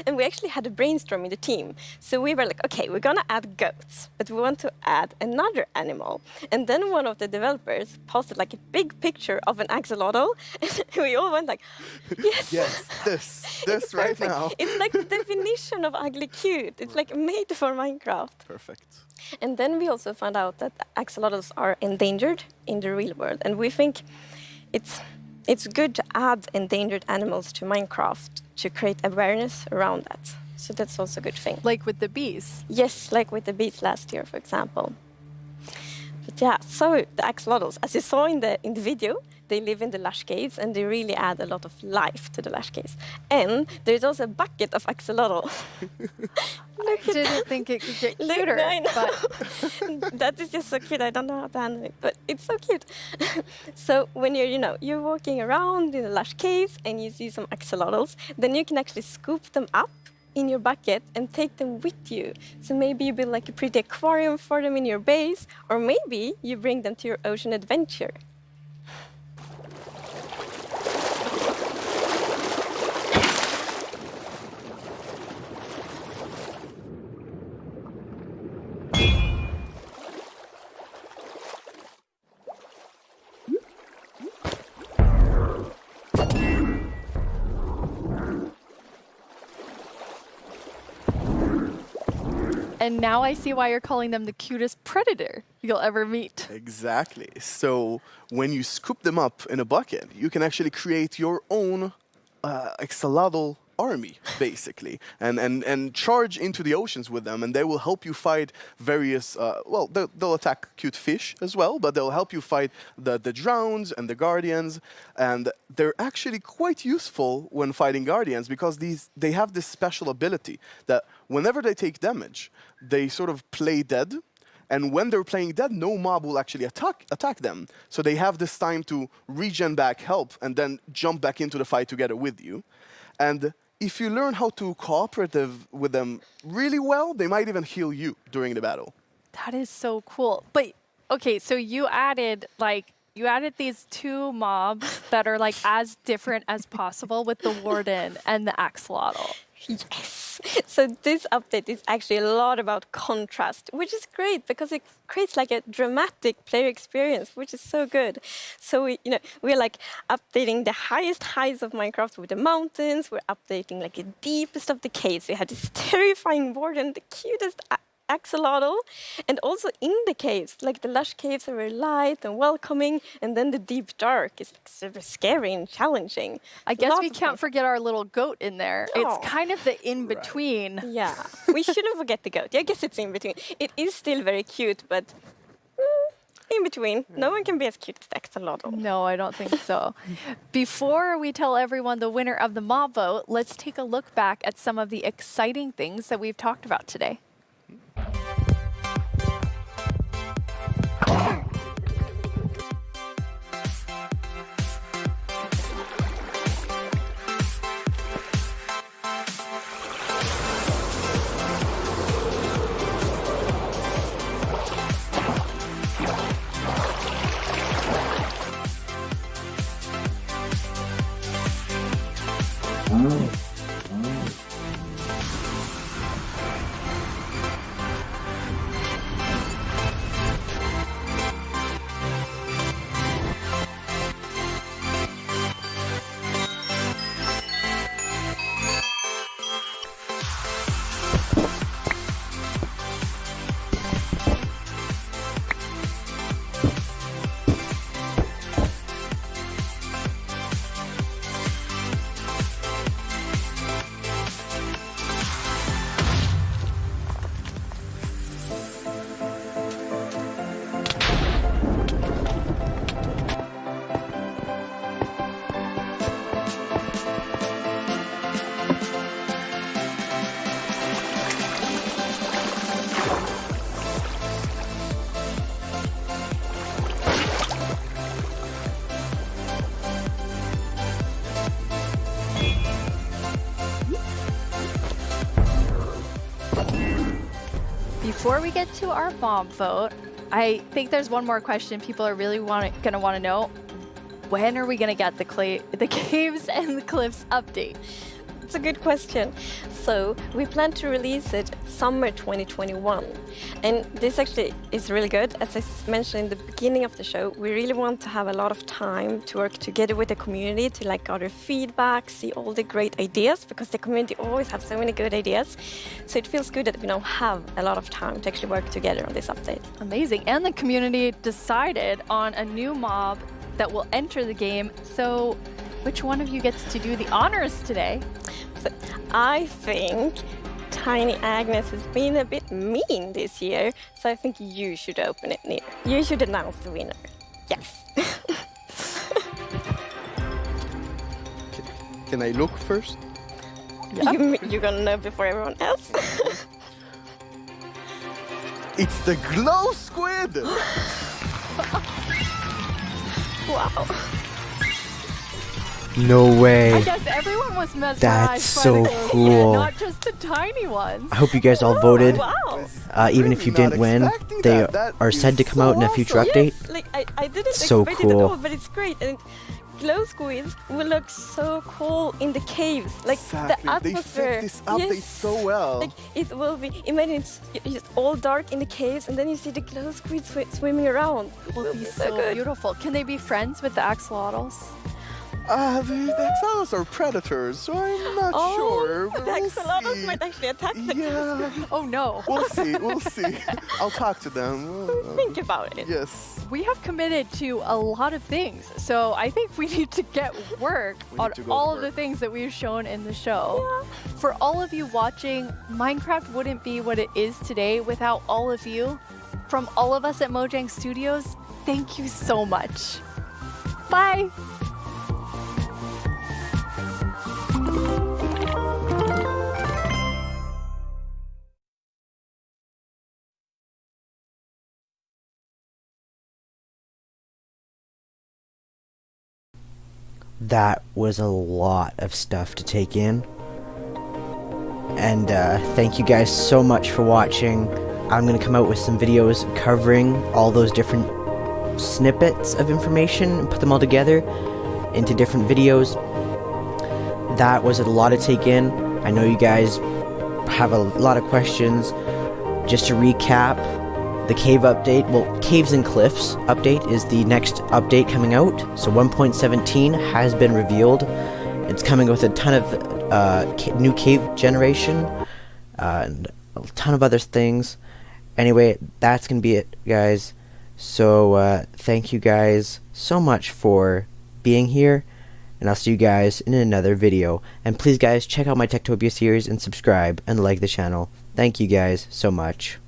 And we actually had a brainstorm in the team. So we were like, okay, we're gonna add goats, but we want to add another animal. And then one of the developers posted like a big picture of an axolotl, and we all went like, yes. Yes, this right now. It's like the definition of ugly cute. It's like made for Minecraft. Perfect. And then we also found out that axolotls are endangered in the real world, and we think it's good to add endangered animals to Minecraft to create awareness around that. So that's also a good thing. Like with the bees? Yes, like with the bees last year, for example. But yeah, so the axolotls, as you saw in the video, they live in the lush caves and they really add a lot of life to the lush caves. And there's also a bucket of axolotl. I didn't think it could get cuter. I know. But that is just so cute. I don't know how to handle it, but it's so cute. So when you're walking around in the lush caves and you see some axolotls, then you can actually scoop them up in your bucket and take them with you. So maybe you build like a pretty aquarium for them in your base, or maybe you bring them to your ocean adventure. And now I see why you're calling them the cutest predator you'll ever meet. Exactly. So when you scoop them up in a bucket, you can actually create your own axolotl army, basically, and charge into the oceans with them, and they will help you fight various, well, they'll attack cute fish as well, but they'll help you fight the drowns and the guardians, and they're actually quite useful when fighting guardians because they have this special ability that whenever they take damage, they sort of play dead. And when they're playing dead, no mob will actually attack them. So they have this time to regen back, help, and then jump back into the fight together with you. And if you learn how to cooperate with them really well, they might even heal you during the battle. That is so cool. But okay, so you added these 2 mobs that are like as different as possible with the warden and the axolotl. Yes. So this update is actually a lot about contrast, which is great because it creates like a dramatic player experience, which is so good. So we're like updating the highest heights of Minecraft with the mountains. We're updating like the deepest of the caves. We have this terrifying warden, the cutest axolotl, and also in the caves, like the lush caves are very light and welcoming, and then the deep dark is like super scary and challenging. I guess we can't forget our little goat in there. No. It's kind of the in-between. Yeah, we shouldn't forget the goat. Yeah, I guess it's in between. It is still very cute, but in between. No one can be as cute as the axolotl. No, I don't think so. Before we tell everyone the winner of the mob vote, let's take a look back at some of the exciting things that we've talked about today. Before we get to our mob vote, I think there's one more question people are really going to want to know. When are we going to get the Caves and the Cliffs update? It's a good question. So we plan to release it summer 2021. And this actually is really good. As I mentioned in the beginning of the show, we really want to have a lot of time to work together with the community to like gather feedback, see all the great ideas, because the community always have so many good ideas. So it feels good that we now have a lot of time to actually work together on this update. Amazing. And the community decided on a new mob that will enter the game. So which one of you gets to do the honors today? So I think Tiny Agnes has been a bit mean this year, so I think you should open it, Nina. You should announce the winner. Yes. Can I look first? Yep. You're gonna know before everyone else. It's the glow squid! Wow. No way. I guess everyone was mesmerized That's by so the glow cool. squid, not just the tiny ones. I hope you guys all voted. Wow. Even if you didn't win, they are said to come out in a future update. Yes, like I didn't So expect it at cool. all, but it's great. And glow squids will look so cool in the caves. Like Exactly. the atmosphere. They fit this update so well. Like it will be. Imagine it's just all dark in the caves, and then you see the glow squids swimming around. It will be so so good. beautiful. Can they be friends with the axolotls? The axolotls are predators, so I'm not sure. The axolotls might actually attack them. Yeah. Oh no. We'll see, we'll see. I'll talk to them. Think about it. Yes. We have committed to a lot of things, so I think we need to get work on to go all to of the things that we've shown in the show. For all of you watching, Minecraft wouldn't be what it is today without all of you. From all of us at Mojang Studios, thank you so much. Bye. That was a lot of stuff to take in. And thank you guys so much for watching. I'm going to come out with some videos covering all those different snippets of information and put them all together into different videos. That was a lot to take in. I know you guys have a lot of questions. Just to recap, the cave update, well, Caves and Cliffs update is the next update coming out. So 1.17 has been revealed. It's coming with a ton of new cave generation and a ton of other things. Anyway, that's going to be it, guys. So thank you guys so much for being here, and I'll see you guys in another video. And please, guys, check out my Techtopia series and subscribe and like the channel. Thank you guys so much.